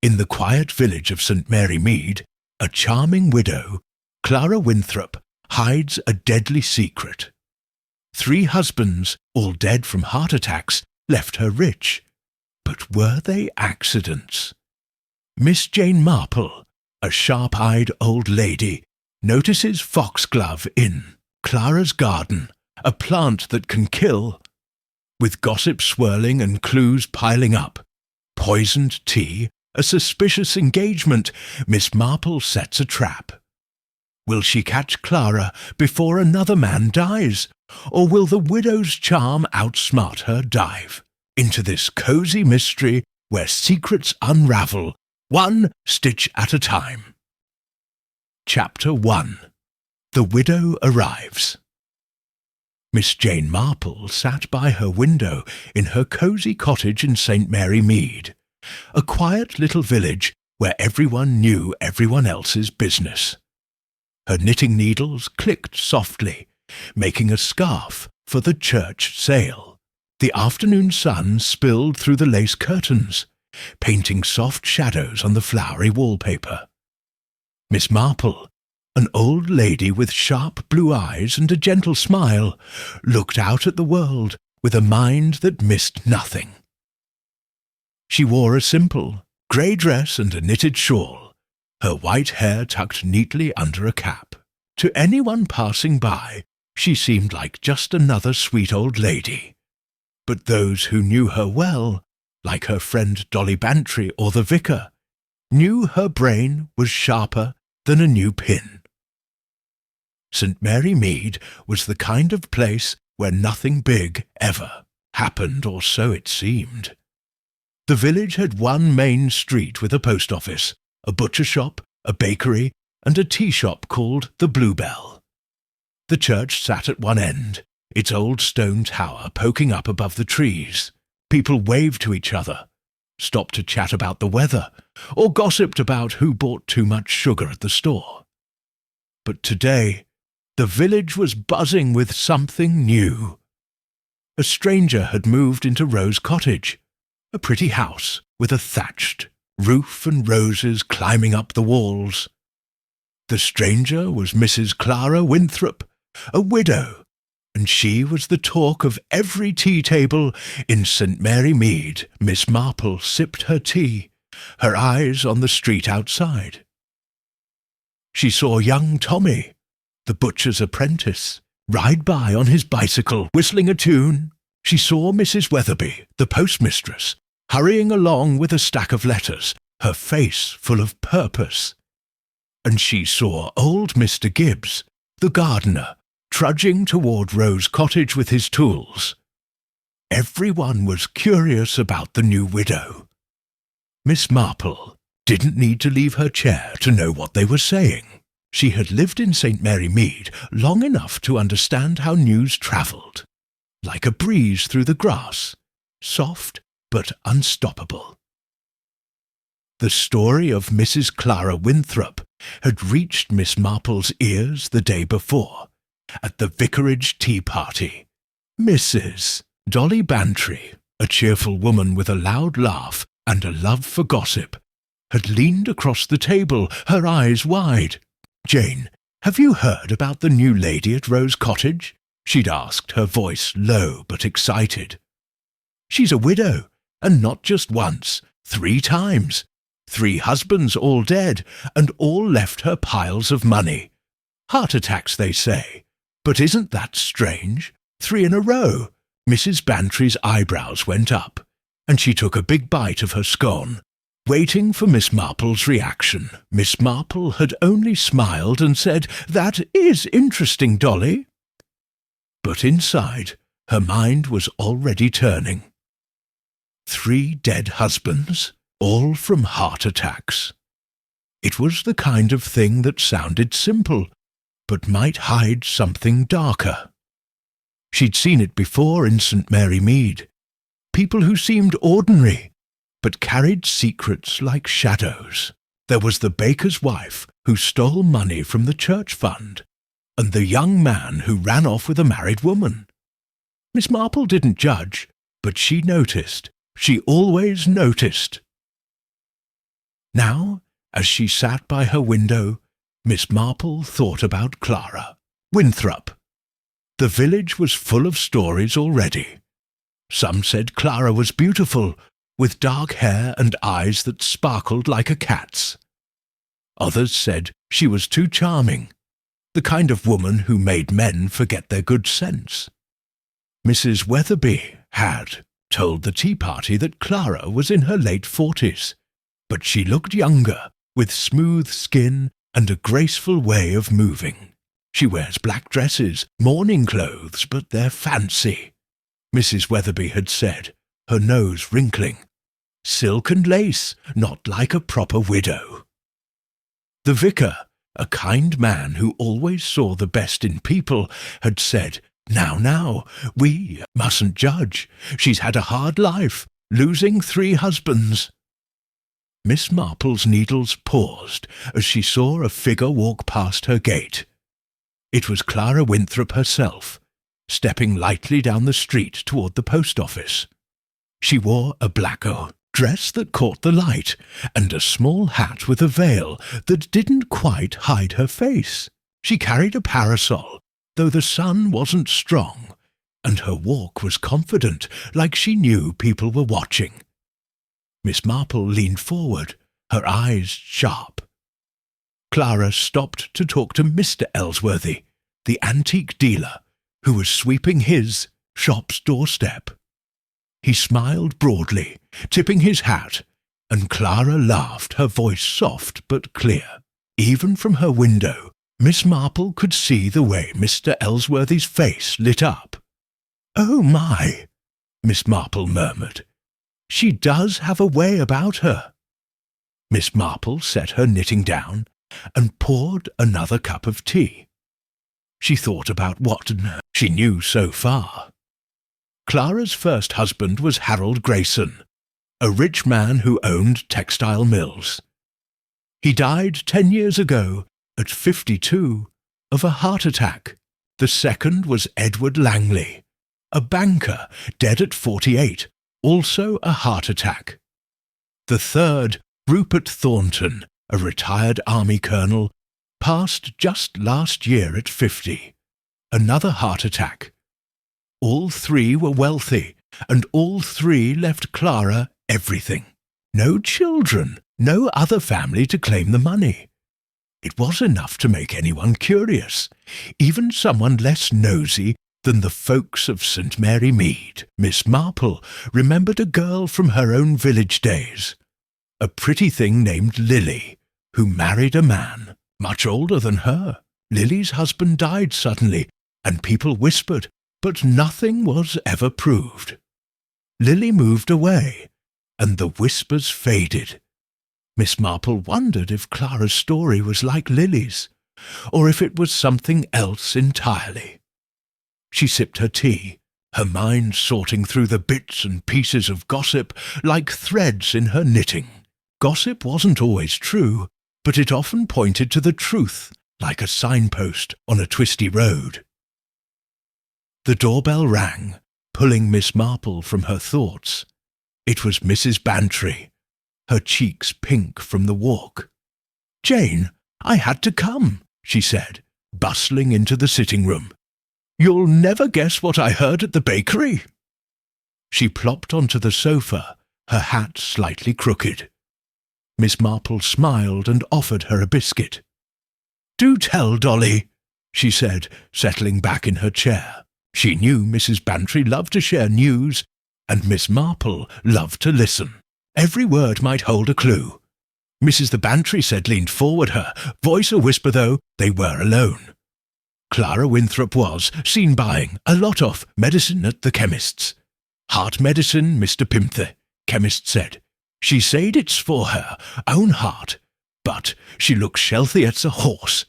In the quiet village of St. Mary Mead, a charming widow, Clara Winthrop, hides a deadly secret. 3 husbands, all dead from heart attacks, left her rich. But were they accidents? Miss Jane Marple, a sharp-eyed old lady, notices foxglove in Clara's garden, a plant that can kill. With gossip swirling and clues piling up, poisoned tea, a suspicious engagement, Miss Marple sets a trap. Will she catch Clara before another man dies, or will the widow's charm outsmart her dive into this cosy mystery where secrets unravel, one stitch at a time? Chapter 1. The Widow Arrives. Miss Jane Marple sat by her window in her cosy cottage in St. Mary Mead, a quiet little village where everyone knew everyone else's business. Her knitting needles clicked softly, making a scarf for the church sale. The afternoon sun spilled through the lace curtains, painting soft shadows on the flowery wallpaper. Miss Marple, an old lady with sharp blue eyes and a gentle smile, looked out at the world with a mind that missed nothing. She wore a simple, grey dress and a knitted shawl, her white hair tucked neatly under a cap. To anyone passing by, she seemed like just another sweet old lady. But those who knew her well, like her friend Dolly Bantry or the vicar, knew her brain was sharper than a new pin. St. Mary Mead was the kind of place where nothing big ever happened, or so it seemed. The village had one main street with a post office, a butcher shop, a bakery, and a tea shop called the Bluebell. The church sat at one end, its old stone tower poking up above the trees. People waved to each other, stopped to chat about the weather, or gossiped about who bought too much sugar at the store. But today, the village was buzzing with something new. A stranger had moved into Rose Cottage, a pretty house with a thatched roof and roses climbing up the walls. The stranger was Mrs. Clara Winthrop, a widow, and she was the talk of every tea table in St. Mary Mead. Miss Marple sipped her tea, her eyes on the street outside. She saw young Tommy, the butcher's apprentice, ride by on his bicycle, whistling a tune. She saw Mrs. Weatherby, the postmistress, hurrying along with a stack of letters, her face full of purpose. And she saw old Mr. Gibbs, the gardener, trudging toward Rose Cottage with his tools. Everyone was curious about the new widow. Miss Marple didn't need to leave her chair to know what they were saying. She had lived in St. Mary Mead long enough to understand how news travelled, like a breeze through the grass, soft but unstoppable. The story of Mrs. Clara Winthrop had reached Miss Marple's ears the day before, at the vicarage tea party. Mrs. Dolly Bantry, a cheerful woman with a loud laugh and a love for gossip, had leaned across the table, her eyes wide. "Jane, have you heard about the new lady at Rose Cottage?" she'd asked, her voice low but excited. "She's a widow, and not just once, 3 times. 3 husbands all dead, and all left her piles of money. Heart attacks, they say. But isn't that strange? 3 in a row." Mrs. Bantry's eyebrows went up, and she took a big bite of her scone, waiting for Miss Marple's reaction. Miss Marple had only smiled and said, "That is interesting, Dolly." But inside, her mind was already turning. 3 dead husbands, all from heart attacks. It was the kind of thing that sounded simple, but might hide something darker. She'd seen it before in St. Mary Mead. People who seemed ordinary, but carried secrets like shadows. There was the baker's wife who stole money from the church fund, and the young man who ran off with a married woman. Miss Marple didn't judge, but she noticed. She always noticed. Now, as she sat by her window, Miss Marple thought about Clara Winthrop. The village was full of stories already. Some said Clara was beautiful, with dark hair and eyes that sparkled like a cat's. Others said she was too charming, the kind of woman who made men forget their good sense. Mrs. Weatherby had told the tea party that Clara was in her late 40s, but she looked younger, with smooth skin and a graceful way of moving. She wears black dresses, mourning clothes, but they're fancy, Mrs. Weatherby had said, her nose wrinkling. Silk and lace, not like a proper widow. The vicar, a kind man who always saw the best in people, had said, Now, we mustn't judge. She's had a hard life, losing 3 husbands." Miss Marple's needles paused as she saw a figure walk past her gate. It was Clara Winthrop herself, stepping lightly down the street toward the post office. She wore a blacko dress that caught the light, and a small hat with a veil that didn't quite hide her face. She carried a parasol, though the sun wasn't strong, and her walk was confident, like she knew people were watching. Miss Marple leaned forward, her eyes sharp. Clara stopped to talk to Mr. Ellsworthy, the antique dealer, who was sweeping his shop's doorstep. He smiled broadly, tipping his hat, and Clara laughed, her voice soft but clear. Even from her window, Miss Marple could see the way Mr. Ellsworthy's face lit up. "Oh, my," Miss Marple murmured. "She does have a way about her." Miss Marple set her knitting down and poured another cup of tea. She thought about what she knew so far. Clara's first husband was Harold Grayson, a rich man who owned textile mills. He died 10 years ago, at 52, of a heart attack. The second was Edward Langley, a banker, dead at 48, also a heart attack. The third, Rupert Thornton, a retired army colonel, passed just last year at 50, another heart attack. All 3 were wealthy, and all 3 left Clara everything. No children, no other family to claim the money. It was enough to make anyone curious, even someone less nosy than the folks of St. Mary Mead. Miss Marple remembered a girl from her own village days, a pretty thing named Lily, who married a man much older than her. Lily's husband died suddenly, and people whispered, but nothing was ever proved. Lily moved away, and the whispers faded. Miss Marple wondered if Clara's story was like Lily's, or if it was something else entirely. She sipped her tea, her mind sorting through the bits and pieces of gossip like threads in her knitting. Gossip wasn't always true, but it often pointed to the truth, like a signpost on a twisty road. The doorbell rang, pulling Miss Marple from her thoughts. It was Mrs. Bantry, her cheeks pink from the walk. "Jane, I had to come," she said, bustling into the sitting room. "You'll never guess what I heard at the bakery." She plopped onto the sofa, her hat slightly crooked. Miss Marple smiled and offered her a biscuit. "Do tell, Dolly," she said, settling back in her chair. She knew Mrs. Bantry loved to share news, and Miss Marple loved to listen. Every word might hold a clue. Mrs. the Bantry said leaned forward her, voice a whisper though, they were alone. Clara Winthrop was seen buying a lot of medicine at the chemist's. "Heart medicine, Mr. Pimther," chemist said. "She said it's for her own heart, but she looks healthy as a horse.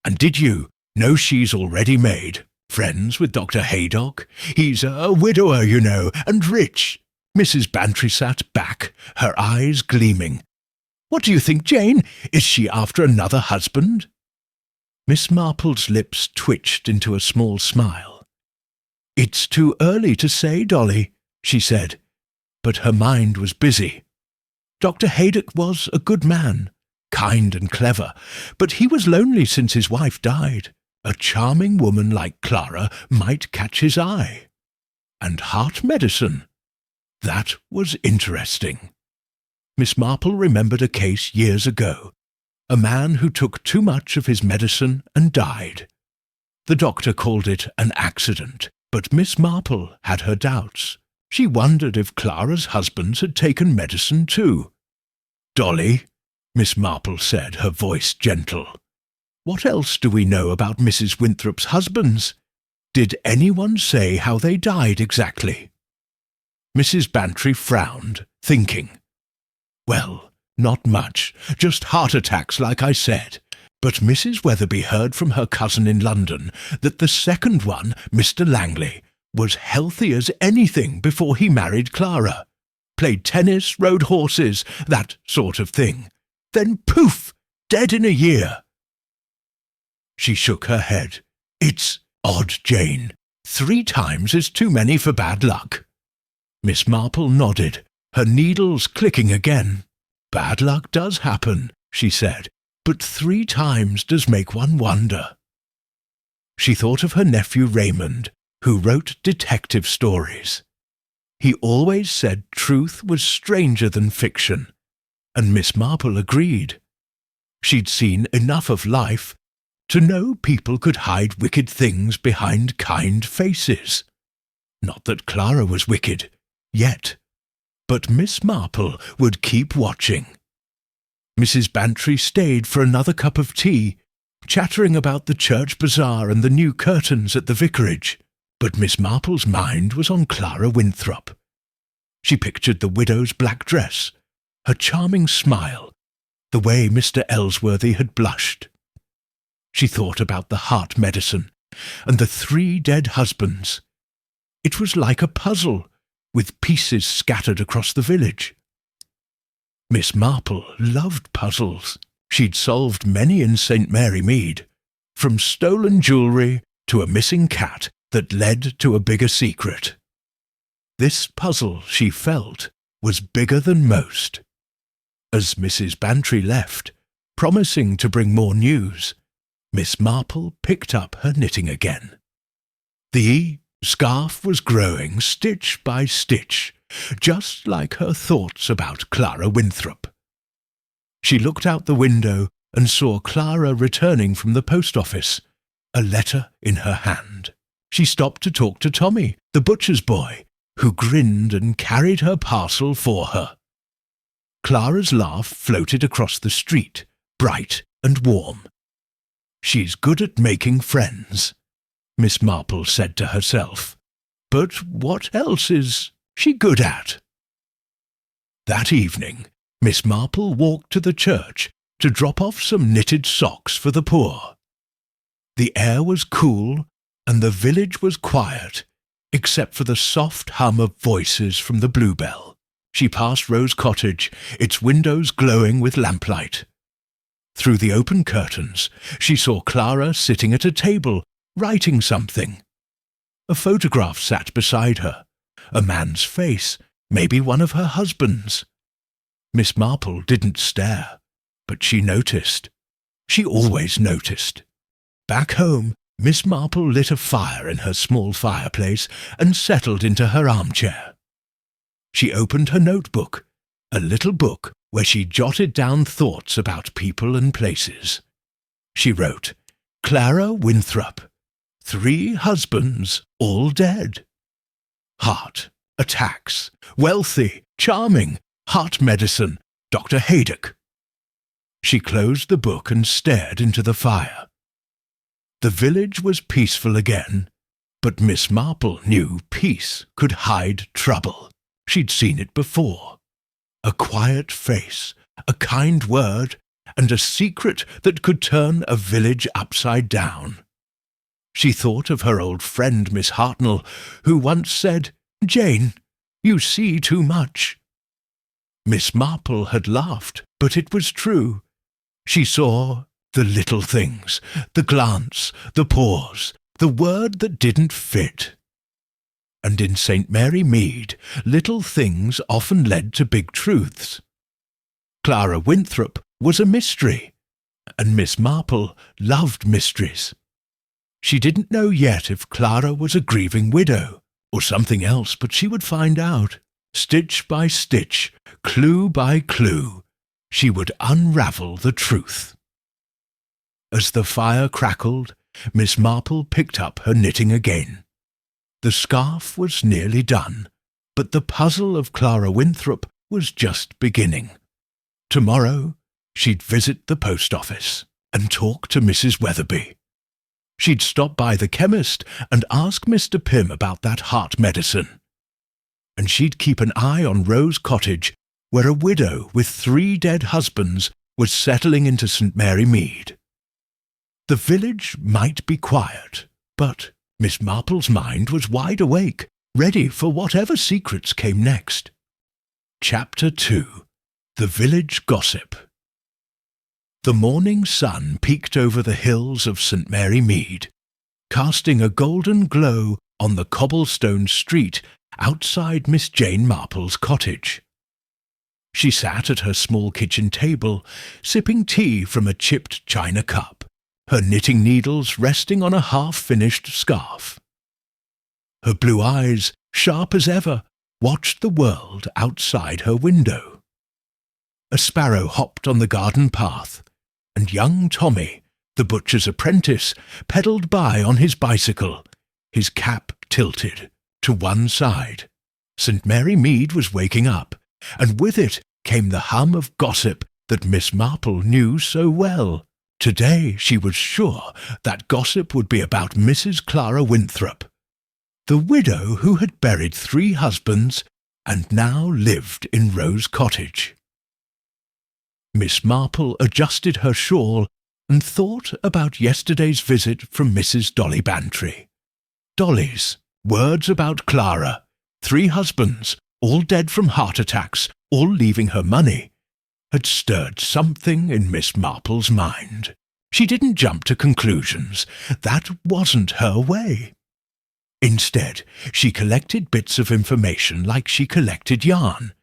And did you know she's already made friends with Dr. Haydock? He's a widower, you know, and rich." Mrs. Bantry sat back, her eyes gleaming. "What do you think, Jane? Is she after another husband?" Miss Marple's lips twitched into a small smile. "It's too early to say, Dolly," she said, but her mind was busy. Dr. Haydock was a good man, kind and clever, but he was lonely since his wife died. A charming woman like Clara might catch his eye. And heart medicine. That was interesting. Miss Marple remembered a case years ago. A man who took too much of his medicine and died. The doctor called it an accident, but Miss Marple had her doubts. She wondered if Clara's husbands had taken medicine too. "Dolly," Miss Marple said, her voice gentle, "what else do we know about Mrs. Winthrop's husbands? Did anyone say how they died exactly?" Mrs. Bantry frowned, thinking. "Well, not much, just heart attacks like I said. But Mrs. Weatherby heard from her cousin in London that the second one, Mr. Langley, was healthy as anything before he married Clara. Played tennis, rode horses, that sort of thing. Then poof, dead in a year." She shook her head. "It's odd, Jane. 3 times is too many for bad luck." Miss Marple nodded, her needles clicking again. "Bad luck does happen," she said, "but 3 times does make one wonder." She thought of her nephew Raymond, who wrote detective stories. He always said truth was stranger than fiction, and Miss Marple agreed. She'd seen enough of life to know people could hide wicked things behind kind faces. Not that Clara was wicked, yet, but Miss Marple would keep watching. Mrs. Bantry stayed for another cup of tea, chattering about the church bazaar and the new curtains at the vicarage, but Miss Marple's mind was on Clara Winthrop. She pictured the widow's black dress, her charming smile, the way Mr. Ellsworthy had blushed. She thought about the heart medicine and the 3 dead husbands. It was like a puzzle, with pieces scattered across the village. Miss Marple loved puzzles. She'd solved many in St. Mary Mead, from stolen jewellery to a missing cat that led to a bigger secret. This puzzle, she felt, was bigger than most. As Mrs. Bantry left, promising to bring more news, Miss Marple picked up her knitting again. The scarf was growing stitch by stitch, just like her thoughts about Clara Winthrop. She looked out the window and saw Clara returning from the post office, a letter in her hand. She stopped to talk to Tommy, the butcher's boy, who grinned and carried her parcel for her. Clara's laugh floated across the street, bright and warm. "She's good at making friends," Miss Marple said to herself. "But what else is she good at?" That evening, Miss Marple walked to the church to drop off some knitted socks for the poor. The air was cool and the village was quiet, except for the soft hum of voices from the Bluebell. She passed Rose Cottage, its windows glowing with lamplight. Through the open curtains, she saw Clara sitting at a table, writing something. A photograph sat beside her, a man's face, maybe one of her husband's. Miss Marple didn't stare, but she noticed. She always noticed. Back home, Miss Marple lit a fire in her small fireplace and settled into her armchair. She opened her notebook, a little book where she jotted down thoughts about people and places. She wrote, "Clara Winthrop, 3 husbands, all dead. Heart, attacks, wealthy, charming, heart medicine, Dr. Haydock." She closed the book and stared into the fire. The village was peaceful again, but Miss Marple knew peace could hide trouble. She'd seen it before. A quiet face, a kind word, and a secret that could turn a village upside down. She thought of her old friend Miss Hartnell, who once said, "Jane, you see too much." Miss Marple had laughed, but it was true. She saw the little things, the glance, the pause, the word that didn't fit. And in St. Mary Mead, little things often led to big truths. Clara Winthrop was a mystery, and Miss Marple loved mysteries. She didn't know yet if Clara was a grieving widow, or something else, but she would find out. Stitch by stitch, clue by clue, she would unravel the truth. As the fire crackled, Miss Marple picked up her knitting again. The scarf was nearly done, but the puzzle of Clara Winthrop was just beginning. Tomorrow she'd visit the post office and talk to Mrs. Weatherby. She'd stop by the chemist and ask Mr. Pym about that heart medicine. And she'd keep an eye on Rose Cottage, where a widow with 3 dead husbands was settling into St. Mary Mead. The village might be quiet, but Miss Marple's mind was wide awake, ready for whatever secrets came next. Chapter 2. The Village Gossip. The morning sun peeked over the hills of St. Mary Mead, casting a golden glow on the cobblestone street outside Miss Jane Marple's cottage. She sat at her small kitchen table, sipping tea from a chipped china cup, her knitting needles resting on a half-finished scarf. Her blue eyes, sharp as ever, watched the world outside her window. A sparrow hopped on the garden path, and young Tommy, the butcher's apprentice, pedalled by on his bicycle, his cap tilted to one side. St. Mary Mead was waking up, and with it came the hum of gossip that Miss Marple knew so well. Today she was sure that gossip would be about Mrs. Clara Winthrop, the widow who had buried 3 husbands and now lived in Rose Cottage. Miss Marple adjusted her shawl and thought about yesterday's visit from Mrs. Dolly Bantry. Dolly's words about Clara, 3 husbands, all dead from heart attacks, all leaving her money, had stirred something in Miss Marple's mind. She didn't jump to conclusions. That wasn't her way. Instead, she collected bits of information like she collected yarn,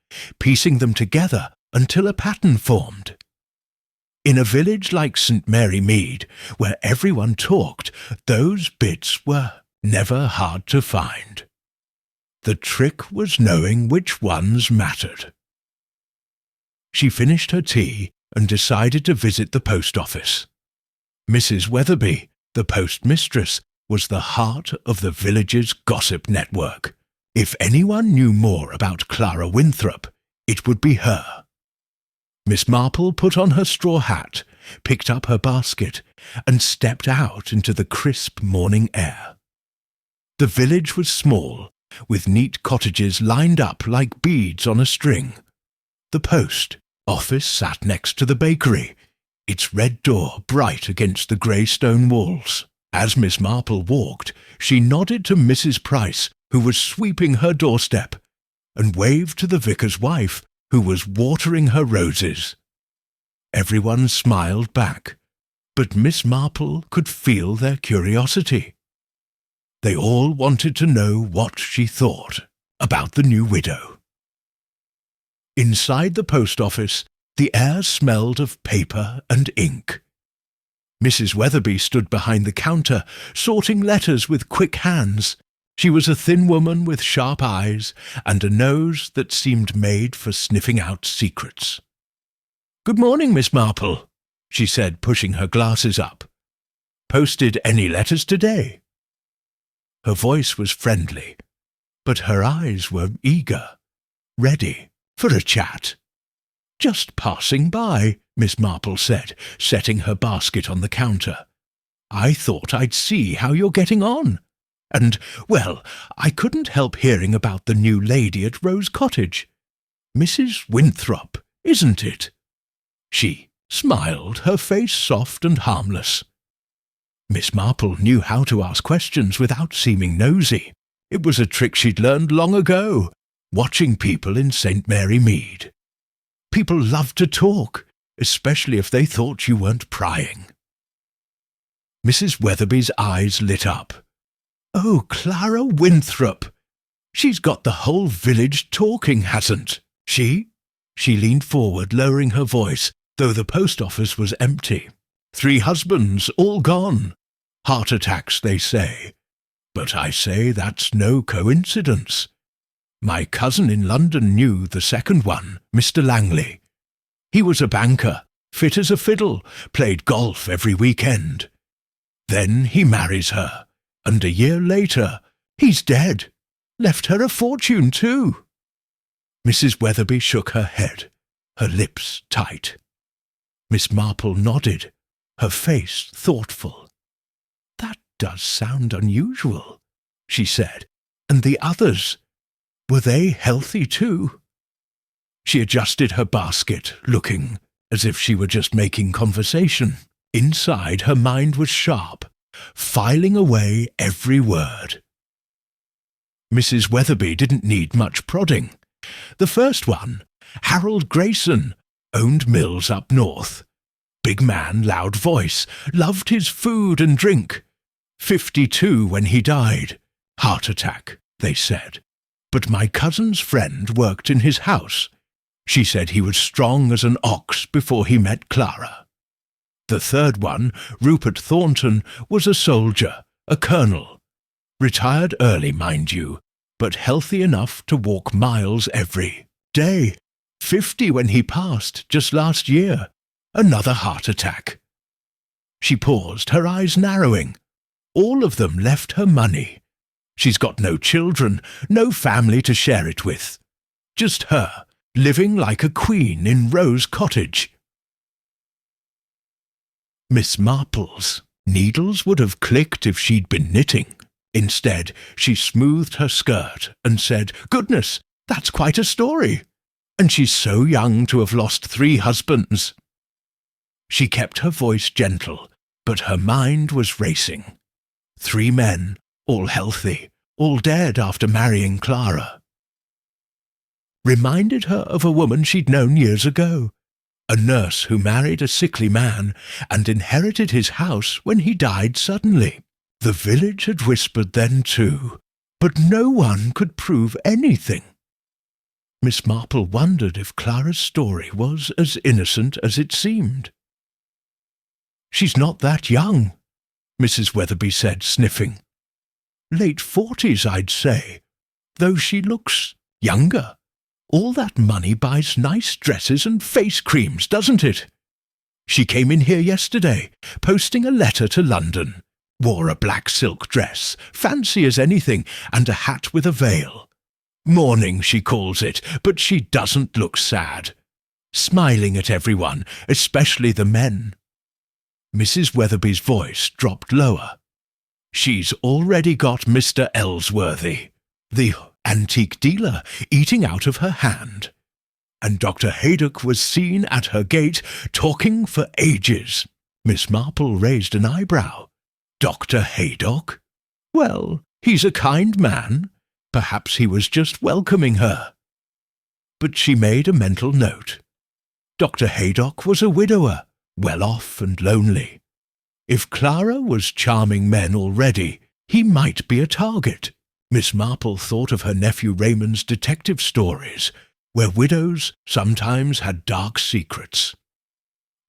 piecing them together until a pattern formed. In a village like St. Mary Mead, where everyone talked, those bits were never hard to find. The trick was knowing which ones mattered. She finished her tea and decided to visit the post office. Mrs. Weatherby, the postmistress, was the heart of the village's gossip network. If anyone knew more about Clara Winthrop, it would be her. Miss Marple put on her straw hat, picked up her basket, and stepped out into the crisp morning air. The village was small, with neat cottages lined up like beads on a string. The post office sat next to the bakery, its red door bright against the grey stone walls. As Miss Marple walked, she nodded to Mrs. Price, who was sweeping her doorstep, and waved to the vicar's wife, who was watering her roses. Everyone smiled back, but Miss Marple could feel their curiosity. They all wanted to know what she thought about the new widow. Inside the post office, the air smelled of paper and ink. Mrs. Weatherby stood behind the counter, sorting letters with quick hands. She was a thin woman with sharp eyes and a nose that seemed made for sniffing out secrets. "Good morning, Miss Marple," she said, pushing her glasses up. "Posted any letters today?" Her voice was friendly, but her eyes were eager, ready for a chat. "Just passing by," Miss Marple said, setting her basket on the counter. "I thought I'd see how you're getting on. And, well, I couldn't help hearing about the new lady at Rose Cottage. Mrs. Winthrop, isn't it?" She smiled, her face soft and harmless. Miss Marple knew how to ask questions without seeming nosy. It was a trick she'd learned long ago, watching people in St. Mary Mead. People loved to talk, especially if they thought you weren't prying. Mrs. Weatherby's eyes lit up. "Oh, Clara Winthrop! She's got the whole village talking, hasn't she?" She leaned forward, lowering her voice, though the post office was empty. 3 husbands, all gone. Heart attacks, they say. But I say that's no coincidence. My cousin in London knew the second one, Mr. Langley. He was a banker, fit as a fiddle, played golf every weekend. Then he marries her, and a year later, he's dead. Left her a fortune, too. Mrs. Weatherby shook her head, her lips tight. Miss Marple nodded, her face thoughtful. That does sound unusual, she said. And the others, were they healthy, too? She adjusted her basket, looking as if she were just making conversation. Inside, her mind was sharp, filing away every word. Mrs. Weatherby didn't need much prodding. The first one, Harold Grayson, owned mills up north. Big man, loud voice, loved his food and drink. 52 when he died. Heart attack, they said. But my cousin's friend worked in his house. She said he was strong as an ox before he met Clara. The third one, Rupert Thornton, was a soldier, a colonel. Retired early, mind you, but healthy enough to walk miles every day. 50 when he passed, just last year. Another heart attack. She paused, her eyes narrowing. All of them left her money. She's got no children, no family to share it with. Just her, living like a queen in Rose Cottage. Miss Marple's needles would have clicked if she'd been knitting. Instead, she smoothed her skirt and said, "Goodness, that's quite a story. And she's so young to have lost 3 husbands." She kept her voice gentle, but her mind was racing. 3 men, all healthy, all dead after marrying Clara. Reminded her of a woman she'd known years ago, a nurse who married a sickly man and inherited his house when he died suddenly. The village had whispered then too, but no one could prove anything. Miss Marple wondered if Clara's story was as innocent as it seemed. "She's not that young," Mrs. Weatherby said, sniffing. "Late 40s, I'd say, though she looks younger. All that money buys nice dresses and face creams, doesn't it? She came in here yesterday, posting a letter to London. Wore a black silk dress, fancy as anything, and a hat with a veil. Mourning, she calls it, but she doesn't look sad. Smiling at everyone, especially the men." Mrs. Weatherby's voice dropped lower. "She's already got Mr. Ellsworthy, the antique dealer, eating out of her hand. And Dr. Haydock was seen at her gate, talking for ages." Miss Marple raised an eyebrow. "Dr. Haydock? Well, he's a kind man. Perhaps he was just welcoming her." But she made a mental note. Dr. Haydock was a widower, well off and lonely. If Clara was charming men already, he might be a target. Miss Marple thought of her nephew Raymond's detective stories, where widows sometimes had dark secrets.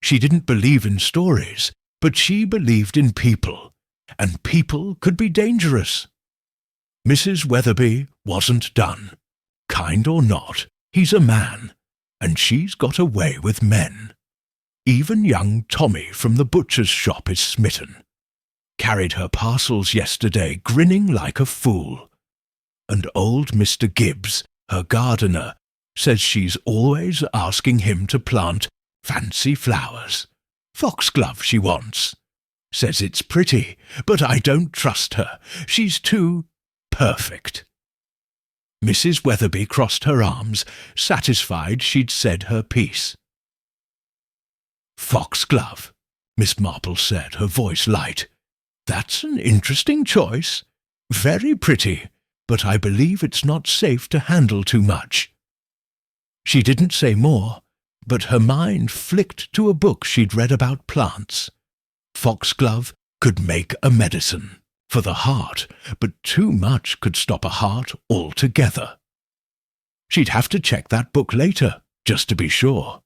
She didn't believe in stories, but she believed in people, and people could be dangerous. Mrs. Weatherby wasn't done. Kind or not, he's a man, and she's got a way with men. Even young Tommy from the butcher's shop is smitten. Carried her parcels yesterday, grinning like a fool. And old Mr. Gibbs, her gardener, says she's always asking him to plant fancy flowers. Foxglove she wants. Says it's pretty, but I don't trust her. She's too perfect. Mrs. Weatherby crossed her arms, satisfied she'd said her piece. "Foxglove," Miss Marple said, her voice light. "That's an interesting choice. Very pretty, but I believe it's not safe to handle too much." She didn't say more, but her mind flicked to a book she'd read about plants. Foxglove could make a medicine for the heart, but too much could stop a heart altogether. She'd have to check that book later. just to be sure.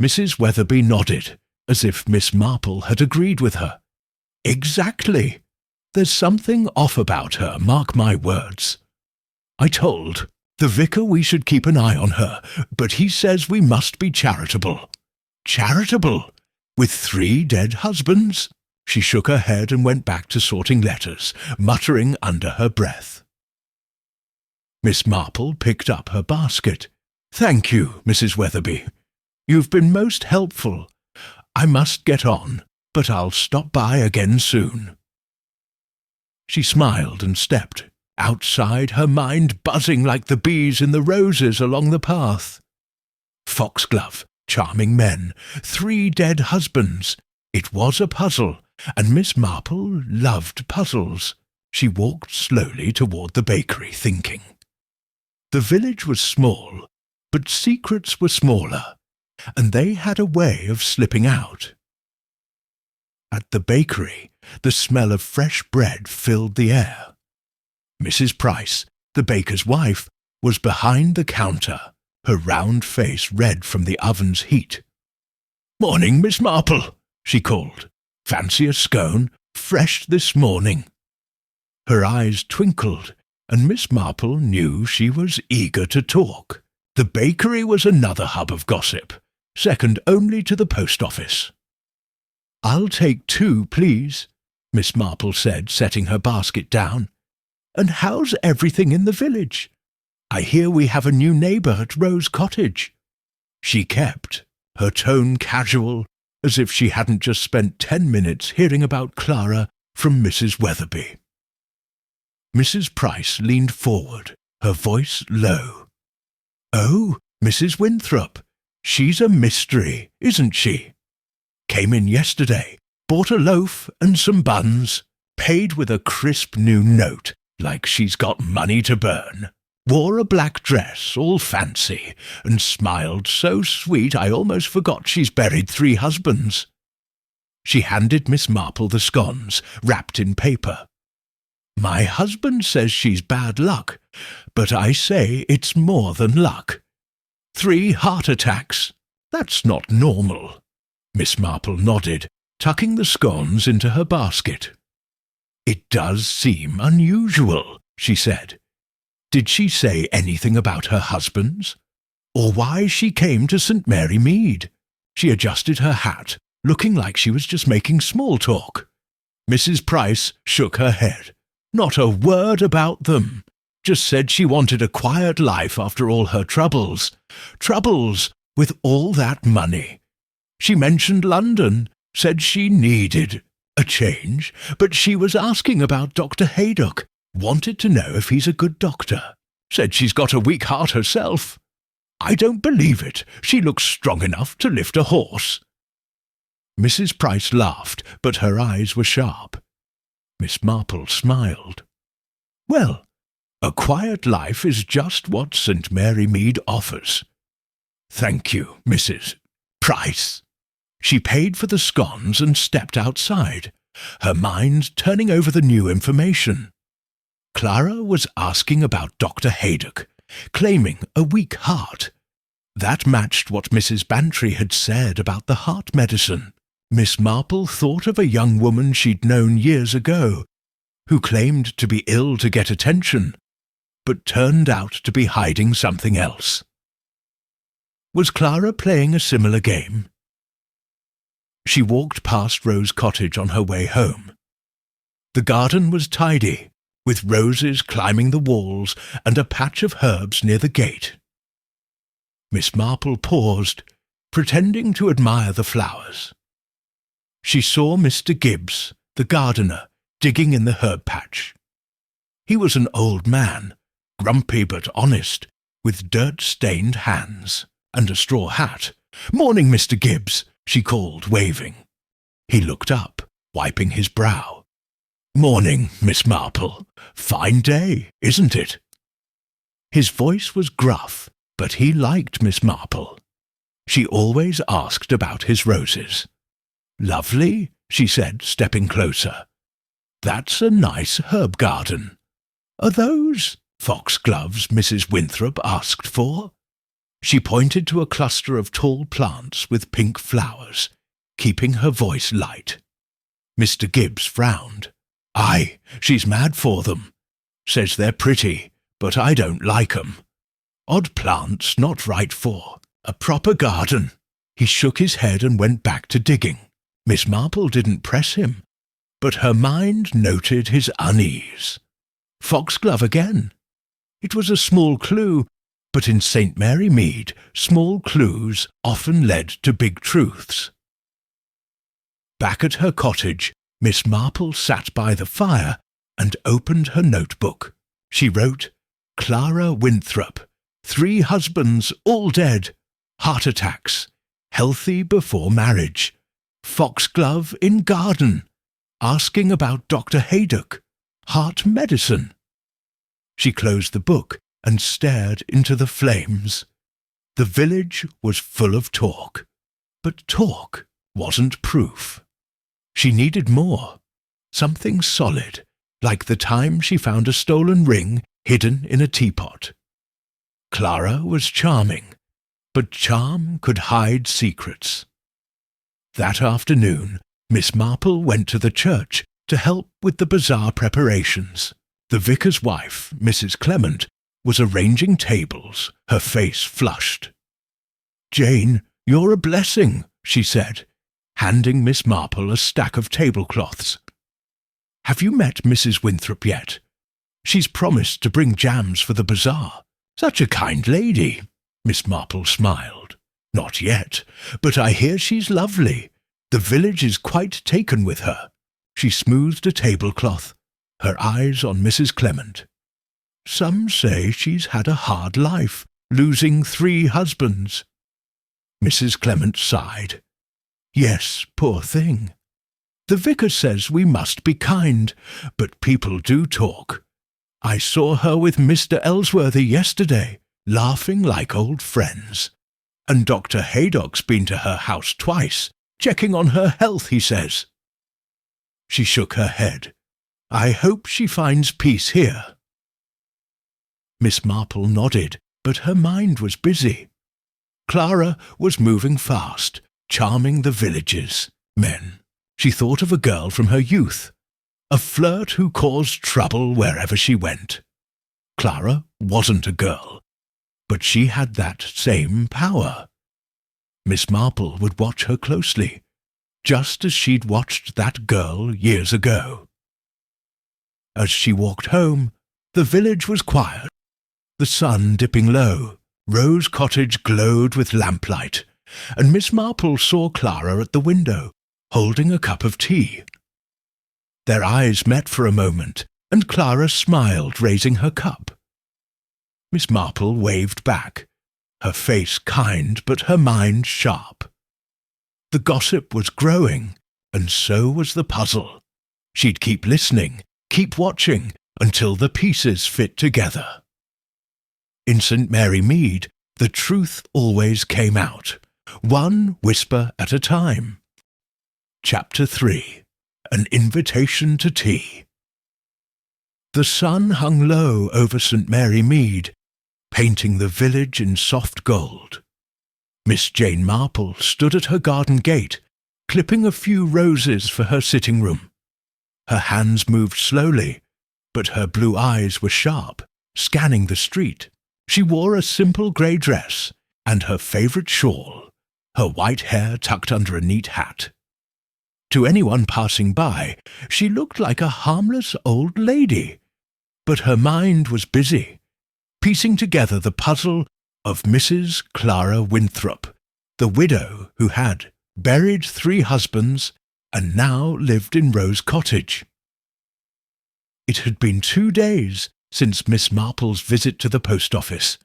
Mrs. Weatherby nodded, as if Miss Marple had agreed with her. Exactly. There's something off about her, mark my words. I told the vicar we should keep an eye on her, but he says we must be charitable. Charitable? With 3 dead husbands? She shook her head and went back to sorting letters, muttering under her breath. Miss Marple picked up her basket. Thank you, Mrs. Weatherby. You've been most helpful. I must get on, but I'll stop by again soon. She smiled and stepped, outside, her mind buzzing like the bees in the roses along the path. Foxglove, charming men, 3 dead husbands. It was a puzzle, and Miss Marple loved puzzles. She walked slowly toward the bakery, thinking. The village was small, but secrets were smaller, and they had a way of slipping out. At the bakery, the smell of fresh bread filled the air. Mrs. Price, the baker's wife, was behind the counter, her round face red from the oven's heat. "Morning, Miss Marple," she called. "Fancy a scone, fresh this morning." Her eyes twinkled, and Miss Marple knew she was eager to talk. The bakery was another hub of gossip, second only to the post office. "I'll take 2, please," Miss Marple said, setting her basket down. "And how's everything in the village? I hear we have a new neighbour at Rose Cottage." She kept, her tone casual, as if she hadn't just spent 10 minutes hearing about Clara from Mrs. Weatherby. Mrs. Price leaned forward, her voice low. "Oh, Mrs. Winthrop, she's a mystery, isn't she? Came in yesterday, bought a loaf and some buns, paid with a crisp new note, like she's got money to burn, wore a black dress, all fancy, and smiled so sweet I almost forgot she's buried 3 husbands." She handed Miss Marple the scones, wrapped in paper. "My husband says she's bad luck, but I say it's more than luck. 3 heart attacks. That's not normal." Miss Marple nodded, tucking the scones into her basket. "It does seem unusual," she said. "Did she say anything about her husbands? Or why she came to St. Mary Mead?" She adjusted her hat, looking like she was just making small talk. Mrs. Price shook her head. "Not a word about them. Just said she wanted a quiet life after all her troubles. Troubles with all that money. She mentioned London, said she needed a change, but she was asking about Dr. Haydock, wanted to know if he's a good doctor. Said she's got a weak heart herself. I don't believe it. She looks strong enough to lift a horse." Mrs. Price laughed, but her eyes were sharp. Miss Marple smiled. "Well, a quiet life is just what St. Mary Mead offers. Thank you, Mrs. Price." She paid for the scones and stepped outside, her mind turning over the new information. Clara was asking about Dr. Haydock, claiming a weak heart. That matched what Mrs. Bantry had said about the heart medicine. Miss Marple thought of a young woman she'd known years ago, who claimed to be ill to get attention, but turned out to be hiding something else. Was Clara playing a similar game? She walked past Rose Cottage on her way home. The garden was tidy, with roses climbing the walls and a patch of herbs near the gate. Miss Marple paused, pretending to admire the flowers. She saw Mr. Gibbs, the gardener, digging in the herb patch. He was an old man, grumpy but honest, with dirt-stained hands and a straw hat. "Morning, Mr. Gibbs," she called, waving. He looked up, wiping his brow. "Morning, Miss Marple. Fine day, isn't it?" His voice was gruff, but he liked Miss Marple. She always asked about his roses. "Lovely," she said, stepping closer. "That's a nice herb garden. Are those foxgloves Mrs. Winthrop asked for?" She pointed to a cluster of tall plants with pink flowers, keeping her voice light. Mr. Gibbs frowned. "Aye, she's mad for them. Says they're pretty, but I don't like 'em. Odd plants not right for a proper garden." He shook his head and went back to digging. Miss Marple didn't press him, but her mind noted his unease. Foxglove again. It was a small clue, but in St. Mary Mead, small clues often led to big truths. Back at her cottage, Miss Marple sat by the fire and opened her notebook. She wrote, "Clara Winthrop, 3 husbands, all dead, heart attacks, healthy before marriage, foxglove in garden, asking about Dr. Haydock, heart medicine." She closed the book and stared into the flames. The village was full of talk, but talk wasn't proof. She needed more, something solid, like the time she found a stolen ring hidden in a teapot. Clara was charming, but charm could hide secrets. That afternoon, Miss Marple went to the church to help with the bazaar preparations. The vicar's wife, Mrs. Clement, was arranging tables, her face flushed. "Jane, you're a blessing," she said, handing Miss Marple a stack of tablecloths. "Have you met Mrs. Winthrop yet? She's promised to bring jams for the bazaar. Such a kind lady." Miss Marple smiled. "Not yet, but I hear she's lovely. The village is quite taken with her." She smoothed a tablecloth, her eyes on Mrs. Clement. "Some say she's had a hard life, losing 3 husbands." Mrs. Clement sighed. "Yes, poor thing. The vicar says we must be kind, but people do talk. I saw her with Mr. Ellsworthy yesterday, laughing like old friends. And Dr. Haydock's been to her house twice, checking on her health, he says." She shook her head. "I hope she finds peace here." Miss Marple nodded, but her mind was busy. Clara was moving fast, charming the village's men. She thought of a girl from her youth, a flirt who caused trouble wherever she went. Clara wasn't a girl, but she had that same power. Miss Marple would watch her closely, just as she'd watched that girl years ago. As she walked home, the village was quiet. The sun dipping low, Rose Cottage glowed with lamplight, and Miss Marple saw Clara at the window, holding a cup of tea. Their eyes met for a moment, and Clara smiled, raising her cup. Miss Marple waved back, her face kind but her mind sharp. The gossip was growing, and so was the puzzle. She'd keep listening, keep watching, until the pieces fit together. In St. Mary Mead, the truth always came out, one whisper at a time. Chapter 3. An Invitation to Tea. The sun hung low over St. Mary Mead, painting the village in soft gold. Miss Jane Marple stood at her garden gate, clipping a few roses for her sitting room. Her hands moved slowly, but her blue eyes were sharp, scanning the street. She wore a simple grey dress and her favourite shawl, her white hair tucked under a neat hat. To anyone passing by, she looked like a harmless old lady, but her mind was busy, piecing together the puzzle of Mrs. Clara Winthrop, the widow who had buried 3 husbands and now lived in Rose Cottage. It had been 2 days since Miss Marple's visit to the post office,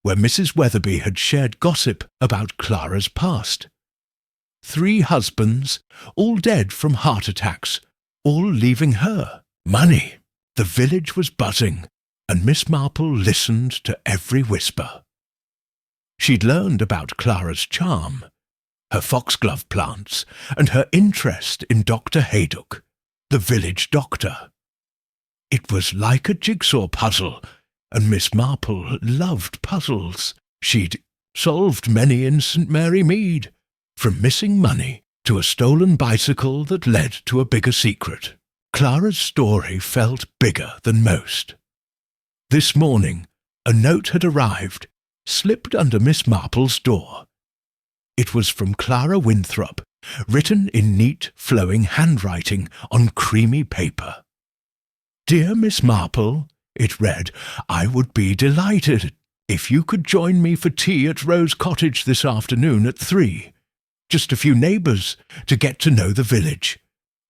where Mrs. Weatherby had shared gossip about Clara's past. 3 husbands, all dead from heart attacks, all leaving her. Money. The village was buzzing, and Miss Marple listened to every whisper. She'd learned about Clara's charm, her foxglove plants, and her interest in Dr. Haydock, the village doctor. It was like a jigsaw puzzle, and Miss Marple loved puzzles. She'd solved many in St. Mary Mead, from missing money to a stolen bicycle that led to a bigger secret. Clara's story felt bigger than most. This morning, a note had arrived, slipped under Miss Marple's door. It was from Clara Winthrop, written in neat, flowing handwriting on creamy paper. "Dear Miss Marple," it read, "I would be delighted if you could join me for tea at Rose Cottage this afternoon at 3. Just a few neighbours to get to know the village.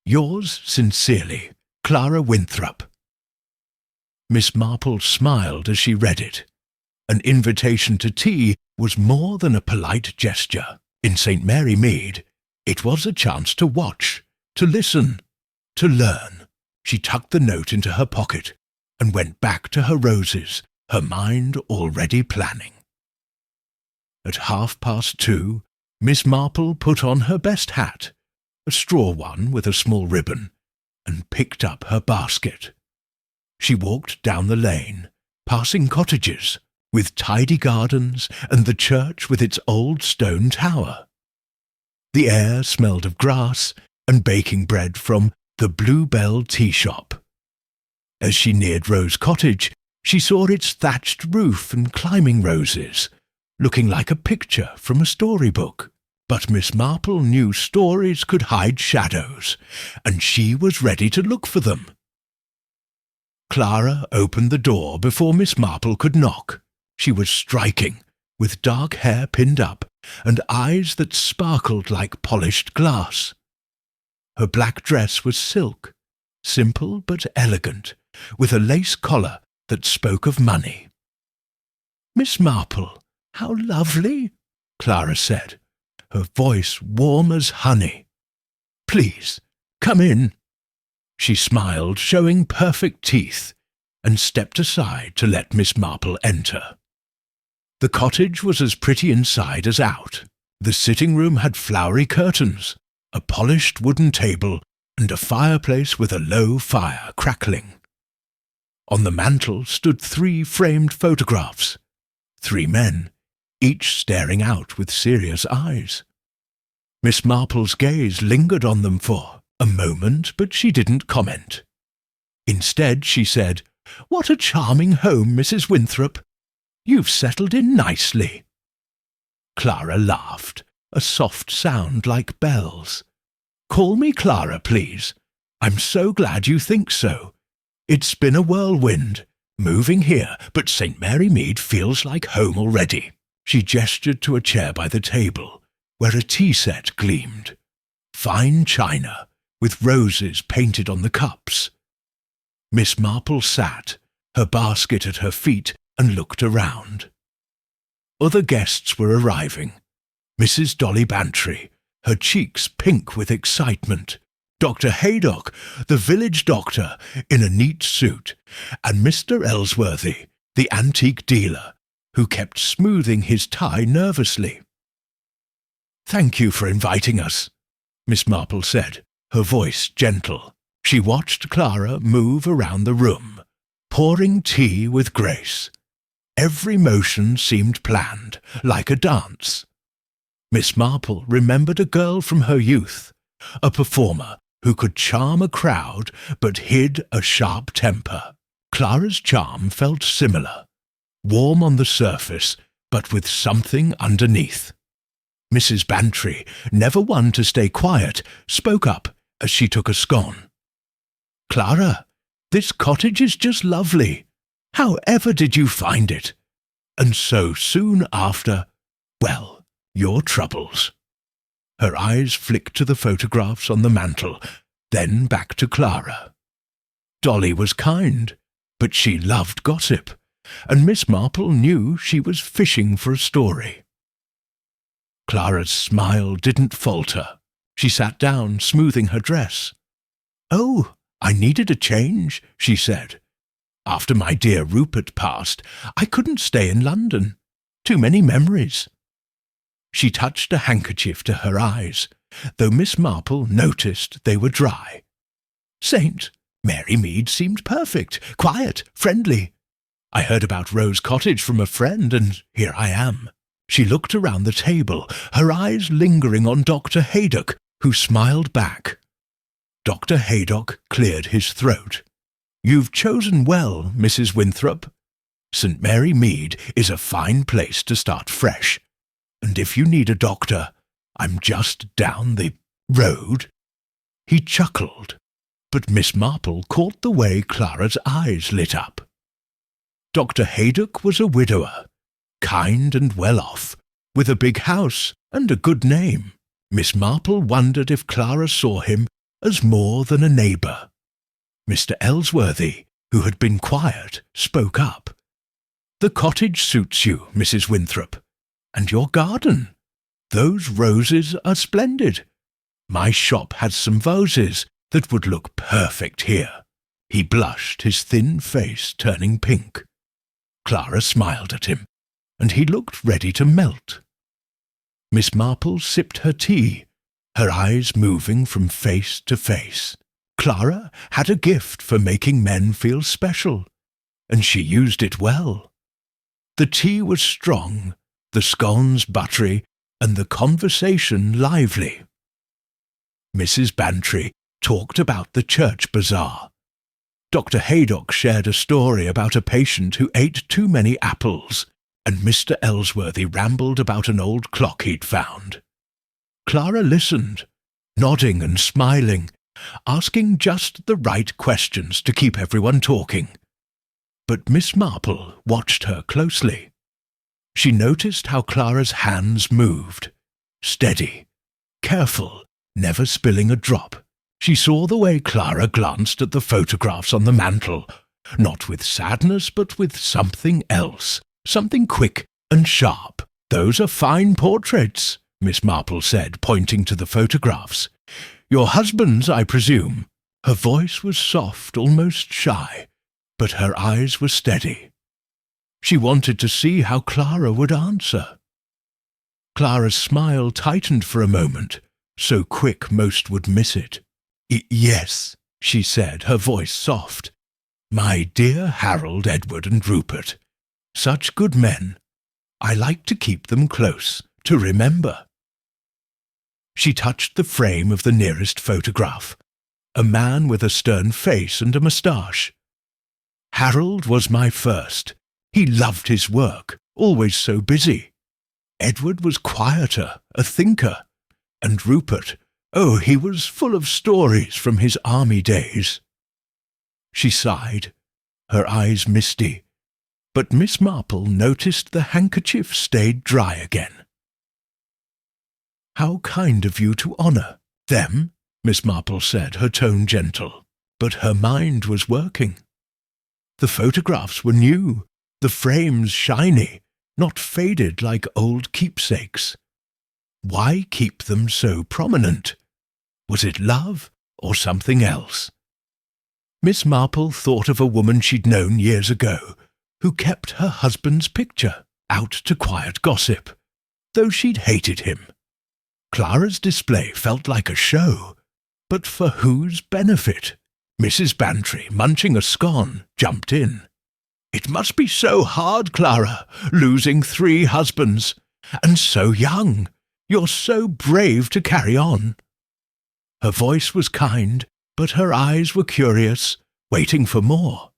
Yours sincerely, Clara Winthrop." Miss Marple smiled as she read it. An invitation to tea was more than a polite gesture. In St. Mary Mead, it was a chance to watch, to listen, to learn. She tucked the note into her pocket and went back to her roses, her mind already planning. At 2:30, Miss Marple put on her best hat, a straw one with a small ribbon, and picked up her basket. She walked down the lane, passing cottages, with tidy gardens and the church with its old stone tower. The air smelled of grass and baking bread from the Bluebell Tea Shop. As she neared Rose Cottage, she saw its thatched roof and climbing roses, looking like a picture from a storybook. But Miss Marple knew stories could hide shadows, and she was ready to look for them. Clara opened the door before Miss Marple could knock. She was striking, with dark hair pinned up, and eyes that sparkled like polished glass. Her black dress was silk, simple but elegant, with a lace collar that spoke of money. "Miss Marple, how lovely," Clara said, her voice warm as honey. "Please, come in." She smiled, showing perfect teeth, and stepped aside to let Miss Marple enter. The cottage was as pretty inside as out. The sitting room had flowery curtains, a polished wooden table, and a fireplace with a low fire crackling. On the mantel stood 3 framed photographs, 3 men, each staring out with serious eyes. Miss Marple's gaze lingered on them for a moment, but she didn't comment. Instead, she said, "What a charming home, Mrs. Winthrop. You've settled in nicely." Clara laughed, a soft sound like bells. "Call me Clara, please. I'm so glad you think so. It's been a whirlwind, moving here, but St. Mary Mead feels like home already." She gestured to a chair by the table, where a tea set gleamed. Fine china, with roses painted on the cups. Miss Marple sat, her basket at her feet, and looked around. Other guests were arriving. Mrs. Dolly Bantry, her cheeks pink with excitement, Dr. Haydock, the village doctor, in a neat suit, and Mr. Ellsworthy, the antique dealer, who kept smoothing his tie nervously. "Thank you for inviting us," Miss Marple said, her voice gentle. She watched Clara move around the room, pouring tea with grace. Every motion seemed planned, like a dance. Miss Marple remembered a girl from her youth, a performer who could charm a crowd but hid a sharp temper. Clara's charm felt similar, warm on the surface, but with something underneath. Mrs. Bantry, never one to stay quiet, spoke up as she took a scone. "Clara, this cottage is just lovely. How ever did you find it? And so soon after, well, your troubles." Her eyes flicked to the photographs on the mantel, then back to Clara. Dolly was kind, but she loved gossip, and Miss Marple knew she was fishing for a story. Clara's smile didn't falter. She sat down, smoothing her dress. "Oh, I needed a change," she said. "After my dear Rupert passed, I couldn't stay in London. Too many memories." She touched a handkerchief to her eyes, though Miss Marple noticed they were dry. "St. Mary Mead seemed perfect, quiet, friendly. I heard about Rose Cottage from a friend, and here I am." She looked around the table, her eyes lingering on Dr. Haydock, who smiled back. Dr. Haydock cleared his throat. "You've chosen well, Mrs. Winthrop. St. Mary Mead is a fine place to start fresh, and if you need a doctor, I'm just down the road." He chuckled, but Miss Marple caught the way Clara's eyes lit up. Dr. Haydock was a widower, kind and well off, with a big house and a good name. Miss Marple wondered if Clara saw him as more than a neighbour. Mr. Ellsworthy, who had been quiet, spoke up. "The cottage suits you, Mrs. Winthrop, and your garden. Those roses are splendid. My shop has some vases that would look perfect here." He blushed, his thin face turning pink. Clara smiled at him, and he looked ready to melt. Miss Marple sipped her tea, her eyes moving from face to face. Clara had a gift for making men feel special, and she used it well. The tea was strong, the scones buttery, and the conversation lively. Mrs. Bantry talked about the church bazaar. Dr. Haydock shared a story about a patient who ate too many apples, and Mr. Ellsworthy rambled about an old clock he'd found. Clara listened, nodding and smiling, asking just the right questions to keep everyone talking. But Miss Marple watched her closely. She noticed how Clara's hands moved, steady, careful, never spilling a drop. She saw the way Clara glanced at the photographs on the mantel, not with sadness but with something else, something quick and sharp. "Those are fine portraits," Miss Marple said, pointing to the photographs. "Your husband's, I presume." Her voice was soft, almost shy, but her eyes were steady. She wanted to see how Clara would answer. Clara's smile tightened for a moment, so quick most would miss it. "Yes," she said, her voice soft. "My dear Harold, Edward, and Rupert. Such good men. I like to keep them close, to remember." She touched the frame of the nearest photograph, a man with a stern face and a moustache. "Harold was my first. He loved his work, always so busy. Edward was quieter, a thinker. And Rupert, oh, he was full of stories from his army days." She sighed, her eyes misty, but Miss Marple noticed the handkerchief stayed dry again. "How kind of you to honour them," Miss Marple said, her tone gentle, but her mind was working. The photographs were new, the frames shiny, not faded like old keepsakes. Why keep them so prominent? Was it love or something else? Miss Marple thought of a woman she'd known years ago, who kept her husband's picture out to quiet gossip, though she'd hated him. Clara's display felt like a show, but for whose benefit? Mrs. Bantry, munching a scone, jumped in. "It must be so hard, Clara, losing 3 husbands, and so young. You're so brave to carry on." Her voice was kind, but her eyes were curious, waiting for more.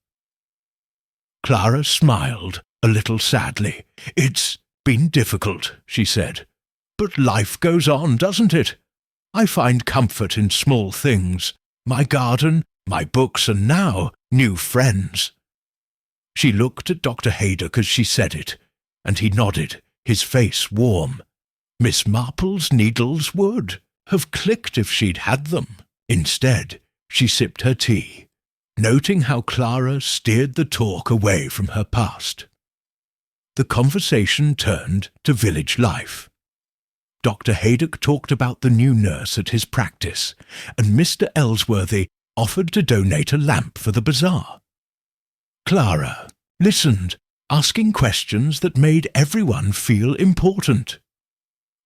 Clara smiled, a little sadly. "It's been difficult," she said. "But life goes on, doesn't it? I find comfort in small things. My garden, my books, and now new friends." She looked at Dr. Haydock as she said it, and he nodded, his face warm. Miss Marple's needles would have clicked if she'd had them. Instead, she sipped her tea, noting how Clara steered the talk away from her past. The conversation turned to village life. Dr. Haydock talked about the new nurse at his practice, and Mr. Ellsworthy offered to donate a lamp for the bazaar. Clara listened, asking questions that made everyone feel important.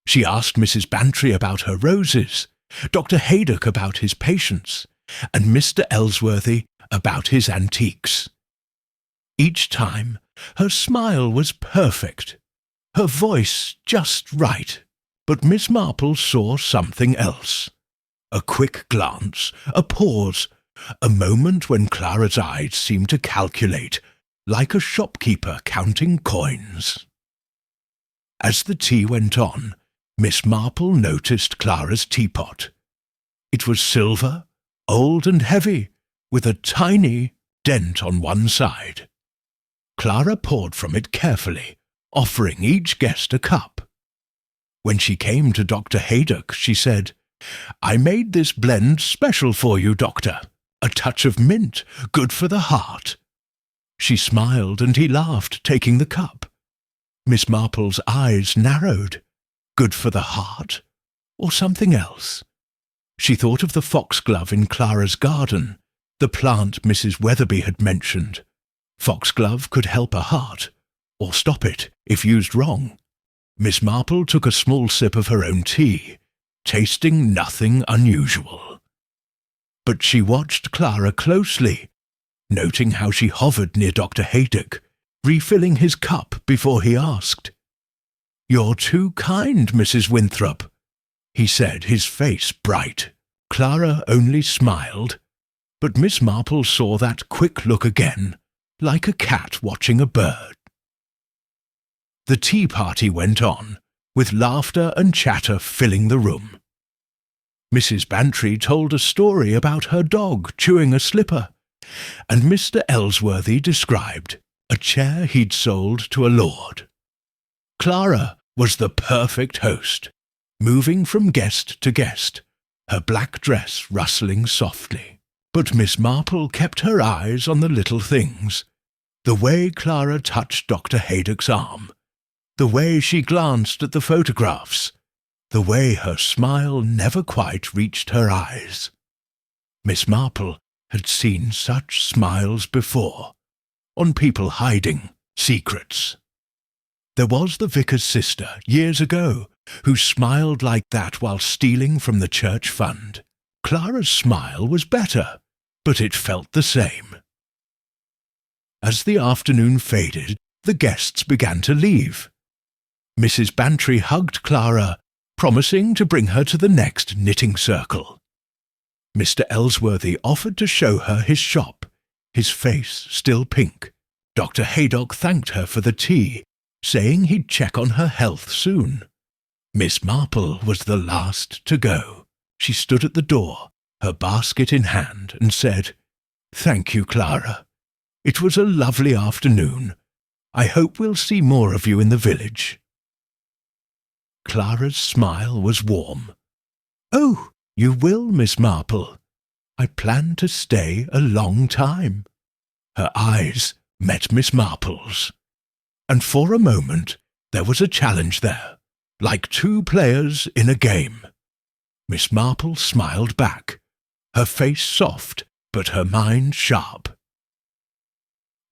She asked Mrs. Bantry about her roses, Dr. Haydock about his patients, and Mr. Ellsworthy about his antiques. Each time, her smile was perfect, her voice just right. But Miss Marple saw something else. A quick glance, a pause, a moment when Clara's eyes seemed to calculate, like a shopkeeper counting coins. As the tea went on, Miss Marple noticed Clara's teapot. It was silver, old and heavy, with a tiny dent on one side. Clara poured from it carefully, offering each guest a cup. When she came to Dr. Haydock, she said, "I made this blend special for you, Doctor. A touch of mint, good for the heart." She smiled and he laughed, taking the cup. Miss Marple's eyes narrowed. Good for the heart? Or something else? She thought of the foxglove in Clara's garden, the plant Mrs. Weatherby had mentioned. Foxglove could help a heart, or stop it if used wrong. Miss Marple took a small sip of her own tea, tasting nothing unusual. But she watched Clara closely, noting how she hovered near Dr. Haydock, refilling his cup before he asked. "You're too kind, Mrs. Winthrop," he said, his face bright. Clara only smiled, but Miss Marple saw that quick look again, like a cat watching a bird. The tea party went on, with laughter and chatter filling the room. Mrs. Bantry told a story about her dog chewing a slipper, and Mr. Ellsworthy described a chair he'd sold to a lord. Clara was the perfect host, moving from guest to guest, her black dress rustling softly. But Miss Marple kept her eyes on the little things, the way Clara touched Dr. Haydock's arm, the way she glanced at the photographs, the way her smile never quite reached her eyes. Miss Marple had seen such smiles before, on people hiding secrets. There was the vicar's sister, years ago, who smiled like that while stealing from the church fund. Clara's smile was better, but it felt the same. As the afternoon faded, the guests began to leave. Mrs. Bantry hugged Clara, promising to bring her to the next knitting circle. Mr. Ellsworthy offered to show her his shop, his face still pink. Dr. Haydock thanked her for the tea, saying he'd check on her health soon. Miss Marple was the last to go. She stood at the door, her basket in hand, and said, "Thank you, Clara. It was a lovely afternoon. I hope we'll see more of you in the village." Clara's smile was warm. "Oh, you will, Miss Marple. I plan to stay a long time." Her eyes met Miss Marple's, and for a moment there was a challenge there, like two players in a game. Miss Marple smiled back, her face soft but her mind sharp.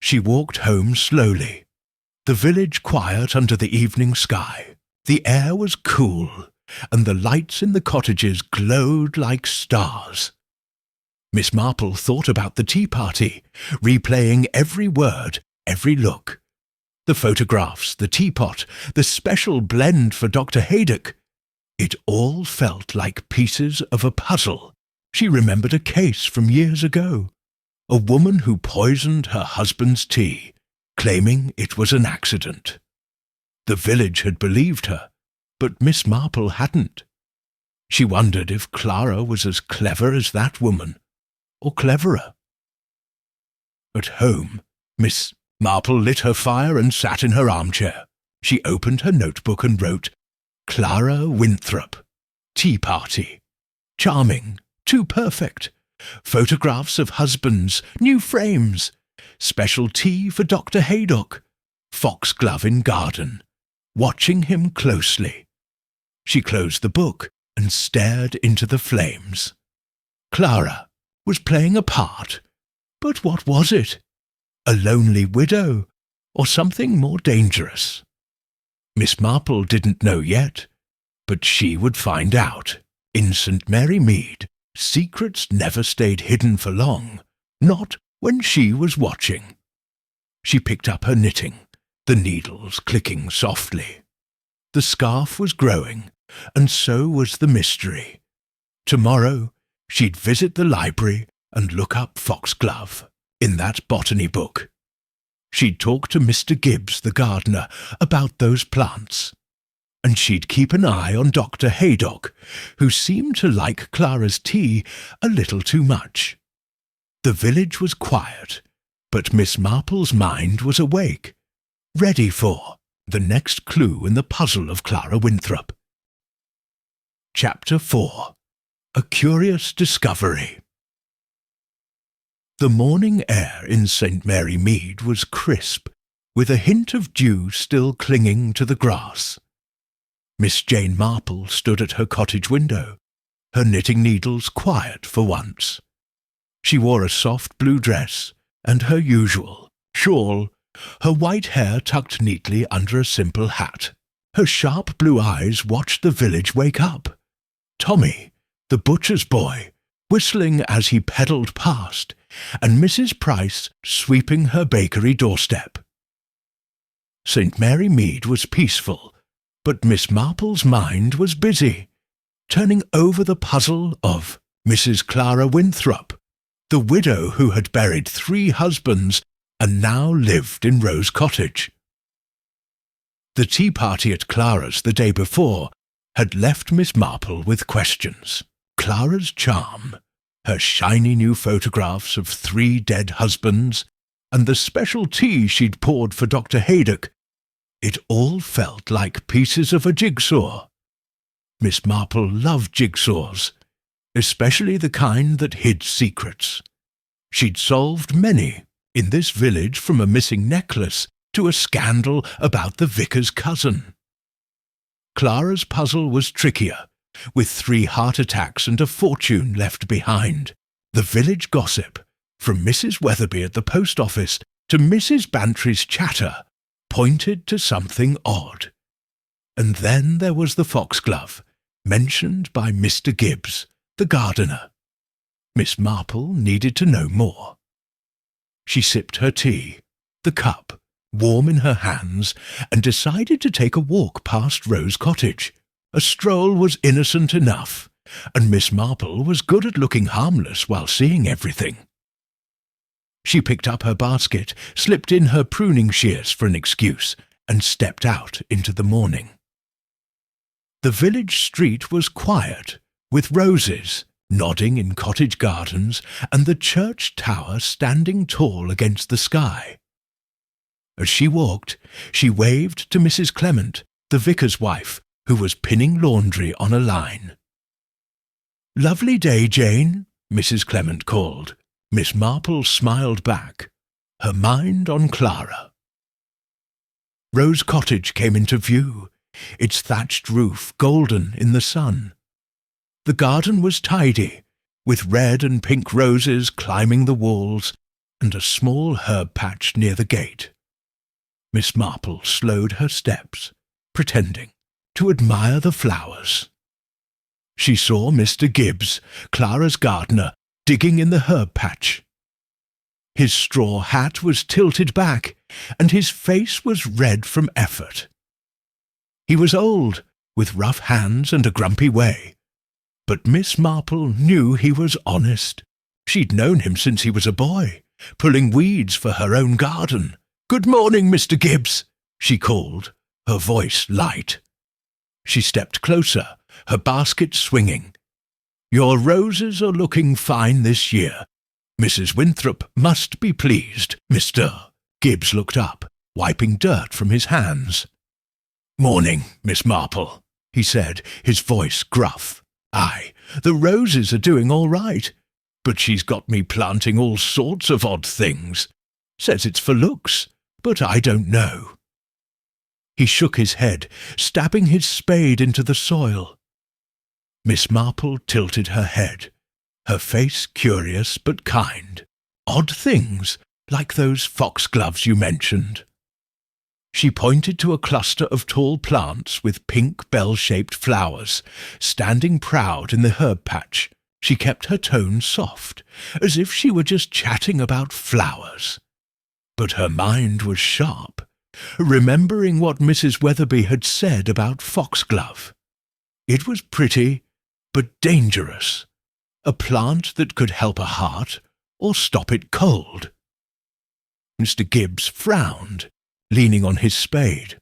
She walked home slowly, the village quiet under the evening sky. The air was cool, and the lights in the cottages glowed like stars. Miss Marple thought about the tea party, replaying every word, every look. The photographs, the teapot, the special blend for Dr. Haydock. It all felt like pieces of a puzzle. She remembered a case from years ago. A woman who poisoned her husband's tea, claiming it was an accident. The village had believed her, but Miss Marple hadn't. She wondered if Clara was as clever as that woman, or cleverer. At home, Miss Marple lit her fire and sat in her armchair. She opened her notebook and wrote, "Clara Winthrop, tea party. Charming, too perfect. Photographs of husbands, new frames. Special tea for Dr. Haydock. Foxglove in garden. Watching him closely." She closed the book and stared into the flames. Clara was playing a part, but what was it? A lonely widow, or something more dangerous? Miss Marple didn't know yet, but she would find out. In St. Mary Mead, secrets never stayed hidden for long, not when she was watching. She picked up her knitting, the needles clicking softly. The scarf was growing, and so was the mystery. Tomorrow she'd visit the library and look up foxglove in that botany book. She'd talk to Mr. Gibbs, the gardener, about those plants. And she'd keep an eye on Dr. Haydock, who seemed to like Clara's tea a little too much. The village was quiet, but Miss Marple's mind was awake, ready for the next clue in the puzzle of Clara Winthrop. Chapter 4. A Curious Discovery. The morning air in St. Mary Mead was crisp, with a hint of dew still clinging to the grass. Miss Jane Marple stood at her cottage window, her knitting needles quiet for once. She wore a soft blue dress and her usual shawl, her white hair tucked neatly under a simple hat. Her sharp blue eyes watched the village wake up. Tommy, the butcher's boy, whistling as he pedalled past, and Mrs. Price sweeping her bakery doorstep. St. Mary Mead was peaceful, but Miss Marple's mind was busy, turning over the puzzle of Mrs. Clara Winthrop, the widow who had buried 3 husbands and now lived in Rose Cottage. The tea party at Clara's the day before had left Miss Marple with questions. Clara's charm, her shiny new photographs of 3 dead husbands, and the special tea she'd poured for Dr. Haydock, it all felt like pieces of a jigsaw. Miss Marple loved jigsaws, especially the kind that hid secrets. She'd solved many in this village, from a missing necklace to a scandal about the vicar's cousin. Clara's puzzle was trickier, with 3 heart attacks and a fortune left behind. The village gossip, from Mrs. Weatherby at the post office to Mrs. Bantry's chatter, pointed to something odd. And then there was the foxglove, mentioned by Mr. Gibbs, the gardener. Miss Marple needed to know more. She sipped her tea, the cup warm in her hands, and decided to take a walk past Rose Cottage. A stroll was innocent enough, and Miss Marple was good at looking harmless while seeing everything. She picked up her basket, slipped in her pruning shears for an excuse, and stepped out into the morning. The village street was quiet, with roses nodding in cottage gardens and the church tower standing tall against the sky. As she walked, she waved to Mrs. Clement, the vicar's wife, who was pinning laundry on a line. "Lovely day, Jane," Mrs. Clement called. Miss Marple smiled back, her mind on Clara. Rose Cottage came into view, its thatched roof golden in the sun. The garden was tidy, with red and pink roses climbing the walls and a small herb patch near the gate. Miss Marple slowed her steps, pretending to admire the flowers. She saw Mr. Gibbs, Clara's gardener, digging in the herb patch. His straw hat was tilted back, and his face was red from effort. He was old, with rough hands and a grumpy way, but Miss Marple knew he was honest. She'd known him since he was a boy, pulling weeds for her own garden. "Good morning, Mr. Gibbs," she called, her voice light. She stepped closer, her basket swinging. "Your roses are looking fine this year. Mrs. Winthrop must be pleased, Mr." Gibbs looked up, wiping dirt from his hands. "Morning, Miss Marple," he said, his voice gruff. "Aye, the roses are doing all right, but she's got me planting all sorts of odd things. Says it's for looks, but I don't know." He shook his head, stabbing his spade into the soil. Miss Marple tilted her head, her face curious but kind. "Odd things, like those foxgloves you mentioned." She pointed to a cluster of tall plants with pink bell-shaped flowers, standing proud in the herb patch. She kept her tone soft, as if she were just chatting about flowers. But her mind was sharp, remembering what Mrs. Weatherby had said about foxglove. It was pretty, but dangerous. A plant that could help a heart or stop it cold. Mr. Gibbs frowned, leaning on his spade.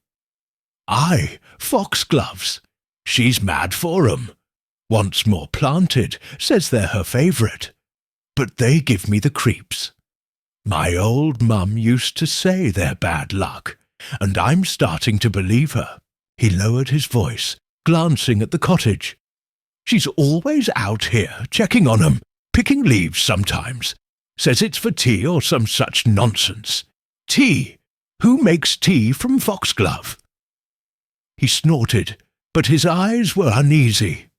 "Aye, foxgloves. She's mad for 'em. Once more planted, says they're her favourite. But they give me the creeps. My old mum used to say they're bad luck, and I'm starting to believe her." He lowered his voice, glancing at the cottage. "She's always out here, checking on 'em, picking leaves sometimes. Says it's for tea or some such nonsense. Tea! Who makes tea from foxglove?" He snorted, but his eyes were uneasy.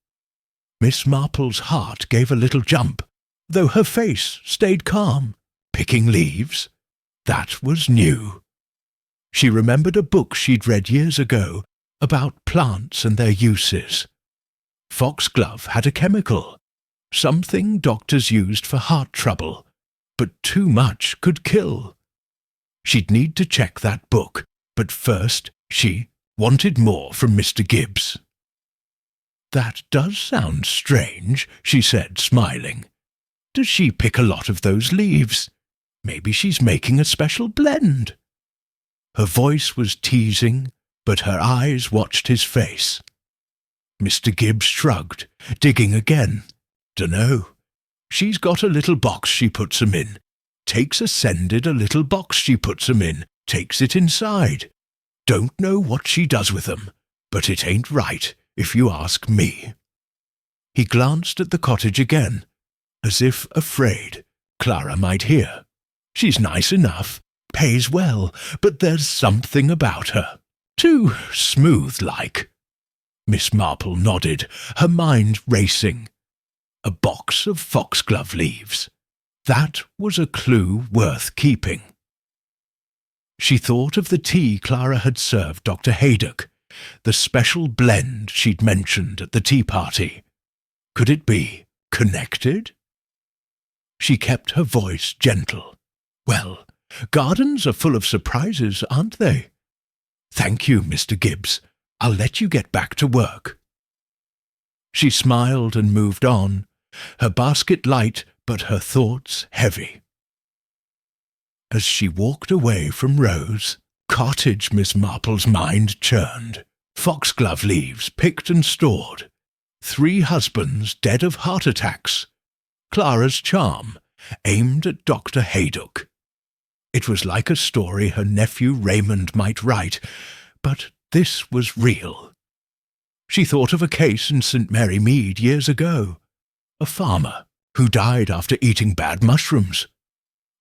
Miss Marple's heart gave a little jump, though her face stayed calm. Picking leaves? That was new. She remembered a book she'd read years ago about plants and their uses. Foxglove had a chemical, something doctors used for heart trouble, but too much could kill. She'd need to check that book, but first she wanted more from Mr. Gibbs. "That does sound strange," she said, smiling. "Does she pick a lot of those leaves? Maybe she's making a special blend." Her voice was teasing, but her eyes watched his face. Mr. Gibbs shrugged, digging again. "Dunno. She's got a little box she puts 'em in. Takes ascended a little box she puts 'em in, takes it inside. Don't know what she does with 'em, but it ain't right, if you ask me." He glanced at the cottage again, as if afraid Clara might hear. "She's nice enough, pays well, but there's something about her. Too smooth-like." Miss Marple nodded, her mind racing. A box of foxglove leaves. That was a clue worth keeping. She thought of the tea Clara had served Dr. Haydock, the special blend she'd mentioned at the tea party. Could it be connected? She kept her voice gentle. "Well, gardens are full of surprises, aren't they? Thank you, Mr. Gibbs. I'll let you get back to work." She smiled and moved on, her basket light but her thoughts heavy. As she walked away from Rose, cottage Miss Marple's mind churned. Foxglove leaves picked and stored. 3 husbands dead of heart attacks. Clara's charm, aimed at Dr. Haydock. It was like a story her nephew Raymond might write, but this was real. She thought of a case in St. Mary Mead years ago. A farmer who died after eating bad mushrooms.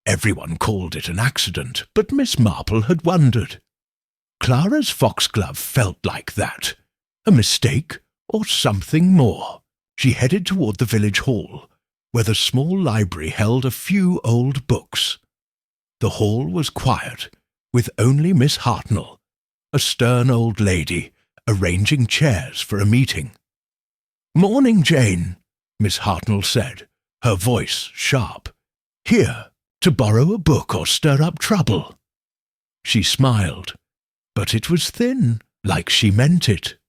Everyone called it an accident, but Miss Marple had wondered. Clara's foxglove felt like that. A mistake or something more. She headed toward the village hall, where the small library held a few old books. The hall was quiet, with only Miss Hartnell, a stern old lady, arranging chairs for a meeting. "Morning, Jane," Miss Hartnell said, her voice sharp. "Here, to borrow a book or stir up trouble." She smiled, but it was thin, like she meant it.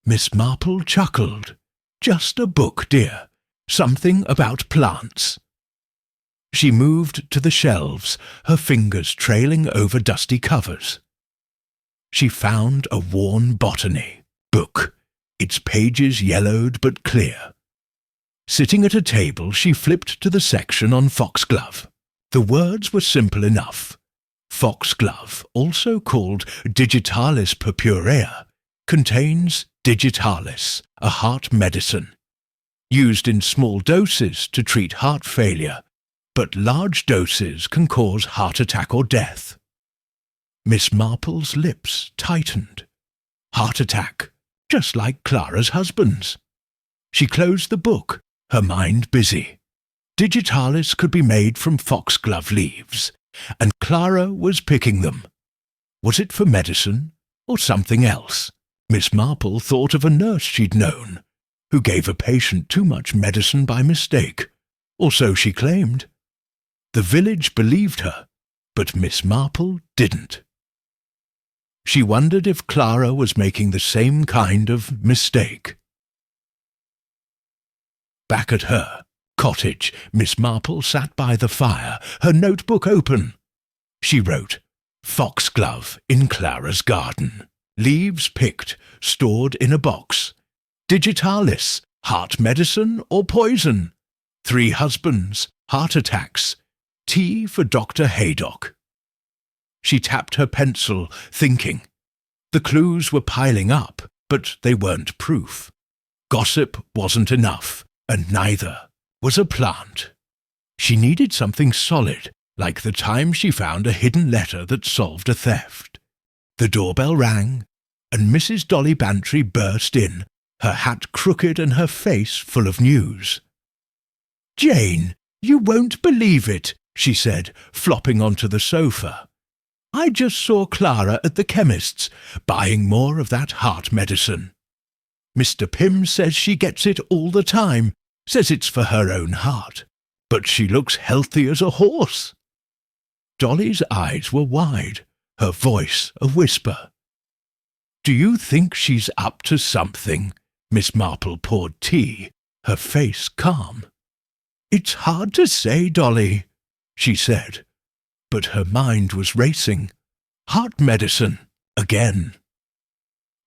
Miss Marple chuckled. "Just a book, dear. Something about plants." She moved to the shelves, her fingers trailing over dusty covers. She found a worn botany book, its pages yellowed but clear. Sitting at a table, she flipped to the section on foxglove. The words were simple enough. Foxglove, also called digitalis purpurea, contains digitalis, a heart medicine, used in small doses to treat heart failure, but large doses can cause heart attack or death. Miss Marple's lips tightened. Heart attack, just like Clara's husband's. She closed the book, her mind busy. Digitalis could be made from foxglove leaves, and Clara was picking them. Was it for medicine or something else? Miss Marple thought of a nurse she'd known, who gave a patient too much medicine by mistake, or so she claimed. The village believed her, but Miss Marple didn't. She wondered if Clara was making the same kind of mistake. Back at her cottage, Miss Marple sat by the fire, her notebook open. She wrote, "Foxglove in Clara's garden. Leaves picked, stored in a box. Digitalis, heart medicine or poison. 3 husbands, heart attacks. Tea for Dr. Haydock." She tapped her pencil, thinking. The clues were piling up, but they weren't proof. Gossip wasn't enough, and neither was a plant. She needed something solid, like the time she found a hidden letter that solved a theft. The doorbell rang, and Mrs. Dolly Bantry burst in, her hat crooked and her face full of news. "Jane, you won't believe it," she said, flopping onto the sofa. "I just saw Clara at the chemist's, buying more of that heart medicine. Mr. Pym says she gets it all the time, says it's for her own heart, but she looks healthy as a horse." Dolly's eyes were wide, her voice a whisper. "Do you think she's up to something?" Miss Marple poured tea, her face calm. "It's hard to say, Dolly," she said, but her mind was racing. Heart medicine, again.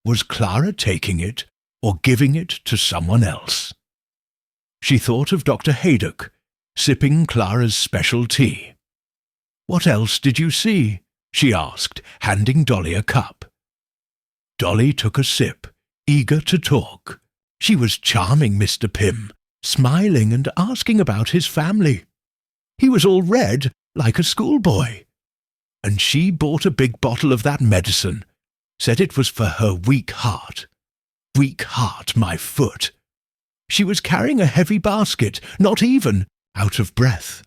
Was Clara taking it or giving it to someone else? She thought of Dr. Haydock, sipping Clara's special tea. "What else did you see?" she asked, handing Dolly a cup. Dolly took a sip, eager to talk. She was charming Mr. Pym, smiling and asking about his family. He was all red, like a schoolboy. And she bought a big bottle of that medicine, said it was for her weak heart. Weak heart, my foot. She was carrying a heavy basket, not even, out of breath.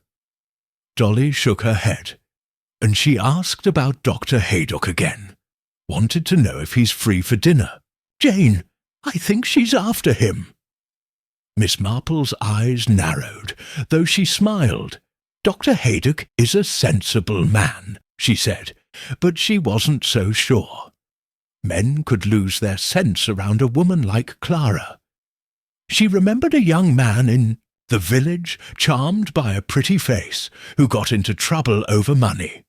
Dolly shook her head, and she asked about Dr. Haydock again. Wanted to know if he's free for dinner. "Jane, I think she's after him." Miss Marple's eyes narrowed, though she smiled. "Dr. Haydock is a sensible man," she said, but she wasn't so sure. Men could lose their sense around a woman like Clara. She remembered a young man in the village, charmed by a pretty face, who got into trouble over money.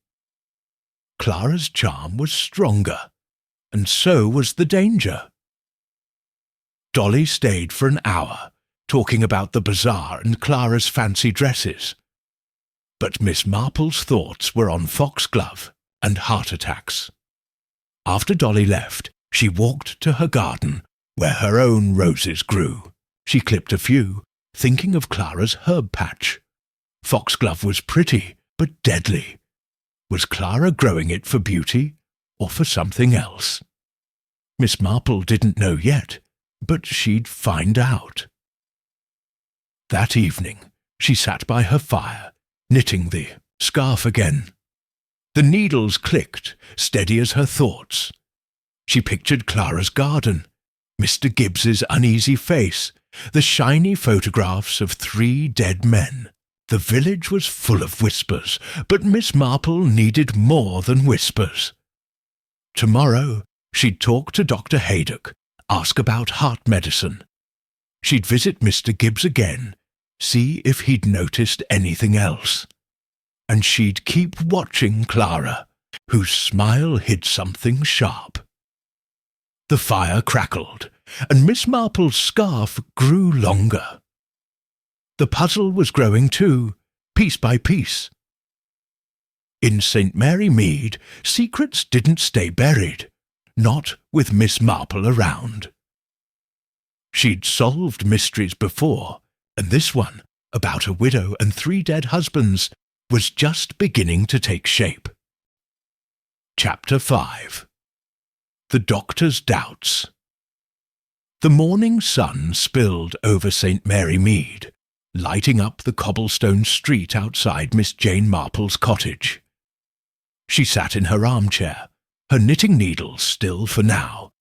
Clara's charm was stronger, and so was the danger. Dolly stayed for an hour, talking about the bazaar and Clara's fancy dresses. But Miss Marple's thoughts were on Foxglove and heart attacks. After Dolly left, she walked to her garden, where her own roses grew. She clipped a few, thinking of Clara's herb patch. Foxglove was pretty, but deadly. Was Clara growing it for beauty, or for something else? Miss Marple didn't know yet, but she'd find out. That evening, she sat by her fire, knitting the scarf again. The needles clicked, steady as her thoughts. She pictured Clara's garden, Mr. Gibbs's uneasy face, the shiny photographs of 3 dead men. The village was full of whispers, but Miss Marple needed more than whispers. Tomorrow she'd talk to Dr. Haydock, ask about heart medicine. She'd visit Mr. Gibbs again, see if he'd noticed anything else. And she'd keep watching Clara, whose smile hid something sharp. The fire crackled, and Miss Marple's scarf grew longer. The puzzle was growing too, piece by piece. In St. Mary Mead, secrets didn't stay buried, not with Miss Marple around. She'd solved mysteries before, and this one, about a widow and 3 dead husbands, was just beginning to take shape. Chapter 5. The Doctor's Doubts. The morning sun spilled over St. Mary Mead, lighting up the cobblestone street outside Miss Jane Marple's cottage. She sat in her armchair, her knitting needles still for now,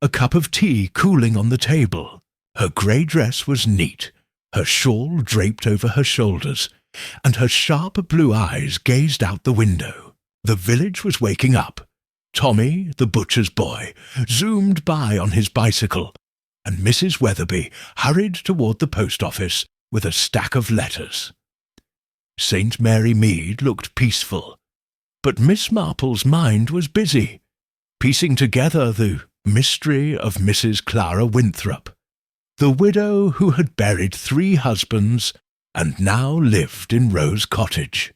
a cup of tea cooling on the table. Her grey dress was neat, her shawl draped over her shoulders, and her sharp blue eyes gazed out the window. The village was waking up, Tommy, the butcher's boy, zoomed by on his bicycle, and Mrs. Weatherby hurried toward the post office with a stack of letters. St. Mary Mead looked peaceful, but Miss Marple's mind was busy, piecing together the mystery of Mrs. Clara Winthrop, the widow who had buried 3 husbands and now lived in Rose Cottage.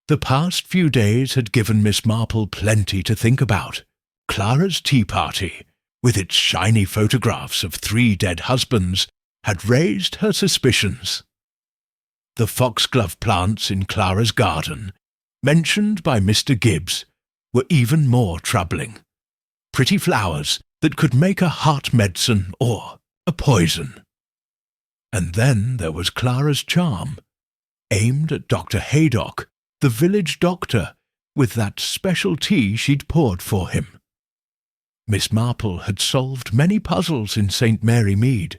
The past few days had given Miss Marple plenty to think about. Clara's tea party, with its shiny photographs of 3 dead husbands, had raised her suspicions. The foxglove plants in Clara's garden, mentioned by Mr. Gibbs, were even more troubling. Pretty flowers that could make a heart medicine or a poison. And then there was Clara's charm, aimed at Dr. Haydock, the village doctor, with that special tea she'd poured for him. Miss Marple had solved many puzzles in St. Mary Mead,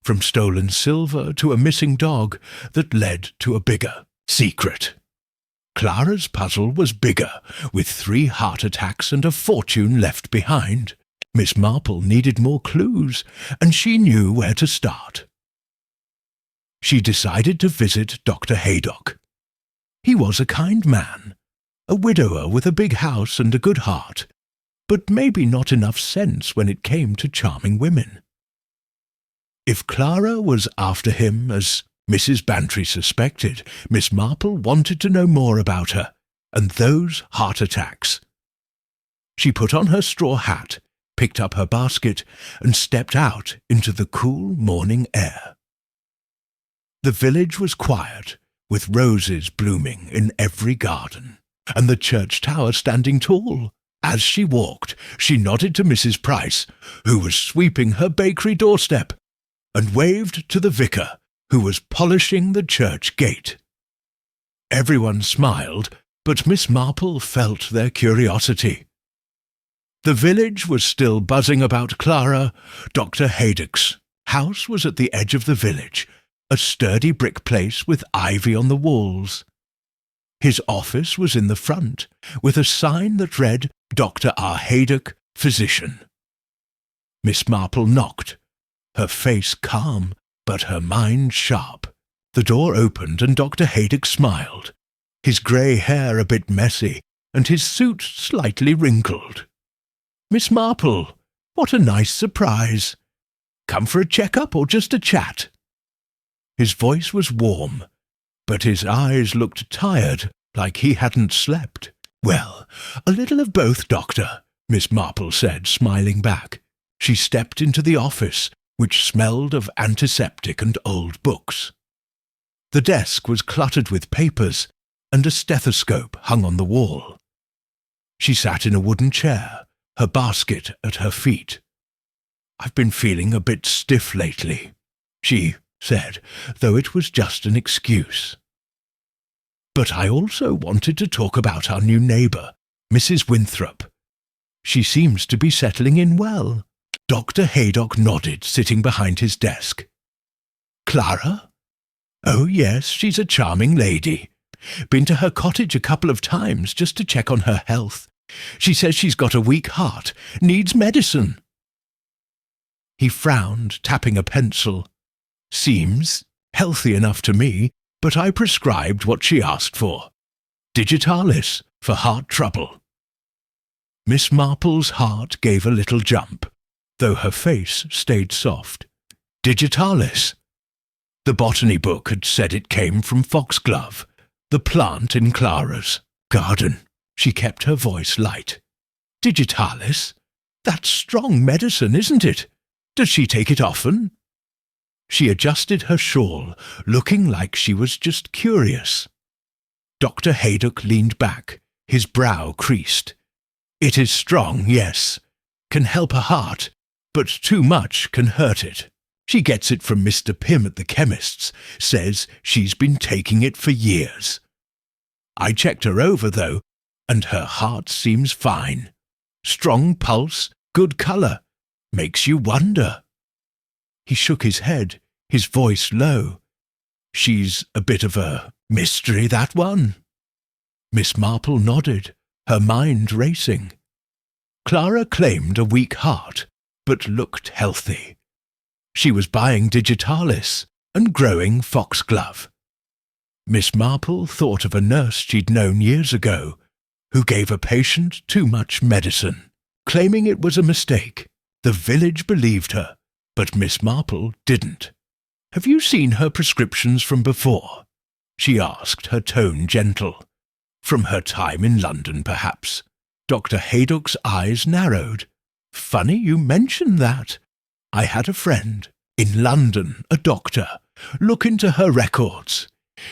from stolen silver to a missing dog that led to a bigger secret. Clara's puzzle was bigger, with 3 heart attacks and a fortune left behind. Miss Marple needed more clues, and she knew where to start. She decided to visit Dr. Haydock. He was a kind man, a widower with a big house and a good heart, but maybe not enough sense when it came to charming women. If Clara was after him, as Mrs. Bantry suspected, Miss Marple wanted to know more about her and those heart attacks. She put on her straw hat, picked up her basket, and stepped out into the cool morning air. The village was quiet, with roses blooming in every garden, and the church tower standing tall. As she walked, she nodded to Mrs. Price, who was sweeping her bakery doorstep, and waved to the vicar, who was polishing the church gate. Everyone smiled, but Miss Marple felt their curiosity. The village was still buzzing about Clara. Dr. Haydock's house was at the edge of the village, a sturdy brick place with ivy on the walls. His office was in the front, with a sign that read, Dr. R. Haydock, Physician. Miss Marple knocked, her face calm, but her mind sharp. The door opened and Dr. Haydock smiled, his grey hair a bit messy, and his suit slightly wrinkled. "Miss Marple, what a nice surprise! Come for a check-up or just a chat?" His voice was warm, but his eyes looked tired, like he hadn't slept. "Well, a little of both, Doctor," Miss Marple said, smiling back. She stepped into the office, which smelled of antiseptic and old books. The desk was cluttered with papers, and a stethoscope hung on the wall. She sat in a wooden chair, her basket at her feet. "I've been feeling a bit stiff lately," she said, though it was just an excuse. "But I also wanted to talk about our new neighbour, Mrs. Winthrop. She seems to be settling in well." Dr. Haydock nodded, sitting behind his desk. "Clara? Oh, yes, she's a charming lady. Been to her cottage a couple of times just to check on her health. She says she's got a weak heart, needs medicine." He frowned, tapping a pencil. "Seems healthy enough to me, but I prescribed what she asked for. Digitalis, for heart trouble." Miss Marple's heart gave a little jump, though her face stayed soft. Digitalis. The botany book had said it came from foxglove, the plant in Clara's garden. She kept her voice light. "Digitalis? That's strong medicine, isn't it? Does she take it often?" She adjusted her shawl, looking like she was just curious. Dr. Haydock leaned back, his brow creased. "It is strong, yes. Can help her heart, but too much can hurt it. She gets it from Mr. Pym at the chemist's, says she's been taking it for years. I checked her over, though, and her heart seems fine. Strong pulse, good colour. Makes you wonder." He shook his head, his voice low. "She's a bit of a mystery, that one." Miss Marple nodded, her mind racing. Clara claimed a weak heart, but looked healthy. She was buying digitalis and growing foxglove. Miss Marple thought of a nurse she'd known years ago, who gave a patient too much medicine, claiming it was a mistake. The village believed her, but Miss Marple didn't. "Have you seen her prescriptions from before?" she asked, her tone gentle. "From her time in London, perhaps." Dr. Haydock's eyes narrowed. "Funny you mention that. I had a friend in London, a doctor. Look into her records.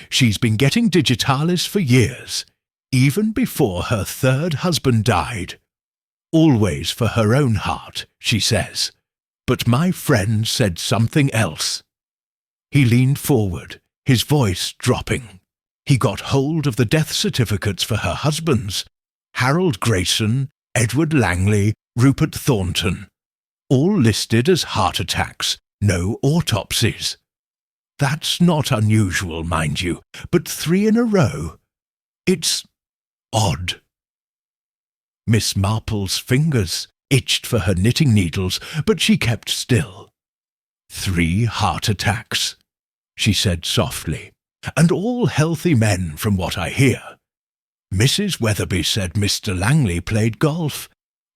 She's been getting digitalis for years, even before her third husband died. Always for her own heart, she says. But my friend said something else." He leaned forward, his voice dropping. He got hold of the death certificates for her husbands, Harold Grayson, Edward Langley, Rupert Thornton, all listed as heart attacks, no autopsies. That's not unusual, mind you, but 3 in a row. It's odd. Miss Marple's fingers itched for her knitting needles, but she kept still. 3 heart attacks, she said softly, and all healthy men from what I hear. Mrs. Weatherby said Mr. Langley played golf,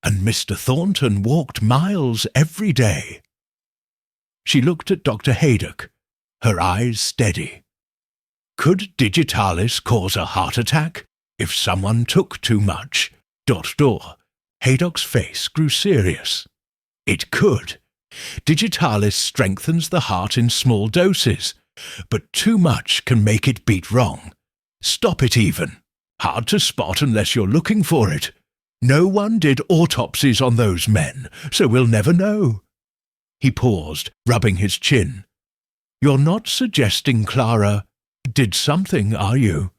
and Mr. Thornton walked miles every day. She looked at Dr. Haydock, her eyes steady. Could digitalis cause a heart attack if someone took too much? ... Haydock's face grew serious. It could. Digitalis strengthens the heart in small doses, but too much can make it beat wrong. Stop it even. Hard to spot unless you're looking for it. No one did autopsies on those men, so we'll never know. He paused, rubbing his chin. You're not suggesting Clara did something, are you?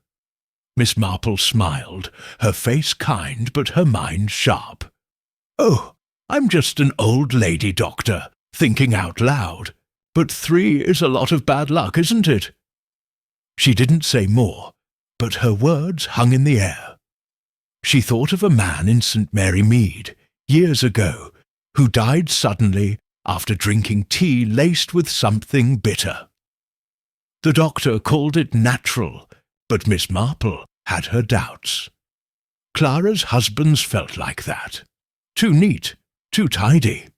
Miss Marple smiled, her face kind but her mind sharp. Oh, I'm just an old lady doctor, thinking out loud. But 3 is a lot of bad luck, isn't it? She didn't say more, but her words hung in the air. She thought of a man in St. Mary Mead, years ago, who died suddenly after drinking tea laced with something bitter. The doctor called it natural, but Miss Marple had her doubts. Clara's husbands felt like that. Too neat, too tidy.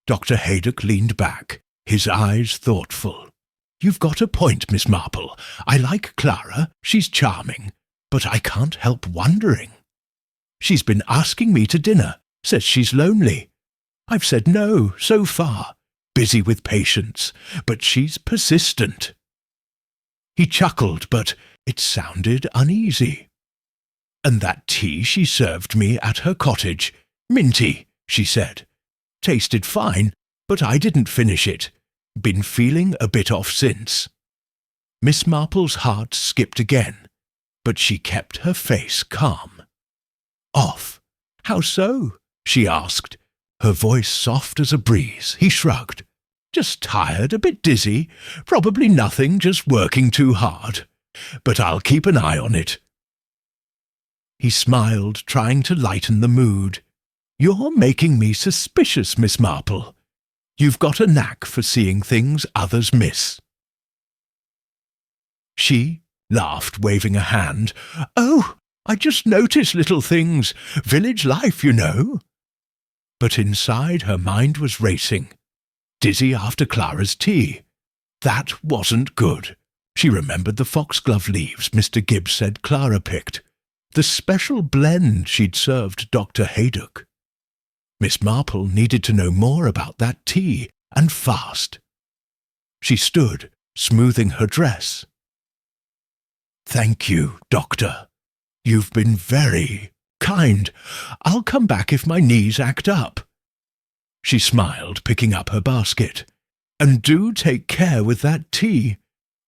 Dr. Haydock leaned back, his eyes thoughtful. You've got a point, Miss Marple. I like Clara, she's charming, but I can't help wondering. She's been asking me to dinner, says she's lonely. I've said no so far, busy with patients, but she's persistent. He chuckled, but it sounded uneasy. And that tea she served me at her cottage, minty, she said. Tasted fine, but I didn't finish it. Been feeling a bit off since. Miss Marple's heart skipped again, but she kept her face calm. Off? How so? She asked, her voice soft as a breeze. He shrugged. Just tired, a bit dizzy. Probably nothing, just working too hard. But I'll keep an eye on it. He smiled, trying to lighten the mood. You're making me suspicious, Miss Marple. You've got a knack for seeing things others miss. She laughed, waving a hand. Oh, I just notice little things. Village life, you know. But inside her mind was racing. Dizzy after Clara's tea. That wasn't good. She remembered the foxglove leaves Mr. Gibbs said Clara picked. The special blend she'd served Dr. Haydock. Miss Marple needed to know more about that tea, and fast. She stood, smoothing her dress. Thank you, Doctor. You've been very kind. I'll come back if my knees act up. She smiled, picking up her basket. And do take care with that tea.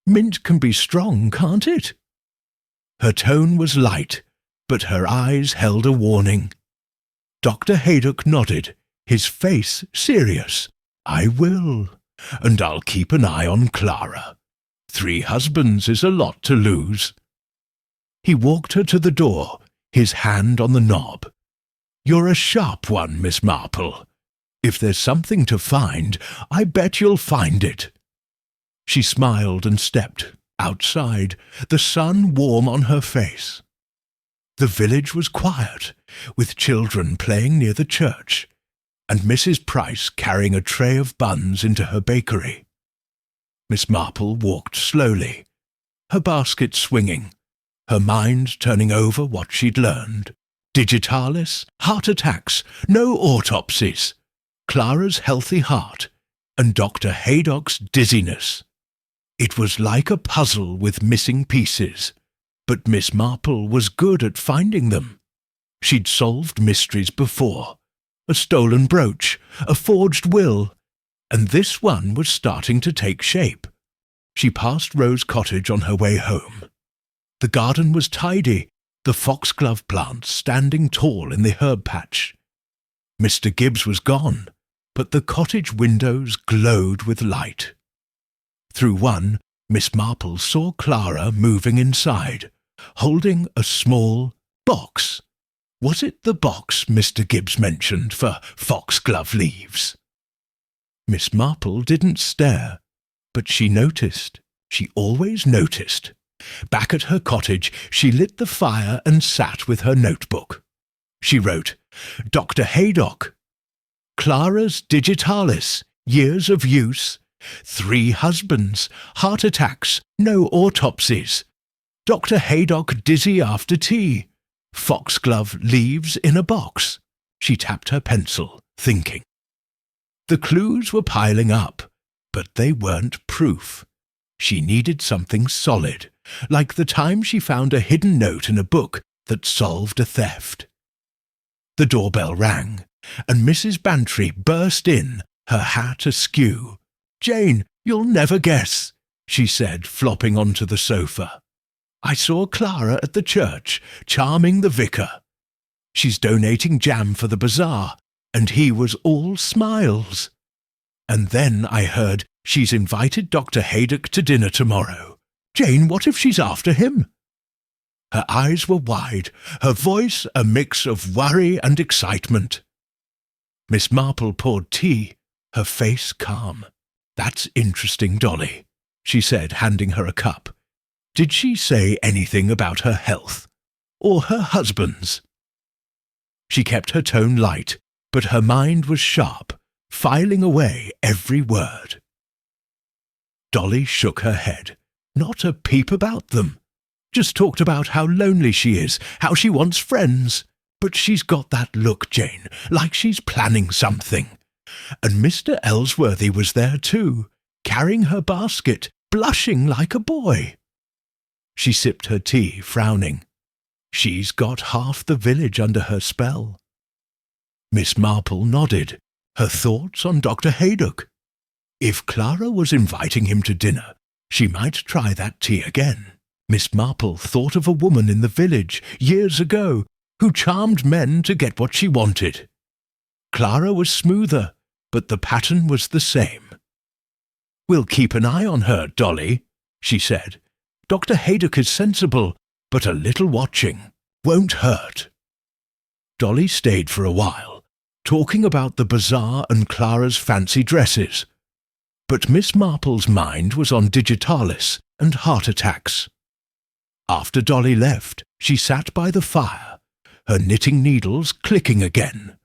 Mint can be strong, can't it? Her tone was light, but her eyes held a warning. Dr. Haydock nodded, his face serious. I will, and I'll keep an eye on Clara. 3 husbands is a lot to lose. He walked her to the door, his hand on the knob. "You're a sharp one, Miss Marple. If there's something to find, I bet you'll find it." She smiled and stepped outside, the sun warm on her face. The village was quiet, with children playing near the church, and Mrs. Price carrying a tray of buns into her bakery. Miss Marple walked slowly, her basket swinging, her mind turning over what she'd learned. Digitalis, heart attacks, no autopsies, Clara's healthy heart, and Dr. Haydock's dizziness. It was like a puzzle with missing pieces, but Miss Marple was good at finding them. She'd solved mysteries before, a stolen brooch, a forged will, and this one was starting to take shape. She passed Rose Cottage on her way home. The garden was tidy, the foxglove plants standing tall in the herb patch. Mr. Gibbs was gone, but the cottage windows glowed with light. Through one, Miss Marple saw Clara moving inside, holding a small box. Was it the box Mr. Gibbs mentioned for foxglove leaves? Miss Marple didn't stare, but she noticed. She always noticed. Back at her cottage, she lit the fire and sat with her notebook. She wrote, "Dr. Haydock. Clara's digitalis, years of use. 3 husbands, heart attacks, no autopsies. Dr. Haydock dizzy after tea. Foxglove leaves in a box." She tapped her pencil, thinking. The clues were piling up, but they weren't proof. She needed something solid, like the time she found a hidden note in a book that solved a theft. The doorbell rang, and Mrs. Bantry burst in, her hat askew. "Jane, you'll never guess," she said, flopping onto the sofa. "I saw Clara at the church, charming the vicar. She's donating jam for the bazaar, and he was all smiles. And then I heard she's invited Dr. Haydock to dinner tomorrow. Jane, what if she's after him?" Her eyes were wide, her voice a mix of worry and excitement. Miss Marple poured tea, her face calm. "That's interesting, Dolly," she said, handing her a cup. "Did she say anything about her health? Or her husband's?" She kept her tone light, but her mind was sharp, filing away every word. Dolly shook her head. "Not a peep about them. Just talked about how lonely she is, how she wants friends. But she's got that look, Jane, like she's planning something. And Mr. Ellsworthy was there too, carrying her basket, blushing like a boy." She sipped her tea, frowning. She's got half the village under her spell. Miss Marple nodded, her thoughts on Dr. Haydock. If Clara was inviting him to dinner, she might try that tea again. Miss Marple thought of a woman in the village, years ago, who charmed men to get what she wanted. Clara was smoother, but the pattern was the same. "We'll keep an eye on her, Dolly," she said. "Dr. Haydock is sensible, but a little watching won't hurt." Dolly stayed for a while, talking about the bazaar and Clara's fancy dresses. But Miss Marple's mind was on digitalis and heart attacks. After Dolly left, she sat by the fire, her knitting needles clicking again.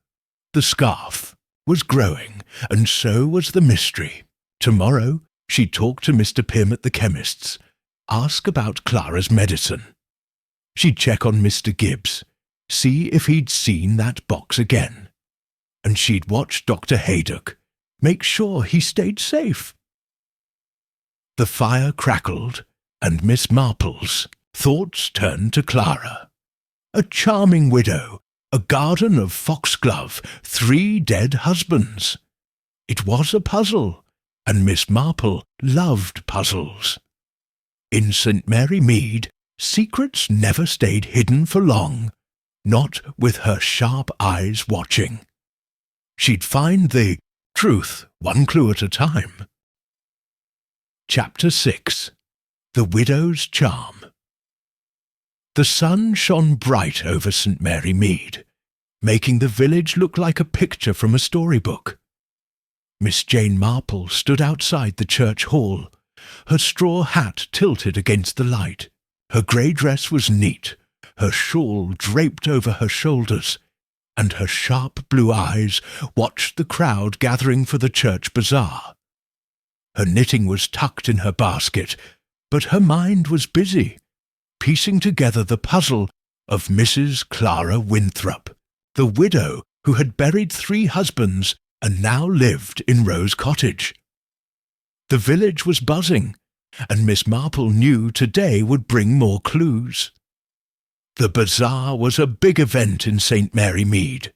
The scarf was growing, and so was the mystery. Tomorrow she'd talk to Mr. Pym at the chemist's, ask about Clara's medicine. She'd check on Mr. Gibbs, see if he'd seen that box again. And she'd watch Dr. Haydock, make sure he stayed safe. The fire crackled, and Miss Marple's thoughts turned to Clara. A charming widow, a garden of foxglove, 3 dead husbands. It was a puzzle, and Miss Marple loved puzzles. In St. Mary Mead, secrets never stayed hidden for long, not with her sharp eyes watching. She'd find the truth, one clue at a time. Chapter 6. The Widow's Charm. The sun shone bright over St. Mary Mead, making the village look like a picture from a storybook. Miss Jane Marple stood outside the church hall, her straw hat tilted against the light. Her grey dress was neat, her shawl draped over her shoulders, and her sharp blue eyes watched the crowd gathering for the church bazaar. Her knitting was tucked in her basket, but her mind was busy, piecing together the puzzle of Mrs. Clara Winthrop, the widow who had buried 3 husbands and now lived in Rose Cottage. The village was buzzing, and Miss Marple knew today would bring more clues. The bazaar was a big event in St. Mary Mead.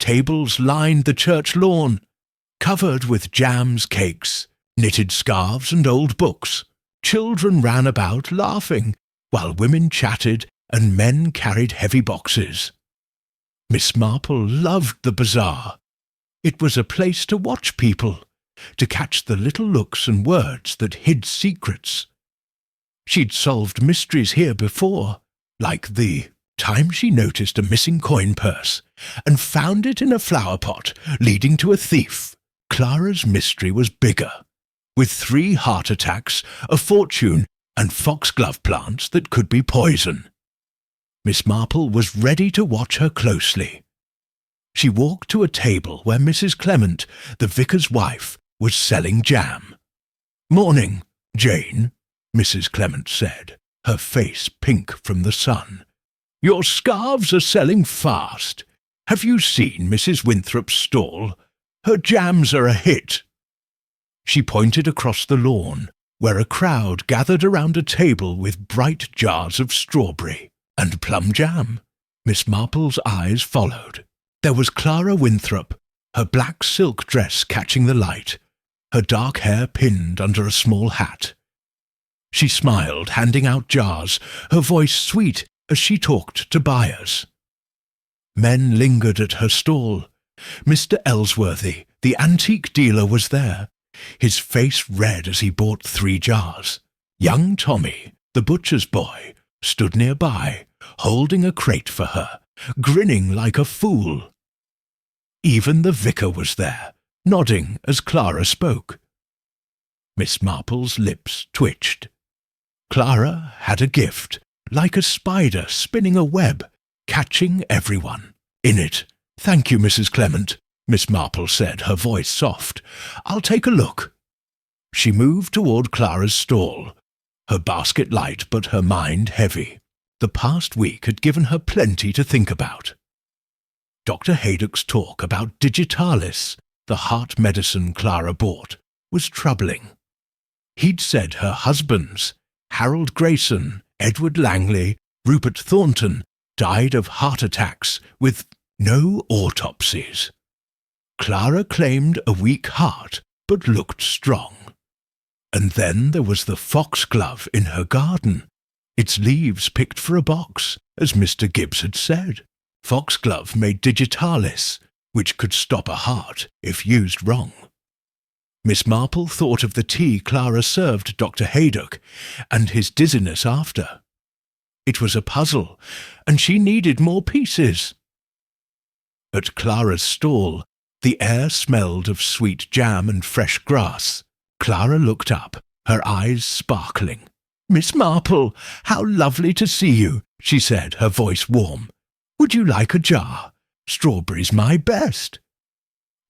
Tables lined the church lawn, covered with jams, cakes, knitted scarves and old books. Children ran about laughing, while women chatted and men carried heavy boxes. Miss Marple loved the bazaar. It was a place to watch people, to catch the little looks and words that hid secrets. She'd solved mysteries here before, like the time she noticed a missing coin purse and found it in a flower pot, leading to a thief. Clara's mystery was bigger, with 3 heart attacks, a fortune, and foxglove plants that could be poison. Miss Marple was ready to watch her closely. She walked to a table where Mrs. Clement, the vicar's wife, was selling jam. "Morning, Jane," Mrs. Clement said, her face pink from the sun. "Your scarves are selling fast. Have you seen Mrs. Winthrop's stall? Her jams are a hit." She pointed across the lawn, where a crowd gathered around a table with bright jars of strawberry and plum jam. Miss Marple's eyes followed. There was Clara Winthrop, her black silk dress catching the light, her dark hair pinned under a small hat. She smiled, handing out jars, her voice sweet as she talked to buyers. Men lingered at her stall. Mr. Ellsworthy, the antique dealer, was there, his face red as he bought 3 jars. Young Tommy, the butcher's boy, stood nearby, holding a crate for her, grinning like a fool. Even the vicar was there, nodding as Clara spoke. Miss Marple's lips twitched. Clara had a gift, like a spider spinning a web, catching everyone. In it. "Thank you, Mrs. Clement," Miss Marple said, her voice soft. "I'll take a look." She moved toward Clara's stall, her basket light but her mind heavy. The past week had given her plenty to think about. Dr. Haydock's talk about digitalis, the heart medicine Clara bought, was troubling. He'd said her husbands, Harold Grayson, Edward Langley, Rupert Thornton, died of heart attacks with no autopsies. Clara claimed a weak heart, but looked strong. And then there was the foxglove in her garden, its leaves picked for a box, as Mr. Gibbs had said. Foxglove made digitalis, which could stop a heart if used wrong. Miss Marple thought of the tea Clara served Dr. Haydock and his dizziness after. It was a puzzle, and she needed more pieces. At Clara's stall, the air smelled of sweet jam and fresh grass. Clara looked up, her eyes sparkling. "Miss Marple, how lovely to see you," she said, her voice warm. "Would you like a jar? Strawberry's my best."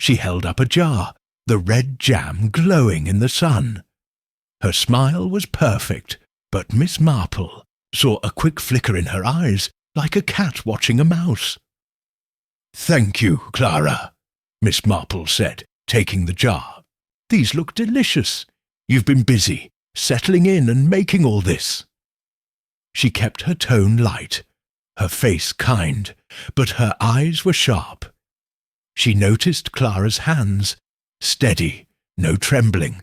She held up a jar, the red jam glowing in the sun. Her smile was perfect, but Miss Marple saw a quick flicker in her eyes, like a cat watching a mouse. "Thank you, Clara," Miss Marple said, taking the jar. "These look delicious. You've been busy, settling in and making all this." She kept her tone light, her face kind, but her eyes were sharp. She noticed Clara's hands, steady, no trembling,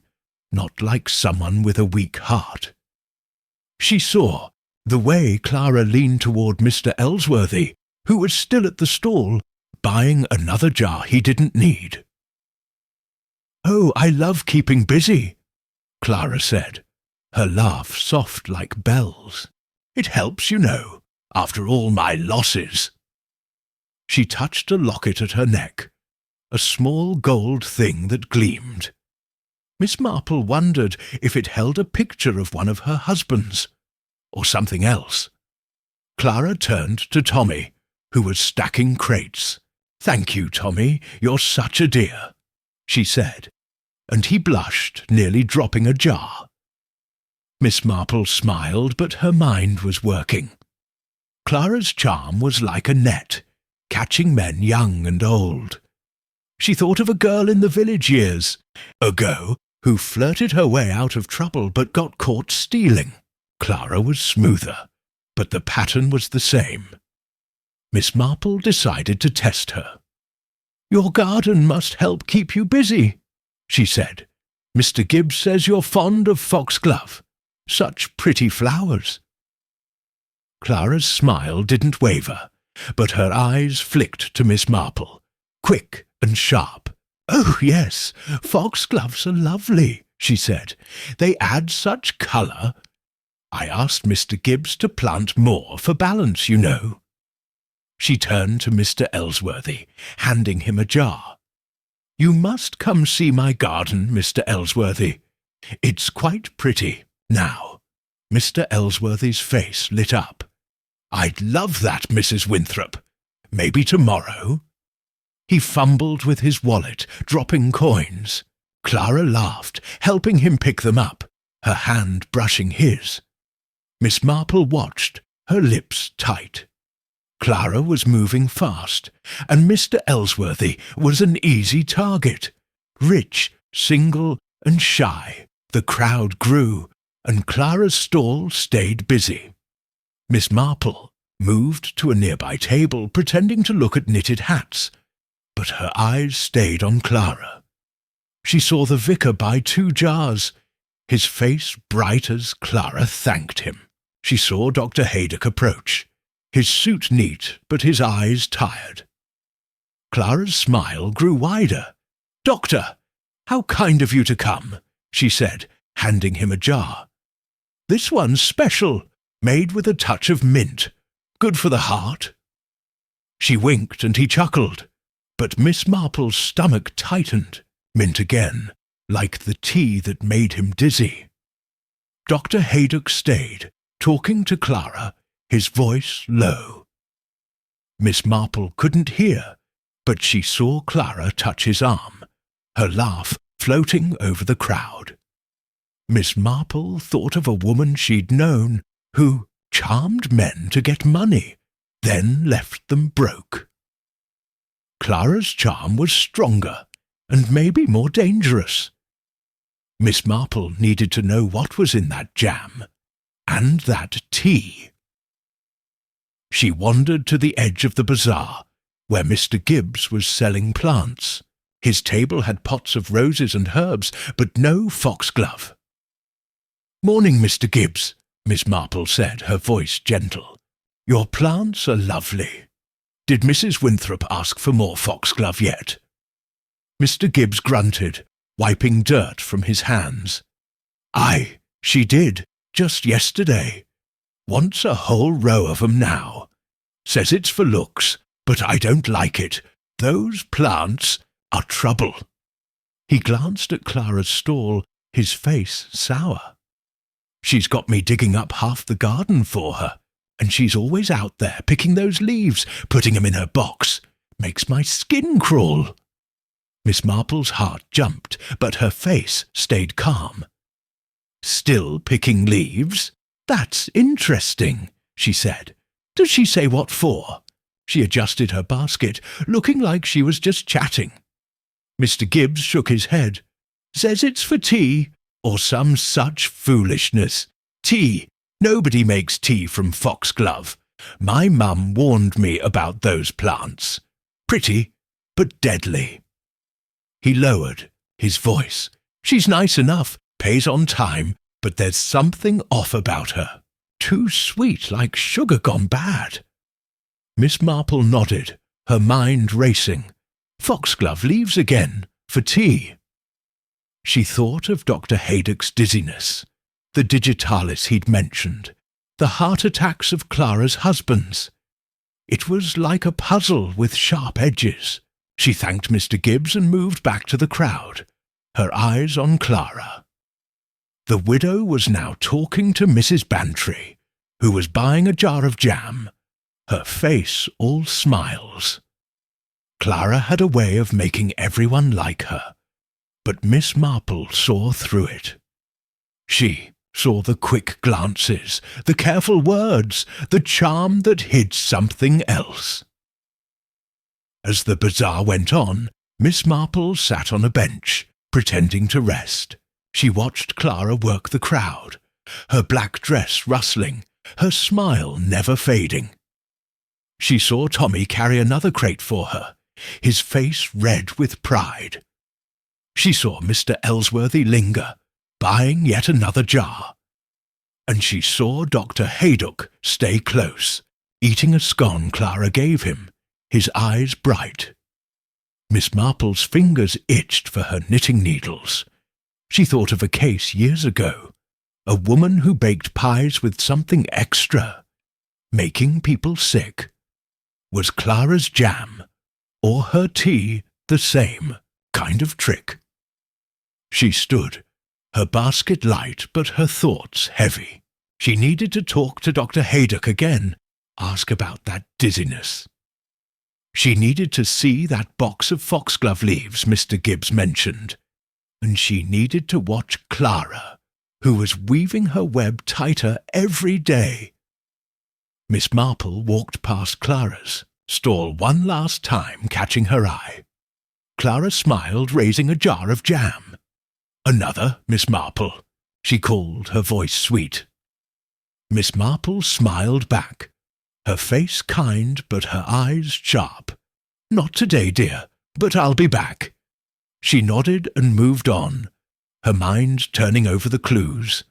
not like someone with a weak heart. She saw the way Clara leaned toward Mr. Ellsworthy, who was still at the stall, buying another jar he didn't need. "Oh, I love keeping busy," Clara said, her laugh soft like bells. It helps, you know, after all my losses." She touched a locket at her neck, a small gold thing that gleamed. Miss Marple wondered if it held a picture of one of her husbands, or something else. Clara turned to Tommy, who was stacking crates. "Thank you, Tommy, you're such a dear," she said, and he blushed, nearly dropping a jar. Miss Marple smiled, but her mind was working. Clara's charm was like a net, catching men young and old. She thought of a girl in the village years ago who flirted her way out of trouble but got caught stealing. Clara was smoother, but the pattern was the same. Miss Marple decided to test her. "Your garden must help keep you busy," she said. "Mr. Gibbs says you're fond of foxglove. Such pretty flowers." Clara's smile didn't waver, but her eyes flicked to Miss Marple, quick and sharp. "Oh, yes, foxgloves are lovely," she said. "They add such colour. I asked Mr. Gibbs to plant more for balance, you know." She turned to Mr. Ellsworthy, handing him a jar. "You must come see my garden, Mr. Ellsworthy. It's quite pretty now." Mr. Ellsworthy's face lit up. "I'd love that, Mrs. Winthrop. Maybe tomorrow?" He fumbled with his wallet, dropping coins. Clara laughed, helping him pick them up, her hand brushing his. Miss Marple watched, her lips tight. Clara was moving fast, and Mr. Ellsworthy was an easy target. Rich, single, and shy, the crowd grew, and Clara's stall stayed busy. Miss Marple moved to a nearby table, pretending to look at knitted hats, but her eyes stayed on Clara. She saw the vicar buy 2 jars, his face bright as Clara thanked him. She saw Dr. Haydock approach, his suit neat, but his eyes tired. Clara's smile grew wider. "Doctor, how kind of you to come," she said, handing him a jar. "This one's special, made with a touch of mint. Good for the heart." She winked and he chuckled, but Miss Marple's stomach tightened. Mint again, like the tea that made him dizzy. Dr. Haydock stayed, talking to Clara, his voice low. Miss Marple couldn't hear, but she saw Clara touch his arm, her laugh floating over the crowd. Miss Marple thought of a woman she'd known who charmed men to get money, then left them broke. Clara's charm was stronger and maybe more dangerous. Miss Marple needed to know what was in that jam and that tea. She wandered to the edge of the bazaar, where Mr. Gibbs was selling plants. His table had pots of roses and herbs, but no foxglove. "Morning, Mr. Gibbs," Miss Marple said, her voice gentle. "Your plants are lovely. Did Mrs. Winthrop ask for more foxglove yet?" Mr. Gibbs grunted, wiping dirt from his hands. "Aye, she did, just yesterday. Wants a whole row of 'em now. Says it's for looks, but I don't like it. Those plants are trouble." He glanced at Clara's stall, his face sour. "She's got me digging up half the garden for her, and she's always out there picking those leaves, putting 'em in her box. Makes my skin crawl." Miss Marple's heart jumped, but her face stayed calm. "Still picking leaves? That's interesting," she said. "Does she say what for?" She adjusted her basket, looking like she was just chatting. Mr. Gibbs shook his head. "Says it's for tea, or some such foolishness. Tea. Nobody makes tea from foxglove. My mum warned me about those plants. Pretty, but deadly." He lowered his voice. "She's nice enough, pays on time, but there's something off about her. Too sweet, like sugar gone bad." Miss Marple nodded, her mind racing. Foxglove leaves again, for tea. She thought of Dr. Haydock's dizziness, the digitalis he'd mentioned, the heart attacks of Clara's husbands. It was like a puzzle with sharp edges. She thanked Mr. Gibbs and moved back to the crowd, her eyes on Clara. The widow was now talking to Mrs. Bantry, who was buying a jar of jam, her face all smiles. Clara had a way of making everyone like her, but Miss Marple saw through it. She saw the quick glances, the careful words, the charm that hid something else. As the bazaar went on, Miss Marple sat on a bench, pretending to rest. She watched Clara work the crowd, her black dress rustling, her smile never fading. She saw Tommy carry another crate for her, his face red with pride. She saw Mr. Ellsworthy linger, buying yet another jar. And she saw Dr. Haydock stay close, eating a scone Clara gave him, his eyes bright. Miss Marple's fingers itched for her knitting needles. She thought of a case years ago, a woman who baked pies with something extra, making people sick. Was Clara's jam, or her tea, the same kind of trick? She stood, her basket light but her thoughts heavy. She needed to talk to Dr. Haydock again, ask about that dizziness. She needed to see that box of foxglove leaves Mr. Gibbs mentioned, and she needed to watch Clara, who was weaving her web tighter every day. Miss Marple walked past Clara's stall one last time, catching her eye. Clara smiled, raising a jar of jam. "Another, Miss Marple," she called, her voice sweet. Miss Marple smiled back, her face kind but her eyes sharp. "Not today, dear, but I'll be back." She nodded and moved on, her mind turning over the clues.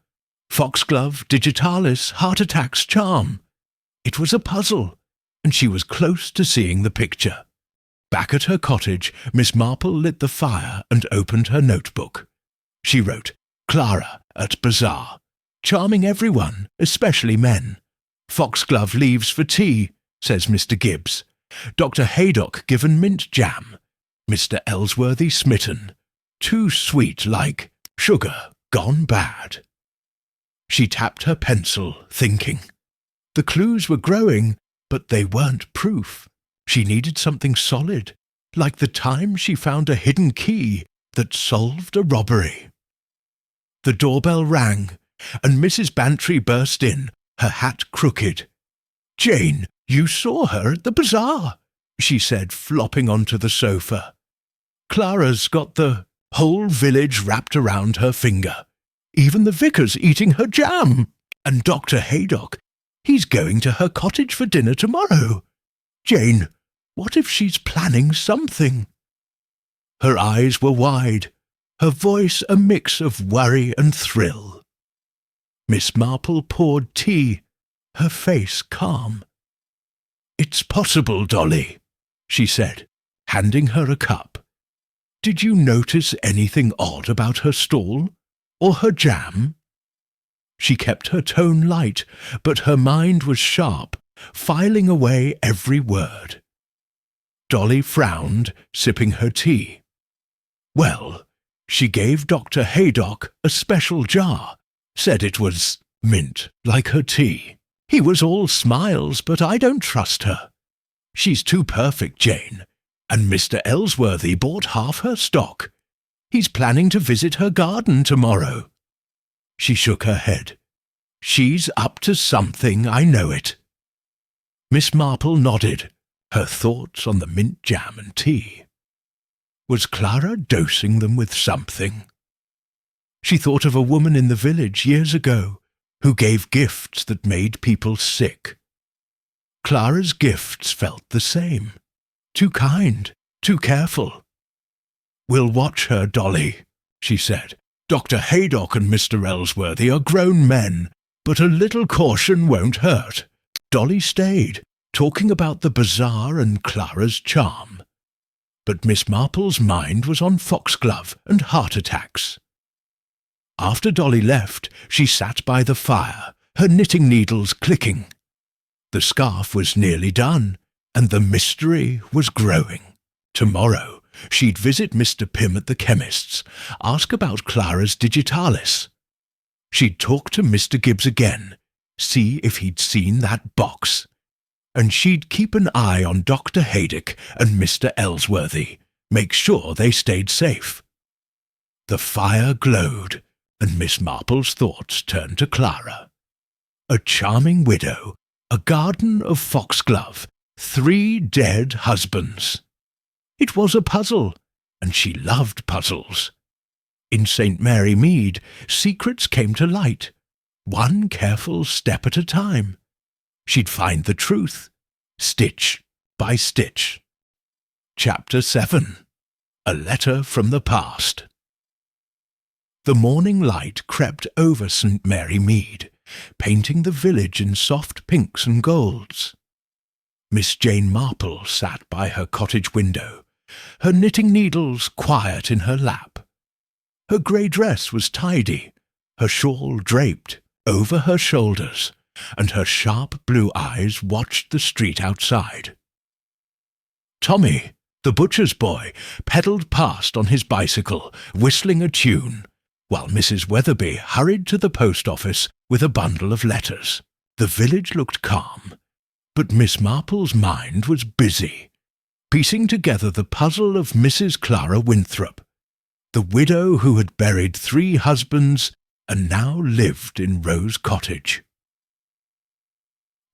Foxglove, digitalis, heart attacks, charm. It was a puzzle, and she was close to seeing the picture. Back at her cottage, Miss Marple lit the fire and opened her notebook. She wrote, "Clara at bazaar, charming everyone, especially men. Foxglove leaves for tea, says Mr. Gibbs. Dr. Haydock given mint jam. Mr. Ellsworthy smitten. Too sweet like sugar gone bad." She tapped her pencil, thinking. The clues were growing, but they weren't proof. She needed something solid, like the time she found a hidden key that solved a robbery. The doorbell rang, and Mrs. Bantry burst in, her hat crooked. "Jane, you saw her at the bazaar," she said, flopping onto the sofa. "Clara's got the whole village wrapped around her finger. Even the vicar's eating her jam. And Dr. Haydock, he's going to her cottage for dinner tomorrow. Jane, what if she's planning something?" Her eyes were wide, her voice a mix of worry and thrill. Miss Marple poured tea, her face calm. "It's possible, Dolly," she said, handing her a cup. "Did you notice anything odd about her stall, or her jam?" She kept her tone light, but her mind was sharp, filing away every word. Dolly frowned, sipping her tea. "Well, she gave Dr. Haydock a special jar, said it was mint, like her tea. He was all smiles, but I don't trust her. She's too perfect, Jane, and Mr. Ellsworthy bought half her stock. He's planning to visit her garden tomorrow." She shook her head. "She's up to something, I know it." Miss Marple nodded, her thoughts on the mint jam and tea. Was Clara dosing them with something? She thought of a woman in the village years ago who gave gifts that made people sick. Clara's gifts felt the same. Too kind, too careful. "We'll watch her, Dolly," she said. "Dr. Haydock and Mr. Ellsworthy are grown men, but a little caution won't hurt." Dolly stayed, talking about the bazaar and Clara's charm. But Miss Marple's mind was on foxglove and heart attacks. After Dolly left, she sat by the fire, her knitting needles clicking. The scarf was nearly done, and the mystery was growing. Tomorrow she'd visit Mr. Pym at the chemist's, ask about Clara's digitalis. She'd talk to Mr. Gibbs again, see if he'd seen that box. And she'd keep an eye on Dr. Haydock and Mr. Ellsworthy, make sure they stayed safe. The fire glowed, and Miss Marple's thoughts turned to Clara. A charming widow, a garden of foxglove, 3 dead husbands. It was a puzzle, and she loved puzzles. In St. Mary Mead, secrets came to light, one careful step at a time. She'd find the truth, stitch by stitch. Chapter 7. A Letter from the Past. The morning light crept over St. Mary Mead, painting the village in soft pinks and golds. Miss Jane Marple sat by her cottage window, her knitting needles quiet in her lap. Her grey dress was tidy, her shawl draped over her shoulders, and her sharp blue eyes watched the street outside. Tommy, the butcher's boy, pedalled past on his bicycle, whistling a tune, while Mrs. Weatherby hurried to the post office with a bundle of letters. The village looked calm, but Miss Marple's mind was busy, piecing together the puzzle of Mrs. Clara Winthrop, the widow who had buried 3 husbands and now lived in Rose Cottage.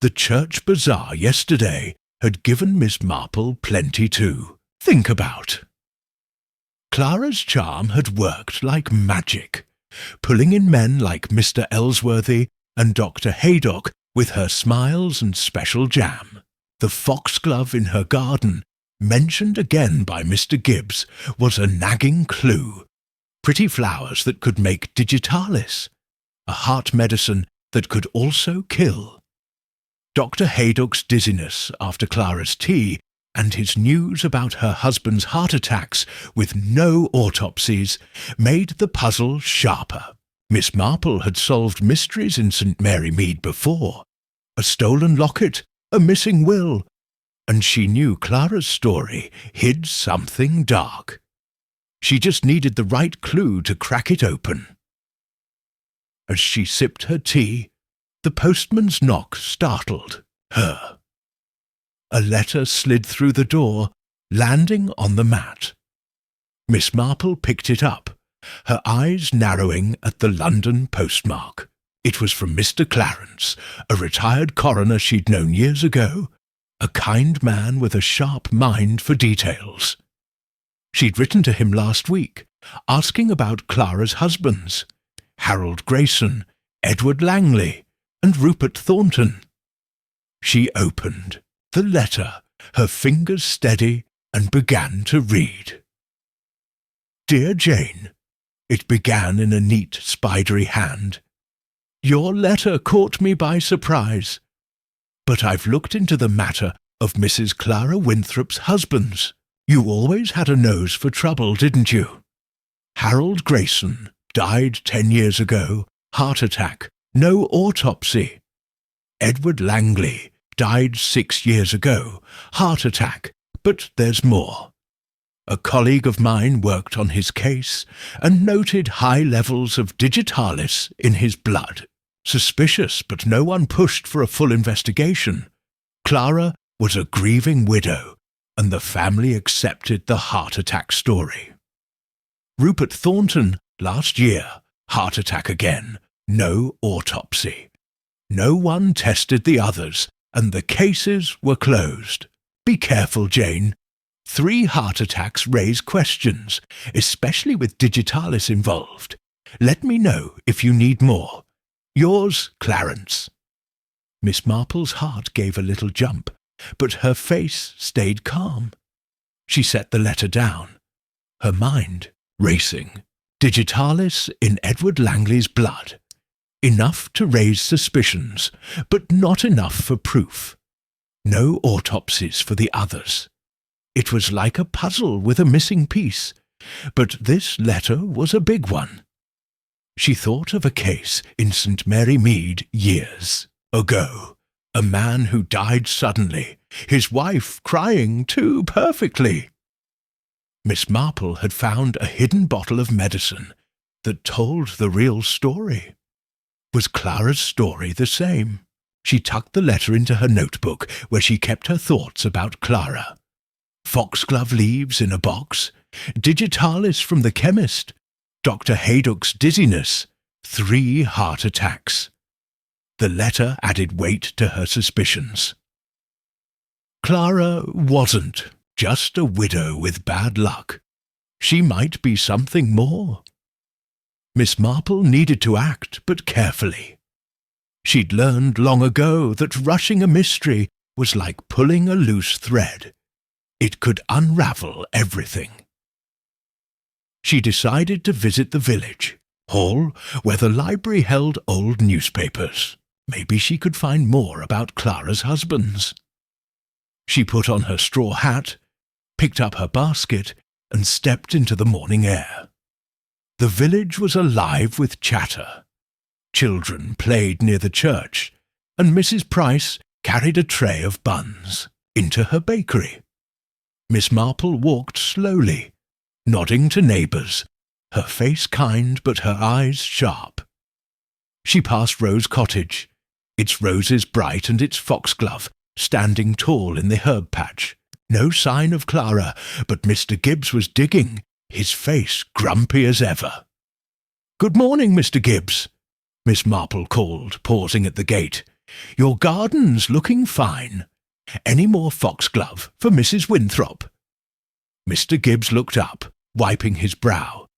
The church bazaar yesterday had given Miss Marple plenty to think about. Clara's charm had worked like magic, pulling in men like Mr. Ellsworthy and Dr. Haydock with her smiles and special jam. The foxglove in her garden, mentioned again by Mr. Gibbs, was a nagging clue. Pretty flowers that could make digitalis, a heart medicine that could also kill. Dr. Haydock's dizziness after Clara's tea and his news about her husband's heart attacks with no autopsies made the puzzle sharper. Miss Marple had solved mysteries in St. Mary Mead before. A stolen locket, a missing will, and she knew Clara's story hid something dark. She just needed the right clue to crack it open. As she sipped her tea, the postman's knock startled her. A letter slid through the door, landing on the mat. Miss Marple picked it up, her eyes narrowing at the London postmark. It was from Mr. Clarence, a retired coroner she'd known years ago, a kind man with a sharp mind for details. She'd written to him last week, asking about Clara's husbands, Harold Grayson, Edward Langley, and Rupert Thornton. She opened the letter, her fingers steady, and began to read. Dear Jane, it began in a neat, spidery hand. Your letter caught me by surprise, but I've looked into the matter of Mrs. Clara Winthrop's husbands. You always had a nose for trouble, didn't you? Harold Grayson died 10 years ago, heart attack, no autopsy. Edward Langley died 6 years ago, heart attack, but there's more. A colleague of mine worked on his case and noted high levels of digitalis in his blood. Suspicious, but no one pushed for a full investigation. Clara was a grieving widow, and the family accepted the heart attack story. Rupert Thornton, last year, heart attack again, no autopsy. No one tested the others, and the cases were closed. Be careful, Jane. 3 heart attacks raise questions, especially with digitalis involved. Let me know if you need more. Yours, Clarence. Miss Marple's heart gave a little jump, but her face stayed calm. She set the letter down, her mind racing. Digitalis in Edward Langley's blood. Enough to raise suspicions, but not enough for proof. No autopsies for the others. It was like a puzzle with a missing piece, but this letter was a big one. She thought of a case in St. Mary Mead years ago. A man who died suddenly, his wife crying too perfectly. Miss Marple had found a hidden bottle of medicine that told the real story. Was Clara's story the same? She tucked the letter into her notebook, where she kept her thoughts about Clara. Foxglove leaves in a box, digitalis from the chemist, Dr. Haydock's dizziness, 3 heart attacks. The letter added weight to her suspicions. Clara wasn't just a widow with bad luck. She might be something more. Miss Marple needed to act, but carefully. She'd learned long ago that rushing a mystery was like pulling a loose thread. It could unravel everything. She decided to visit the village hall where the library held old newspapers. Maybe she could find more about Clara's husbands. She put on her straw hat, picked up her basket, and stepped into the morning air. The village was alive with chatter. Children played near the church, and Mrs. Price carried a tray of buns into her bakery. Miss Marple walked slowly, nodding to neighbours, her face kind but her eyes sharp. She passed Rose Cottage, its roses bright and its foxglove standing tall in the herb patch. No sign of Clara, but Mr. Gibbs was digging, his face grumpy as ever. "Good morning, Mr. Gibbs," Miss Marple called, pausing at the gate. "Your garden's looking fine. Any more foxglove for Mrs. Winthrop?" Mr. Gibbs looked up, wiping his brow.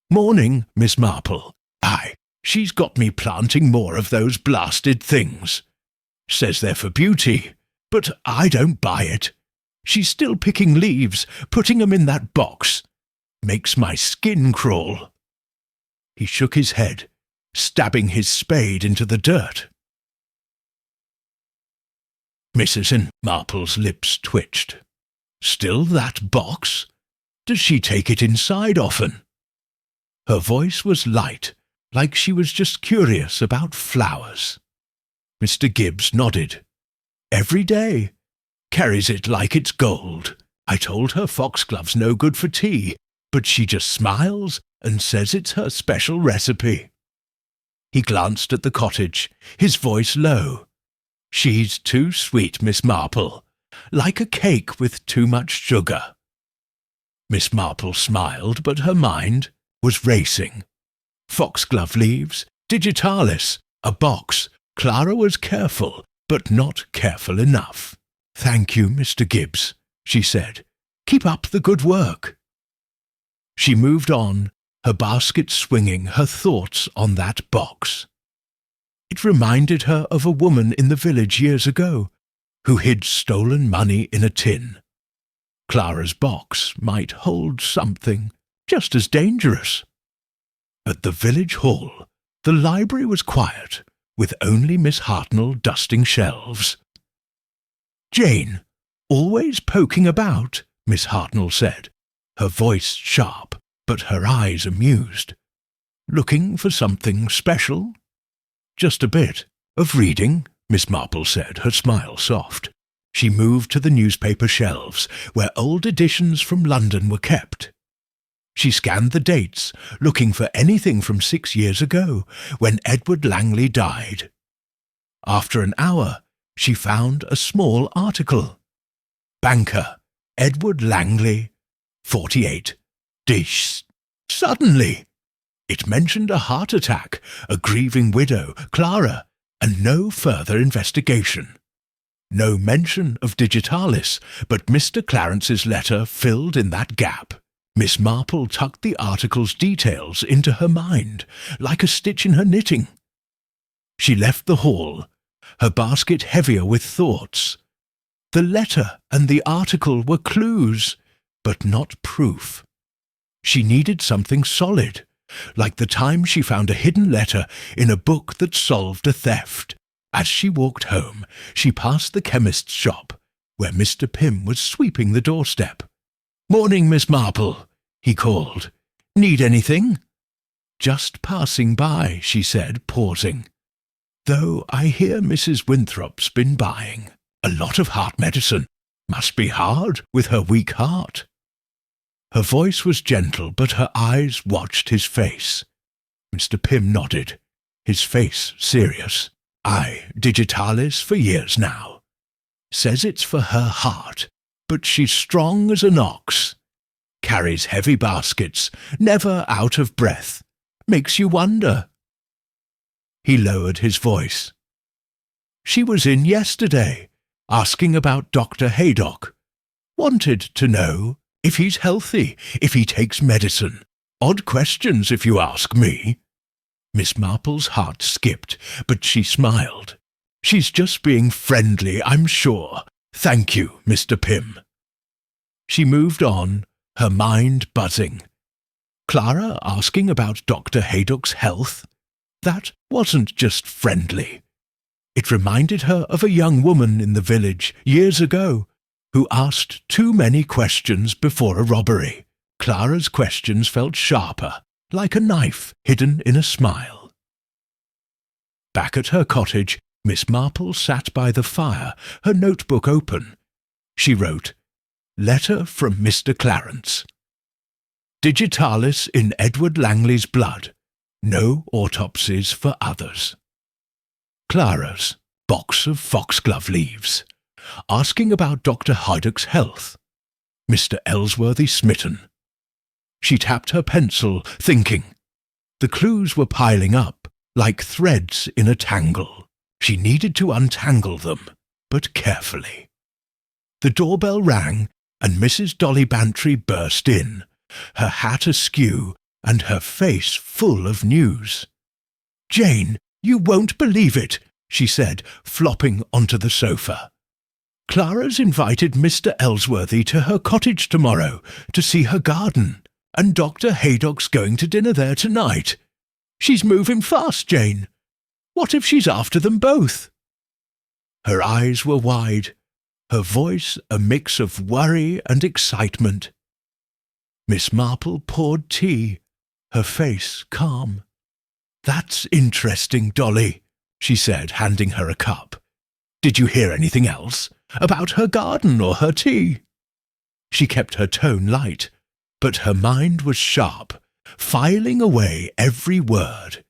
"Morning, Miss Marple. Aye, she's got me planting more of those blasted things. Says they're for beauty, but I don't buy it. She's still picking leaves, putting 'em in that box. Makes my skin crawl." He shook his head, stabbing his spade into the dirt. Mrs. Marple's lips twitched. "Still that box? Does she take it inside often?" Her voice was light, like she was just curious about flowers. Mr. Gibbs nodded. "Every day. Carries it like it's gold. I told her foxglove's no good for tea, but she just smiles and says it's her special recipe." He glanced at the cottage, his voice low. "She's too sweet, Miss Marple, like a cake with too much sugar." Miss Marple smiled, but her mind was racing. Foxglove leaves, digitalis, a box. Clara was careful, but not careful enough. "Thank you, Mr. Gibbs," she said. "Keep up the good work." She moved on, her basket swinging, her thoughts on that box. It reminded her of a woman in the village years ago who hid stolen money in a tin. Clara's box might hold something just as dangerous. At the village hall, the library was quiet, with only Miss Hartnell dusting shelves. "Jane, always poking about," Miss Hartnell said, her voice sharp, but her eyes amused. "Looking for something special?" "Just a bit of reading," Miss Marple said, her smile soft. She moved to the newspaper shelves, where old editions from London were kept. She scanned the dates, looking for anything from 6 years ago, when Edward Langley died. After an hour, she found a small article. "Banker, Edward Langley, 48. Dish. Suddenly, it mentioned a heart attack, a grieving widow, Clara, and no further investigation. No mention of digitalis, but Mr. Clarence's letter filled in that gap. Miss Marple tucked the article's details into her mind, like a stitch in her knitting. She left the hall, her basket heavier with thoughts. The letter and the article were clues, but not proof. She needed something solid, like the time she found a hidden letter in a book that solved a theft. As she walked home, she passed the chemist's shop, where Mr. Pym was sweeping the doorstep. "Morning, Miss Marple," he called. "Need anything?" "Just passing by," she said, pausing. "Though I hear Mrs. Winthrop's been buying a lot of heart medicine. Must be hard with her weak heart." Her voice was gentle, but her eyes watched his face. Mr. Pym nodded, his face serious. "Aye, digitalis for years now. Says it's for her heart, but she's strong as an ox. Carries heavy baskets, never out of breath. Makes you wonder." He lowered his voice. "She was in yesterday, asking about Dr. Haydock. Wanted to know if he's healthy, if he takes medicine. Odd questions, if you ask me." Miss Marple's heart skipped, but she smiled. "She's just being friendly, I'm sure. Thank you, Mr. Pym." She moved on, her mind buzzing. Clara asking about Dr. Haydock's health? That wasn't just friendly. It reminded her of a young woman in the village years ago who asked too many questions before a robbery. Clara's questions felt sharper, like a knife hidden in a smile. Back at her cottage, Miss Marple sat by the fire, her notebook open. She wrote, "Letter from Mr. Clarence. Digitalis in Edward Langley's blood. No autopsies for others." Clara's box of foxglove leaves. Asking about Dr. Haydock's health. Mr. Ellsworthy smitten. She tapped her pencil, thinking. The clues were piling up, like threads in a tangle. She needed to untangle them, but carefully. The doorbell rang, and Mrs. Dolly Bantry burst in, her hat askew and her face full of news. "Jane, you won't believe it," she said, flopping onto the sofa. "Clara's invited Mr. Ellsworthy to her cottage tomorrow to see her garden, and Dr. Haydock's going to dinner there tonight. She's moving fast, Jane. What if she's after them both?" Her eyes were wide, her voice a mix of worry and excitement. Miss Marple poured tea, her face calm. "That's interesting, Dolly," she said, handing her a cup. "Did you hear anything else? About her garden or her tea?" She kept her tone light, but her mind was sharp, filing away every word.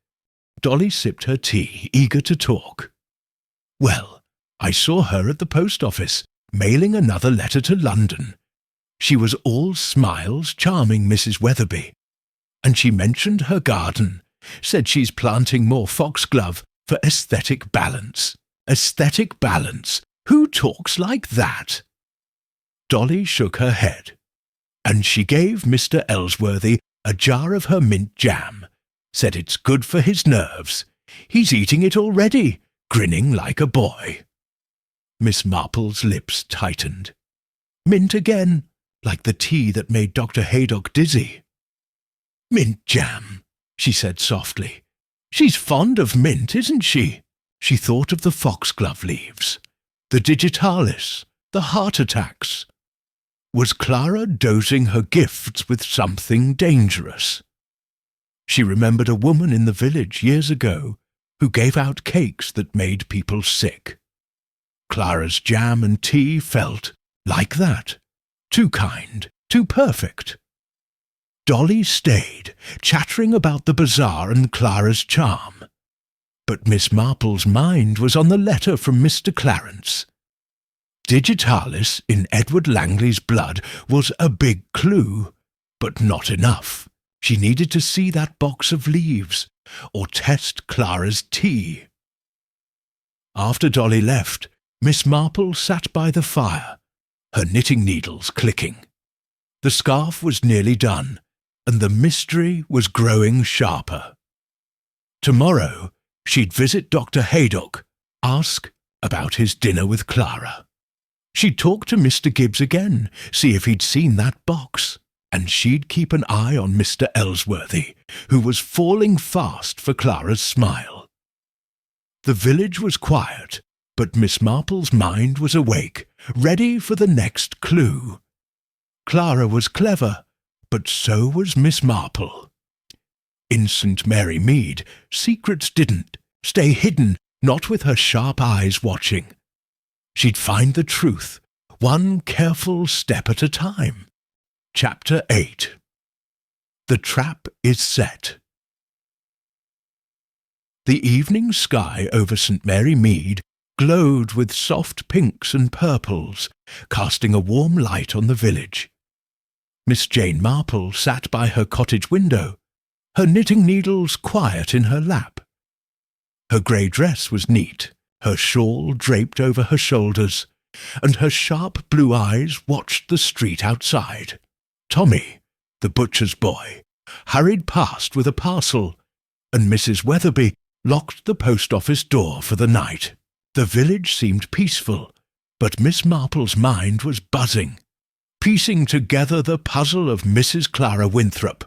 Dolly sipped her tea, eager to talk. "Well, I saw her at the post office, mailing another letter to London. She was all smiles, charming Mrs. Weatherby. And she mentioned her garden, said she's planting more foxglove for aesthetic balance. Aesthetic balance? Who talks like that?" Dolly shook her head. "And she gave Mr. Ellsworthy a jar of her mint jam. Said it's good for his nerves. He's eating it already, grinning like a boy." Miss Marple's lips tightened. "Mint again, like the tea that made Dr. Haydock dizzy." "Mint jam," she said softly. "She's fond of mint, isn't she?" She thought of the foxglove leaves, the digitalis, the heart attacks. Was Clara dosing her gifts with something dangerous? She remembered a woman in the village years ago who gave out cakes that made people sick. Clara's jam and tea felt like that. Too kind, too perfect. Dolly stayed, chattering about the bazaar and Clara's charm. But Miss Marple's mind was on the letter from Mr. Clarence. Digitalis in Edward Langley's blood was a big clue, but not enough. She needed to see that box of leaves, or test Clara's tea. After Dolly left, Miss Marple sat by the fire, her knitting needles clicking. The scarf was nearly done, and the mystery was growing sharper. Tomorrow, she'd visit Dr. Haydock, ask about his dinner with Clara. She'd talk to Mr. Gibbs again, see if he'd seen that box, and she'd keep an eye on Mr. Ellsworthy, who was falling fast for Clara's smile. The village was quiet, but Miss Marple's mind was awake, ready for the next clue. Clara was clever, but so was Miss Marple. In St. Mary Mead, secrets didn't stay hidden, not with her sharp eyes watching. She'd find the truth, one careful step at a time. Chapter 8. The Trap is Set. The evening sky over St. Mary Mead glowed with soft pinks and purples, casting a warm light on the village. Miss Jane Marple sat by her cottage window, her knitting needles quiet in her lap. Her grey dress was neat, her shawl draped over her shoulders, and her sharp blue eyes watched the street outside. Tommy, the butcher's boy, hurried past with a parcel, and Mrs. Weatherby locked the post office door for the night. The village seemed peaceful, but Miss Marple's mind was buzzing, piecing together the puzzle of Mrs. Clara Winthrop,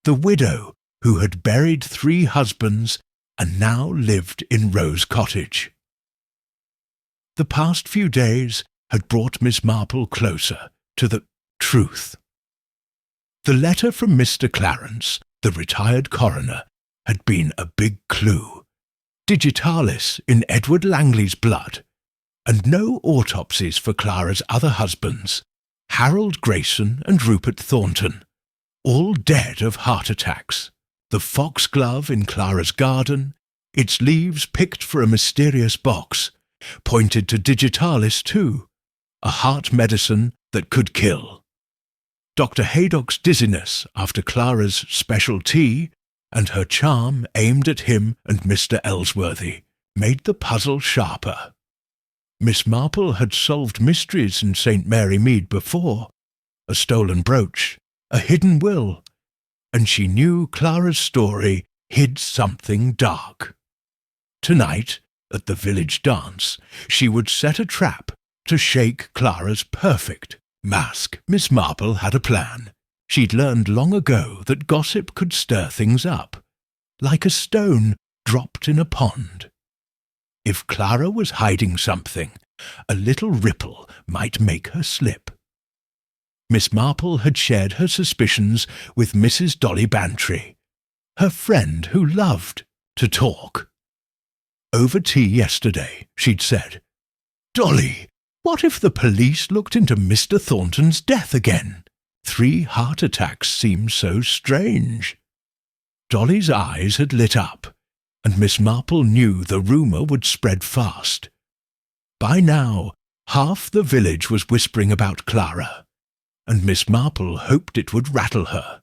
the widow who had buried 3 husbands and now lived in Rose Cottage. The past few days had brought Miss Marple closer to the truth. The letter from Mr. Clarence, the retired coroner, had been a big clue. Digitalis in Edward Langley's blood, and no autopsies for Clara's other husbands, Harold Grayson and Rupert Thornton, all dead of heart attacks. The foxglove in Clara's garden, its leaves picked for a mysterious box, pointed to digitalis too, a heart medicine that could kill. Dr. Haydock's dizziness after Clara's special tea, and her charm aimed at him and Mr. Ellsworthy, made the puzzle sharper. Miss Marple had solved mysteries in St. Mary Mead before, a stolen brooch, a hidden will, and she knew Clara's story hid something dark. Tonight, at the village dance, she would set a trap to shake Clara's perfect mask. Miss Marple had a plan. She'd learned long ago that gossip could stir things up, like a stone dropped in a pond. If Clara was hiding something, a little ripple might make her slip. Miss Marple had shared her suspicions with Mrs. Dolly Bantry, her friend who loved to talk. Over tea yesterday, she'd said, "Dolly, what if the police looked into Mr. Thornton's death again? 3 heart attacks seem so strange." Dolly's eyes had lit up, and Miss Marple knew the rumour would spread fast. By now, half the village was whispering about Clara, and Miss Marple hoped it would rattle her.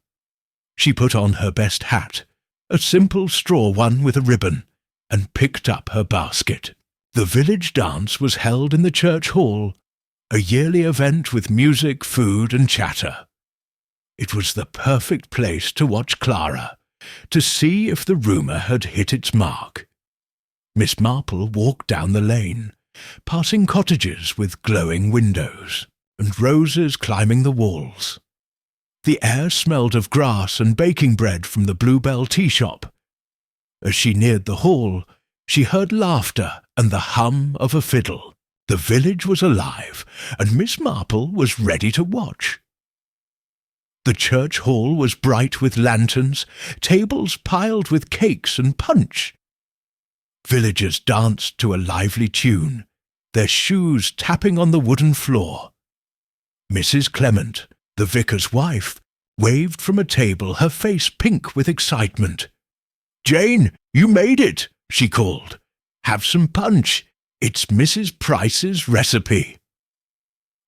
She put on her best hat, a simple straw one with a ribbon, and picked up her basket. The village dance was held in the church hall, a yearly event with music, food, and chatter. It was the perfect place to watch Clara, to see if the rumour had hit its mark. Miss Marple walked down the lane, passing cottages with glowing windows, and roses climbing the walls. The air smelled of grass and baking bread from the Bluebell tea shop. As she neared the hall, she heard laughter and the hum of a fiddle. The village was alive, and Miss Marple was ready to watch. The church hall was bright with lanterns, tables piled with cakes and punch. Villagers danced to a lively tune, their shoes tapping on the wooden floor. Mrs. Clement, the vicar's wife, waved from a table, her face pink with excitement. "Jane, you made it," she called. "Have some punch. It's Mrs. Price's recipe."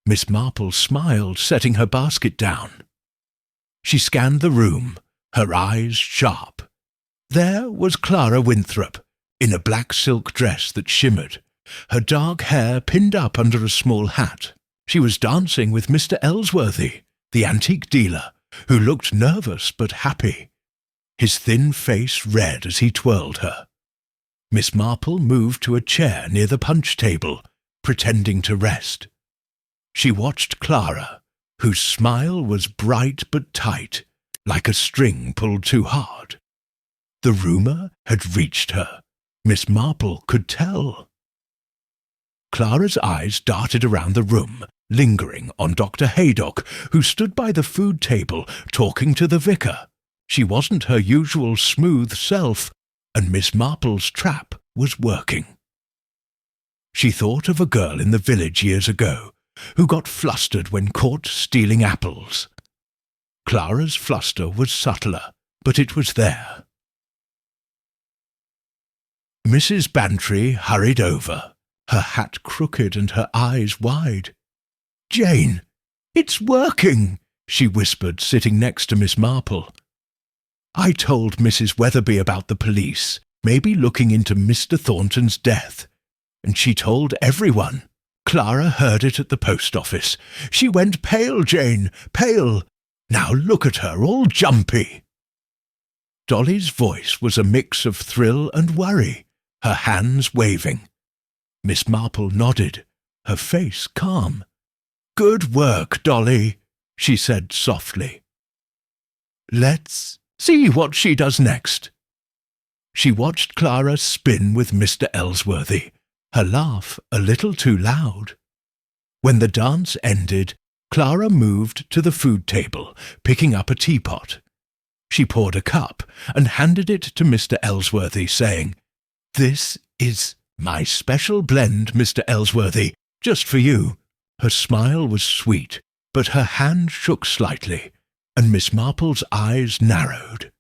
Miss Marple smiled, setting her basket down. She scanned the room, her eyes sharp. There was Clara Winthrop, in a black silk dress that shimmered, her dark hair pinned up under a small hat. She was dancing with Mr. Ellsworthy, the antique dealer, who looked nervous but happy, his thin face red as he twirled her. Miss Marple moved to a chair near the punch table, pretending to rest. She watched Clara, whose smile was bright but tight, like a string pulled too hard. The rumour had reached her. Miss Marple could tell. Clara's eyes darted around the room, lingering on Dr. Haydock, who stood by the food table talking to the vicar. She wasn't her usual smooth self, and Miss Marple's trap was working. She thought of a girl in the village years ago who got flustered when caught stealing apples. Clara's fluster was subtler, but it was there. Mrs. Bantry hurried over, her hat crooked and her eyes wide. "Jane, it's working," she whispered, sitting next to Miss Marple. "I told Mrs. Weatherby about the police, maybe looking into Mr. Thornton's death, and she told everyone. Clara heard it at the post office. She went pale, Jane, pale. Now look at her, all jumpy." Dolly's voice was a mix of thrill and worry, her hands waving. Miss Marple nodded, her face calm. "Good work, Dolly," she said softly. "Let's see what she does next." She watched Clara spin with Mr. Ellsworthy, her laugh a little too loud. When the dance ended, Clara moved to the food table, picking up a teapot. She poured a cup and handed it to Mr. Ellsworthy, saying, "This is my special blend, Mr. Ellsworthy, just for you." Her smile was sweet, but her hand shook slightly, and Miss Marple's eyes narrowed.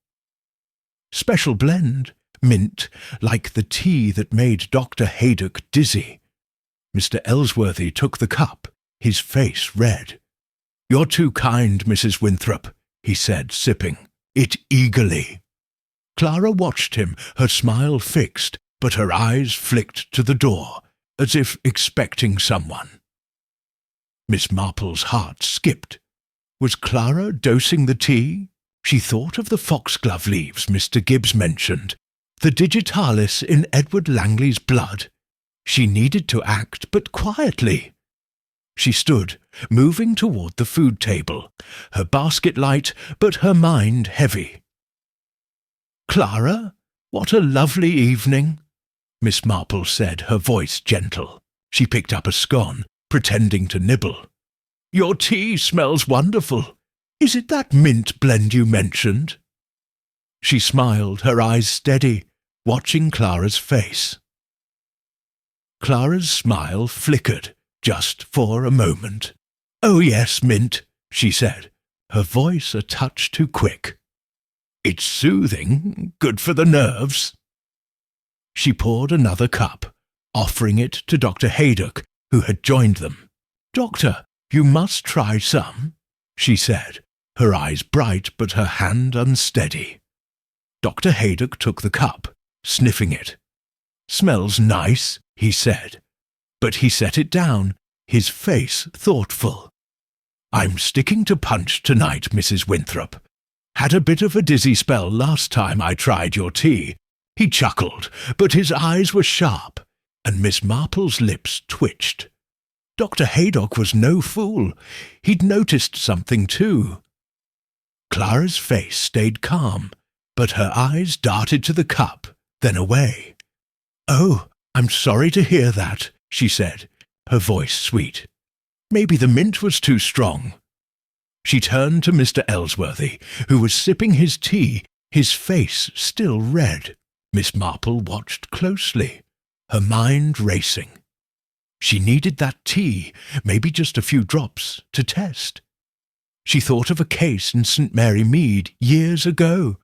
"Special blend, mint, like the tea that made Dr. Haydock dizzy." Mr. Ellsworthy took the cup, his face red. "You're too kind, Mrs. Winthrop," he said, sipping it eagerly. Clara watched him, her smile fixed, but her eyes flicked to the door, as if expecting someone. Miss Marple's heart skipped. Was Clara dosing the tea? She thought of the foxglove leaves Mr. Gibbs mentioned, the digitalis in Edward Langley's blood. She needed to act, but quietly. She stood, moving toward the food table, her basket light, but her mind heavy. "Clara, what a lovely evening," Miss Marple said, her voice gentle. She picked up a scone, pretending to nibble. "Your tea smells wonderful. Is it that mint blend you mentioned?" She smiled, her eyes steady, watching Clara's face. Clara's smile flickered, just for a moment. "Oh yes, mint," she said, her voice a touch too quick. "It's soothing, good for the nerves." She poured another cup, offering it to Dr. Haydock, who had joined them. "Doctor, you must try some," she said, her eyes bright but her hand unsteady. Dr. Haydock took the cup, sniffing it. "Smells nice," he said, but he set it down, his face thoughtful. "I'm sticking to punch tonight, Mrs. Winthrop. Had a bit of a dizzy spell last time I tried your tea." He chuckled, but his eyes were sharp, and Miss Marple's lips twitched. Dr. Haydock was no fool. He'd noticed something too. Clara's face stayed calm, but her eyes darted to the cup, then away. "Oh, I'm sorry to hear that," she said, her voice sweet. "Maybe the mint was too strong." She turned to Mr. Ellsworthy, who was sipping his tea, his face still red. Miss Marple watched closely, her mind racing. She needed that tea, maybe just a few drops, to test. She thought of a case in St. Mary Mead years ago.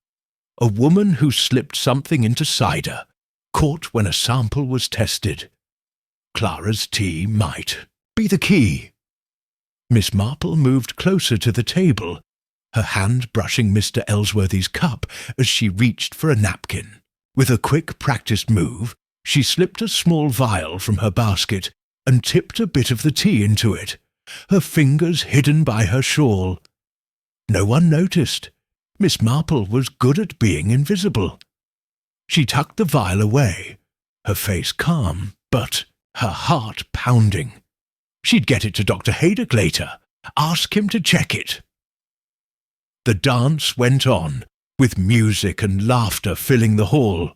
A woman who slipped something into cider, caught when a sample was tested. Clara's tea might be the key. Miss Marple moved closer to the table, her hand brushing Mr. Ellsworthy's cup as she reached for a napkin. With a quick practiced move, she slipped a small vial from her basket and tipped a bit of the tea into it, her fingers hidden by her shawl. No one noticed. Miss Marple was good at being invisible. She tucked the vial away, her face calm, but her heart pounding. She'd get it to Dr. Haydock later, ask him to check it. The dance went on, with music and laughter filling the hall.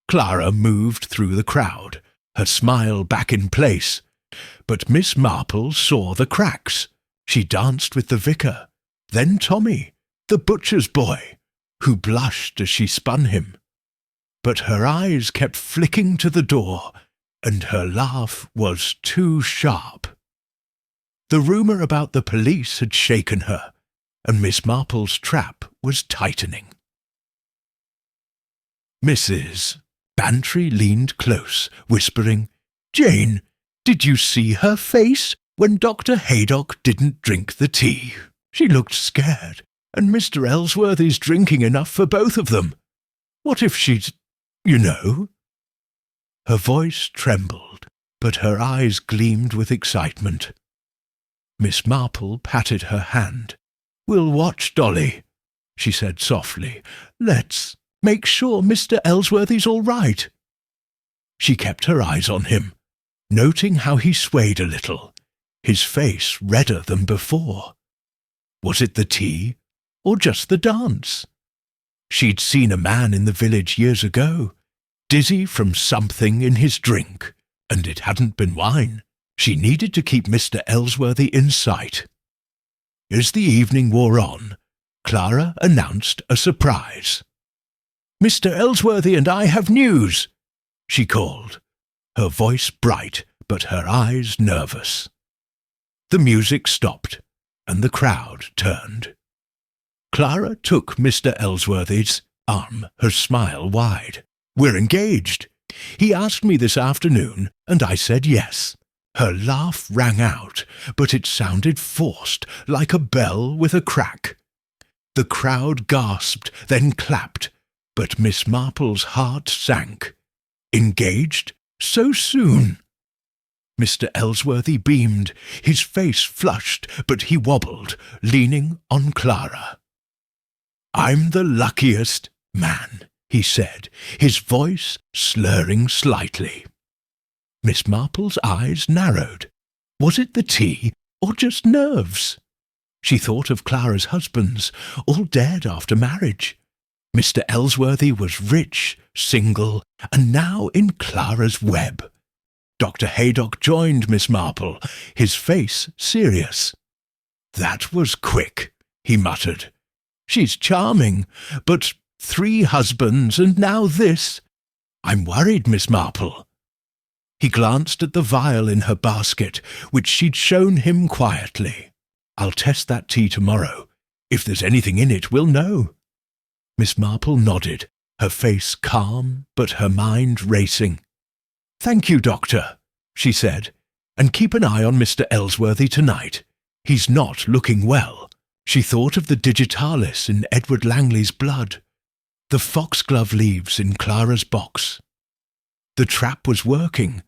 Clara moved through the crowd, her smile back in place, but Miss Marple saw the cracks. She danced with the vicar, then Tommy, the butcher's boy, who blushed as she spun him. But her eyes kept flicking to the door, and her laugh was too sharp. The rumour about the police had shaken her, and Miss Marple's trap was tightening. Mrs. Bantry leaned close, whispering, "Jane, did you see her face when Dr. Haydock didn't drink the tea? She looked scared, and Mr. Ellsworthy's drinking enough for both of them. What if she'd, you know?" Her voice trembled, but her eyes gleamed with excitement. Miss Marple patted her hand. "We'll watch, Dolly," she said softly. "Let's make sure Mr. Ellsworthy's all right." She kept her eyes on him, noting how he swayed a little, his face redder than before. Was it the tea, or just the dance? She'd seen a man in the village years ago, dizzy from something in his drink, and it hadn't been wine. She needed to keep Mr. Ellsworthy in sight. As the evening wore on, Clara announced a surprise. "Mr. Ellsworthy and I have news," she called, her voice bright but her eyes nervous. The music stopped, and the crowd turned. Clara took Mr. Ellsworthy's arm, her smile wide. "We're engaged. He asked me this afternoon, and I said yes." Her laugh rang out, but it sounded forced, like a bell with a crack. The crowd gasped, then clapped, but Miss Marple's heart sank. Engaged? So soon? Mr. Ellsworthy beamed, his face flushed, but he wobbled, leaning on Clara. "I'm the luckiest man," he said, his voice slurring slightly. Miss Marple's eyes narrowed. Was it the tea, or just nerves? She thought of Clara's husbands, all dead after marriage. Mr. Ellsworthy was rich, single, and now in Clara's web. Dr. Haydock joined Miss Marple, his face serious. "That was quick," he muttered. "She's charming, but 3 husbands and now this. I'm worried, Miss Marple." He glanced at the vial in her basket, which she'd shown him quietly. "I'll test that tea tomorrow. If there's anything in it, we'll know." Miss Marple nodded, her face calm, but her mind racing. "Thank you, Doctor," she said, "and keep an eye on Mr. Ellsworthy tonight. He's not looking well." She thought of the digitalis in Edward Langley's blood, the foxglove leaves in Clara's box. The trap was working,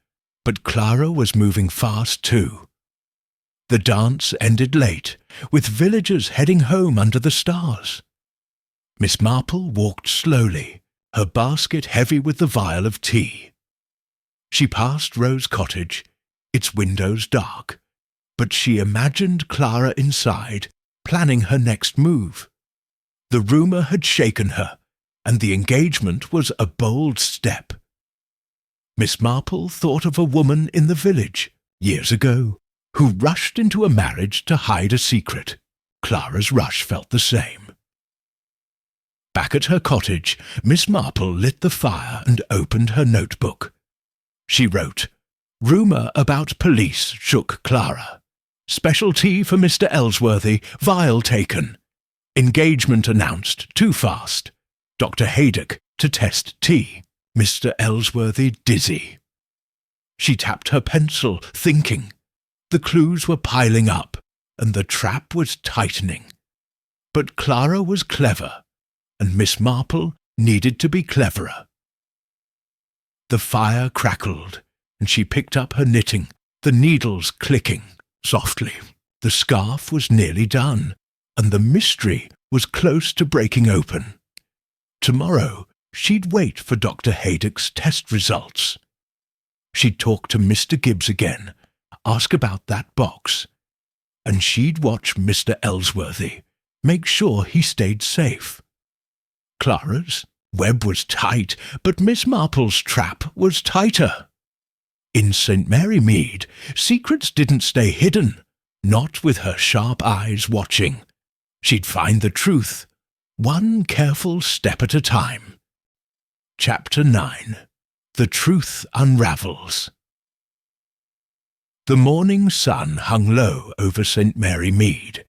but Clara was moving fast too. The dance ended late, with villagers heading home under the stars. Miss Marple walked slowly, her basket heavy with the vial of tea. She passed Rose Cottage, its windows dark, but she imagined Clara inside, planning her next move. The rumour had shaken her, and the engagement was a bold step. Miss Marple thought of a woman in the village, years ago, who rushed into a marriage to hide a secret. Clara's rush felt the same. Back at her cottage, Miss Marple lit the fire and opened her notebook. She wrote, "Rumour about police shook Clara. Special tea for Mr. Ellsworthy, vial taken. Engagement announced too fast. Dr. Haydock to test tea. Mr. Ellsworthy dizzy." She tapped her pencil, thinking. The clues were piling up, and the trap was tightening. But Clara was clever, and Miss Marple needed to be cleverer. The fire crackled, and she picked up her knitting, the needles clicking softly. The scarf was nearly done, and the mystery was close to breaking open. Tomorrow she'd wait for Dr. Haydock's test results. She'd talk to Mr. Gibbs again, ask about that box, and she'd watch Mr. Ellsworthy, make sure he stayed safe. Clara's web was tight, but Miss Marple's trap was tighter. In St. Mary Mead, secrets didn't stay hidden, not with her sharp eyes watching. She'd find the truth, one careful step at a time. Chapter 9. The Truth Unravels. The morning sun hung low over St. Mary Mead,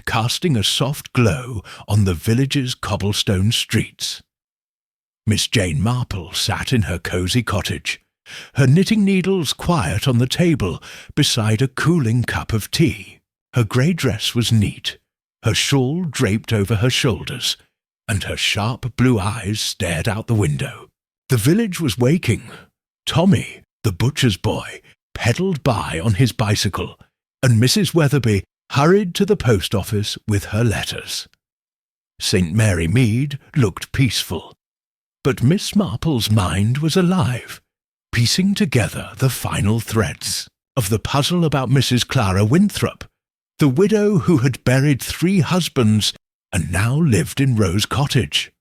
casting a soft glow on the village's cobblestone streets. Miss Jane Marple sat in her cosy cottage, her knitting needles quiet on the table beside a cooling cup of tea. Her grey dress was neat, her shawl draped over her shoulders, and her sharp blue eyes stared out the window. The village was waking. Tommy, the butcher's boy, pedalled by on his bicycle, and Mrs. Weatherby hurried to the post office with her letters. St. Mary Mead looked peaceful, but Miss Marple's mind was alive, piecing together the final threads of the puzzle about Mrs. Clara Winthrop, the widow who had buried 3 husbands and now lived in Rose Cottage.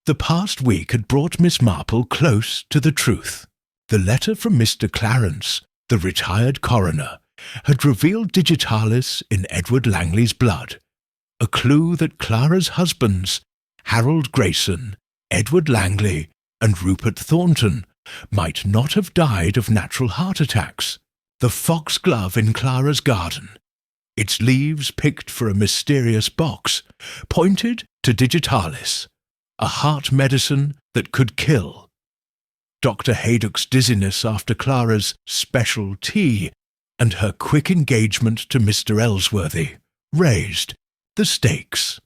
The past week had brought Miss Marple close to the truth. The letter from Mr. Clarence, the retired coroner, had revealed digitalis in Edward Langley's blood, a clue that Clara's husbands, Harold Grayson, Edward Langley, and Rupert Thornton, might not have died of natural heart attacks. The foxglove in Clara's garden, its leaves picked for a mysterious box, pointed to digitalis, a heart medicine that could kill. Dr. Haydock's dizziness after Clara's special tea and her quick engagement to Mr. Ellsworthy raised the stakes.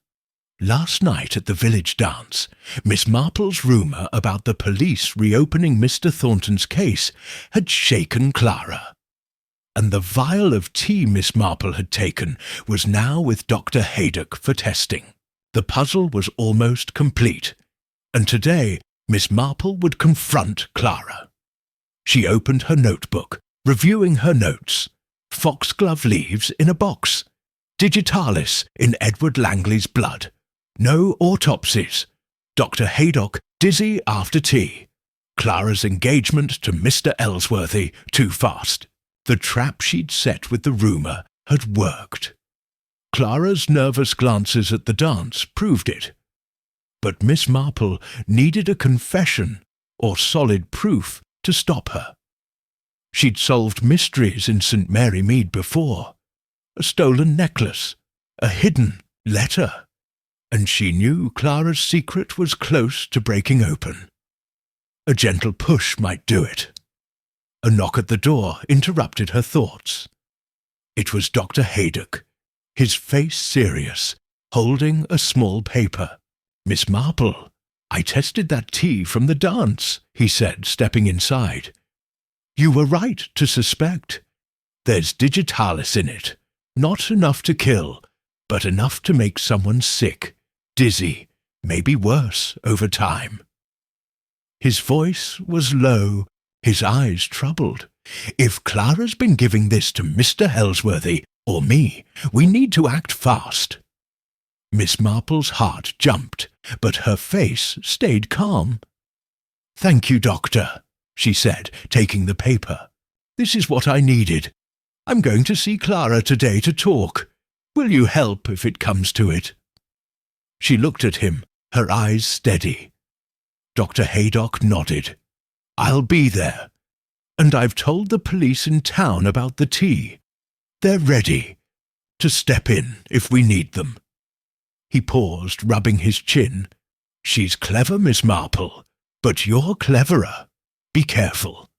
Last night at the village dance, Miss Marple's rumour about the police reopening Mr. Thornton's case had shaken Clara, and the vial of tea Miss Marple had taken was now with Dr. Haydock for testing. The puzzle was almost complete, and today Miss Marple would confront Clara. She opened her notebook, reviewing her notes. Foxglove leaves in a box. Digitalis in Edward Langley's blood. No autopsies. Dr. Haydock dizzy after tea. Clara's engagement to Mr. Ellsworthy too fast. The trap she'd set with the rumour had worked. Clara's nervous glances at the dance proved it. But Miss Marple needed a confession or solid proof to stop her. She'd solved mysteries in St. Mary Mead before. A stolen necklace, a hidden letter, and she knew Clara's secret was close to breaking open. A gentle push might do it. A knock at the door interrupted her thoughts. It was Dr. Haydock, his face serious, holding a small paper. "Miss Marple, I tested that tea from the dance," he said, stepping inside. "You were right to suspect. There's digitalis in it, not enough to kill, but enough to make someone sick, dizzy, maybe worse over time." His voice was low, his eyes troubled. "If Clara's been giving this to Mr. Ellsworthy or me, we need to act fast." Miss Marple's heart jumped, but her face stayed calm. "Thank you, Doctor," she said, taking the paper. "This is what I needed. I'm going to see Clara today to talk. Will you help if it comes to it?" She looked at him, her eyes steady. Dr. Haydock nodded. "I'll be there. And I've told the police in town about the tea. They're ready to step in if we need them." He paused, rubbing his chin. "She's clever, Miss Marple, but you're cleverer. Be careful."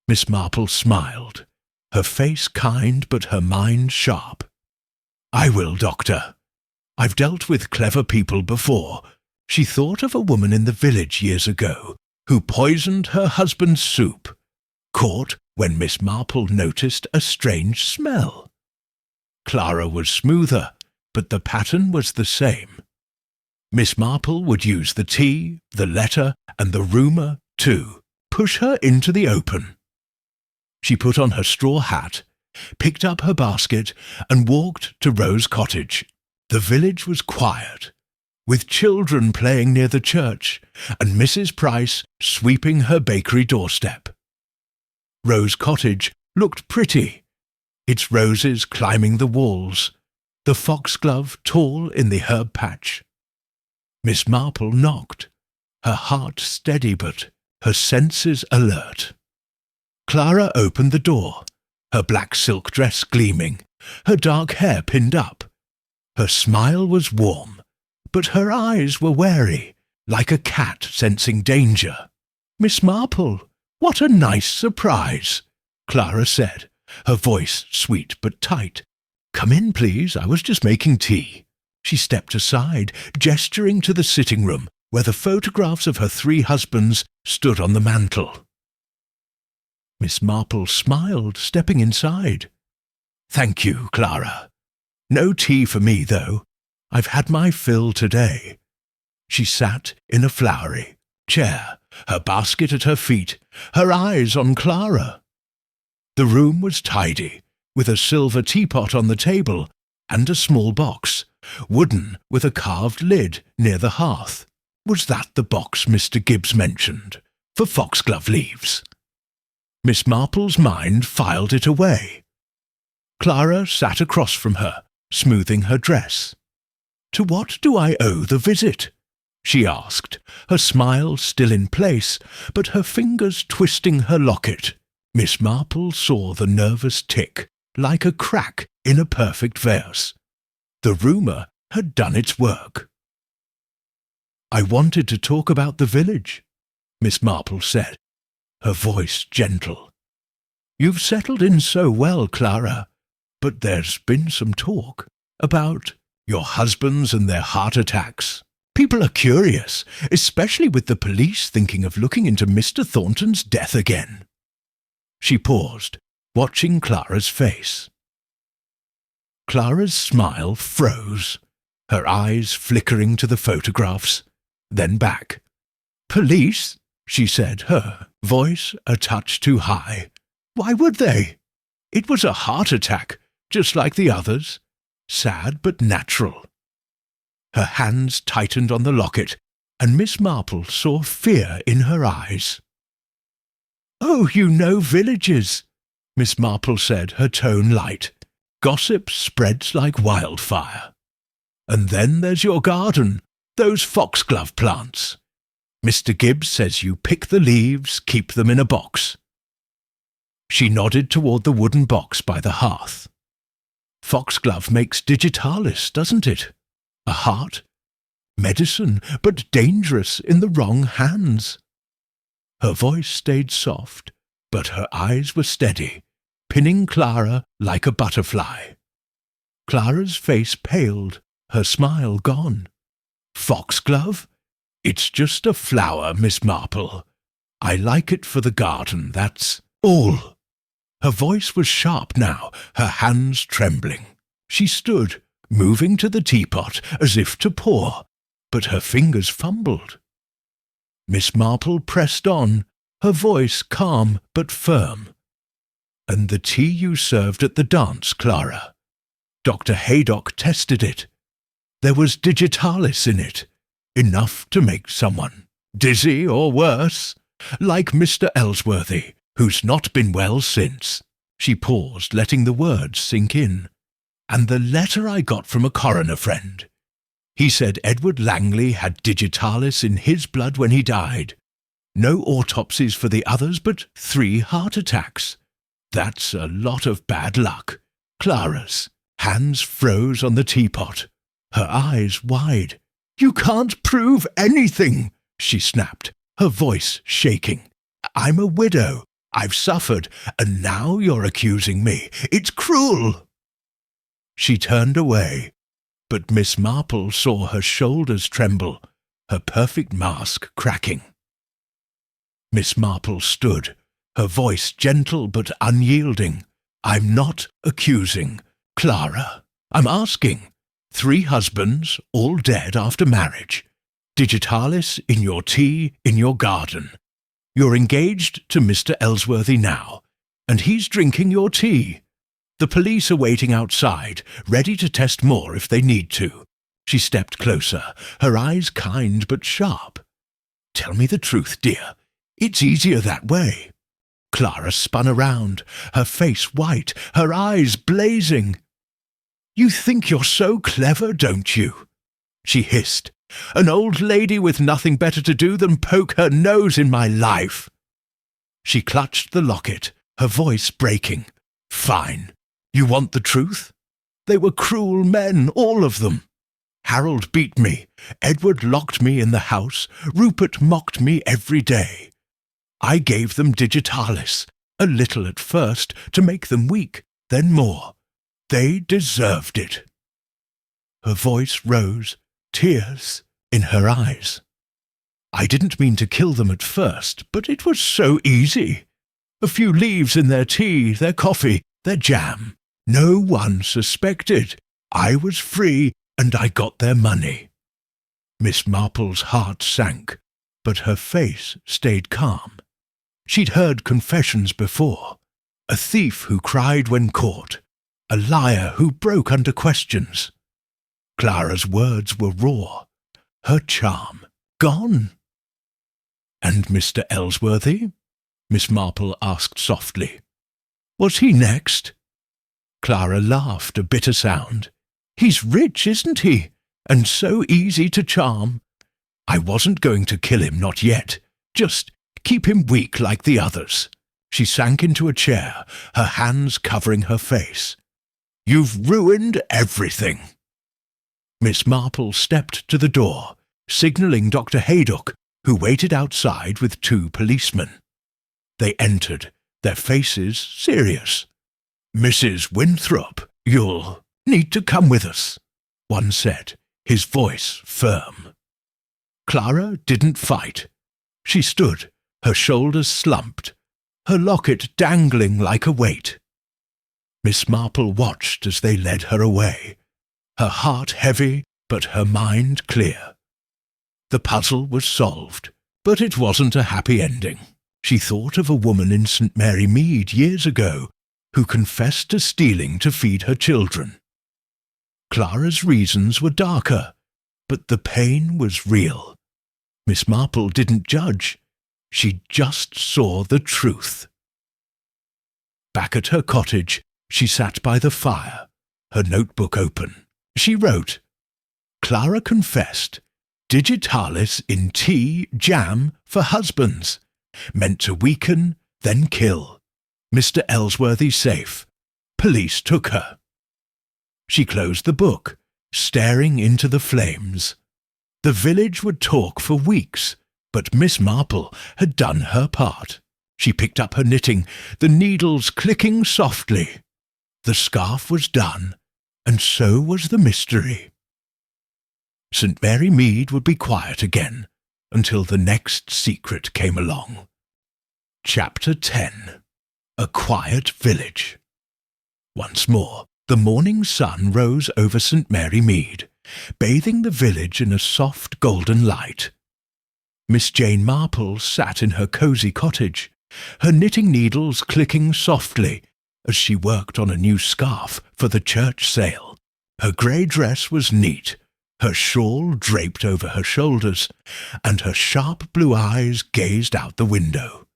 Miss Marple smiled, her face kind but her mind sharp. "I will, Doctor. I've dealt with clever people before." She thought of a woman in the village years ago who poisoned her husband's soup, caught when Miss Marple noticed a strange smell. Clara was smoother, but the pattern was the same. Miss Marple would use the tea, the letter, and the rumour to push her into the open. She put on her straw hat, picked up her basket, and walked to Rose Cottage. The village was quiet, with children playing near the church, and Mrs. Price sweeping her bakery doorstep. Rose Cottage looked pretty, its roses climbing the walls, the foxglove tall in the herb patch. Miss Marple knocked, her heart steady but her senses alert. Clara opened the door, her black silk dress gleaming, her dark hair pinned up. Her smile was warm, but her eyes were wary, like a cat sensing danger. "Miss Marple, what a nice surprise," Clara said, her voice sweet but tight. "Come in, please, I was just making tea." She stepped aside, gesturing to the sitting room, where the photographs of her 3 husbands stood on the mantel. Miss Marple smiled, stepping inside. "Thank you, Clara. No tea for me, though. I've had my fill today." She sat in a flowery chair, her basket at her feet, her eyes on Clara. The room was tidy, with a silver teapot on the table and a small box, wooden with a carved lid near the hearth. Was that the box Mr. Gibbs mentioned, for foxglove leaves? Miss Marple's mind filed it away. Clara sat across from her, smoothing her dress. "To what do I owe the visit?" she asked, her smile still in place, but her fingers twisting her locket. Miss Marple saw the nervous tick, like a crack in a perfect verse. The rumour had done its work. "I wanted to talk about the village," Miss Marple said, her voice gentle. "You've settled in so well, Clara, but there's been some talk about your husbands and their heart attacks. People are curious, especially with the police thinking of looking into Mr. Thornton's death again." She paused, watching Clara's face. Clara's smile froze, her eyes flickering to the photographs, then back. "Police?" she said, her voice a touch too high. "Why would they? It was a heart attack, just like the others. Sad but natural." Her hands tightened on the locket, and Miss Marple saw fear in her eyes. "Oh, you know villages," Miss Marple said, her tone light. "Gossip spreads like wildfire. And then there's your garden, those foxglove plants. Mr. Gibbs says you pick the leaves, keep them in a box." She nodded toward the wooden box by the hearth. "Foxglove makes digitalis, doesn't it? A heart? Medicine, but dangerous in the wrong hands." Her voice stayed soft, but her eyes were steady, pinning Clara like a butterfly. Clara's face paled, her smile gone. "Foxglove? It's just a flower, Miss Marple. I like it for the garden, that's all." Her voice was sharp now, her hands trembling. She stood, moving to the teapot as if to pour, but her fingers fumbled. Miss Marple pressed on, her voice calm but firm. "And the tea you served at the dance, Clara? Dr. Haydock tested it. There was digitalis in it, enough to make someone dizzy or worse, like Mr. Ellsworthy, who's not been well since." She paused, letting the words sink in. "And the letter I got from a coroner friend. He said Edward Langley had digitalis in his blood when he died. No autopsies for the others, but 3 heart attacks. That's a lot of bad luck." Clara's hands froze on the teapot, her eyes wide. "You can't prove anything," she snapped, her voice shaking. "I'm a widow. I've suffered, and now you're accusing me. It's cruel." She turned away, but Miss Marple saw her shoulders tremble, her perfect mask cracking. Miss Marple stood, her voice gentle but unyielding. "I'm not accusing, Clara. I'm asking. 3 husbands, all dead after marriage. Digitalis in your tea, in your garden. You're engaged to Mr. Ellsworthy now, and he's drinking your tea. The police are waiting outside, ready to test more if they need to." She stepped closer, her eyes kind but sharp. "Tell me the truth, dear. It's easier that way." Clara spun around, her face white, her eyes blazing. You think you're so clever, don't you?" she hissed. "An old lady with nothing better to do than poke her nose in my life." She clutched the locket, her voice breaking. "Fine. You want the truth? They were cruel men, all of them. Harold beat me, Edward locked me in the house, Rupert mocked me every day. I gave them digitalis, a little at first, to make them weak, then more. They deserved it." Her voice rose, tears in her eyes. "I didn't mean to kill them at first, but it was so easy. A few leaves in their tea, their coffee, their jam. No one suspected. I was free, and I got their money." Miss Marple's heart sank, but her face stayed calm. She'd heard confessions before. A thief who cried when caught. A liar who broke under questions. Clara's words were raw. Her charm gone. "And Mr. Ellsworthy?" Miss Marple asked softly. "Was he next?" Clara laughed, a bitter sound. "He's rich, isn't he? And so easy to charm. I wasn't going to kill him, not yet. Just keep him weak like the others." She sank into a chair, her hands covering her face. "You've ruined everything." Miss Marple stepped to the door, signalling Dr. Haydock, who waited outside with 2 policemen. They entered, their faces serious. "Mrs. Winthrop, you'll need to come with us," one said, his voice firm. Clara didn't fight. She stood, her shoulders slumped, her locket dangling like a weight. Miss Marple watched as they led her away, her heart heavy but her mind clear. The puzzle was solved, but it wasn't a happy ending. She thought of a woman in St. Mary Mead years ago who confessed to stealing to feed her children. Clara's reasons were darker, but the pain was real. Miss Marple didn't judge. She just saw the truth. Back at her cottage, she sat by the fire, her notebook open. She wrote, "Clara confessed, digitalis in tea, jam, for husbands, meant to weaken, then kill. Mr. Ellsworthy safe. Police took her." She closed the book, staring into the flames. The village would talk for weeks, but Miss Marple had done her part. She picked up her knitting, the needles clicking softly. The scarf was done, and so was the mystery. St. Mary Mead would be quiet again until the next secret came along. Chapter 10. A Quiet Village. Once more, the morning sun rose over St. Mary Mead, bathing the village in a soft golden light. Miss Jane Marple sat in her cosy cottage, her knitting needles clicking softly as she worked on a new scarf for the church sale. Her grey dress was neat, her shawl draped over her shoulders, and her sharp blue eyes gazed out the window.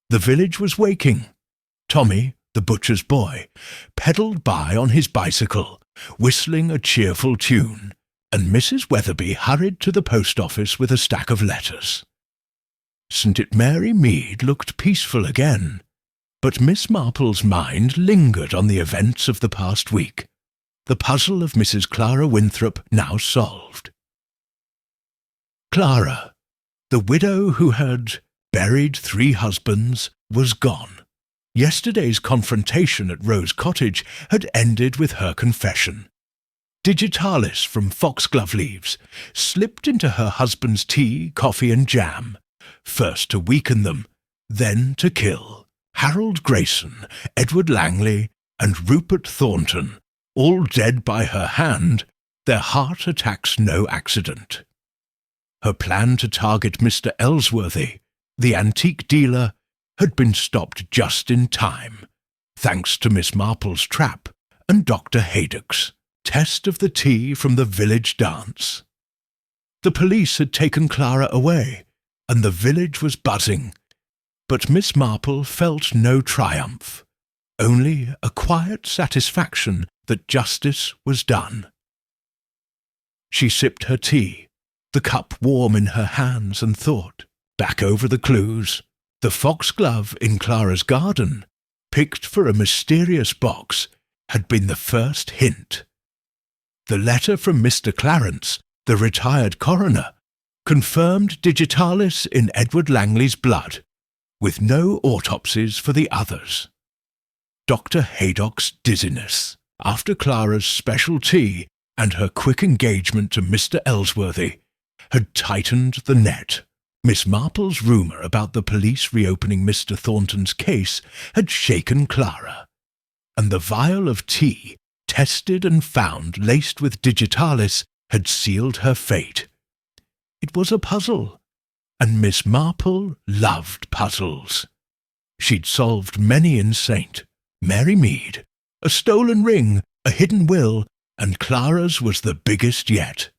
The village was waking. Tommy, the butcher's boy, pedalled by on his bicycle, whistling a cheerful tune, and Mrs. Weatherby hurried to the post office with a stack of letters. St. Mary Mead looked peaceful again, but Miss Marple's mind lingered on the events of the past week, the puzzle of Mrs. Clara Winthrop now solved. Clara, the widow who had buried 3 husbands, was gone. Yesterday's confrontation at Rose Cottage had ended with her confession. Digitalis from foxglove leaves slipped into her husband's tea, coffee and jam, first to weaken them, then to kill. Harold Grayson, Edward Langley, and Rupert Thornton, all dead by her hand, their heart attacks no accident. Her plan to target Mr. Ellsworthy, the antique dealer, had been stopped just in time, thanks to Miss Marple's trap and Dr. Haydock's test of the tea from the village dance. The police had taken Clara away, and the village was buzzing, but Miss Marple felt no triumph, only a quiet satisfaction that justice was done. She sipped her tea, the cup warm in her hands, and thought, back over the clues. The foxglove in Clara's garden, picked for a mysterious box, had been the first hint. The letter from Mr. Clarence, the retired coroner, confirmed digitalis in Edward Langley's blood, with no autopsies for the others. Dr. Haydock's dizziness, after Clara's special tea and her quick engagement to Mr. Ellsworthy, had tightened the net. Miss Marple's rumour about the police reopening Mr. Thornton's case had shaken Clara, and the vial of tea, tested and found laced with digitalis, had sealed her fate. It was a puzzle, and Miss Marple loved puzzles. She'd solved many in St. Mary Mead, a stolen ring, a hidden will, and Clara's was the biggest yet.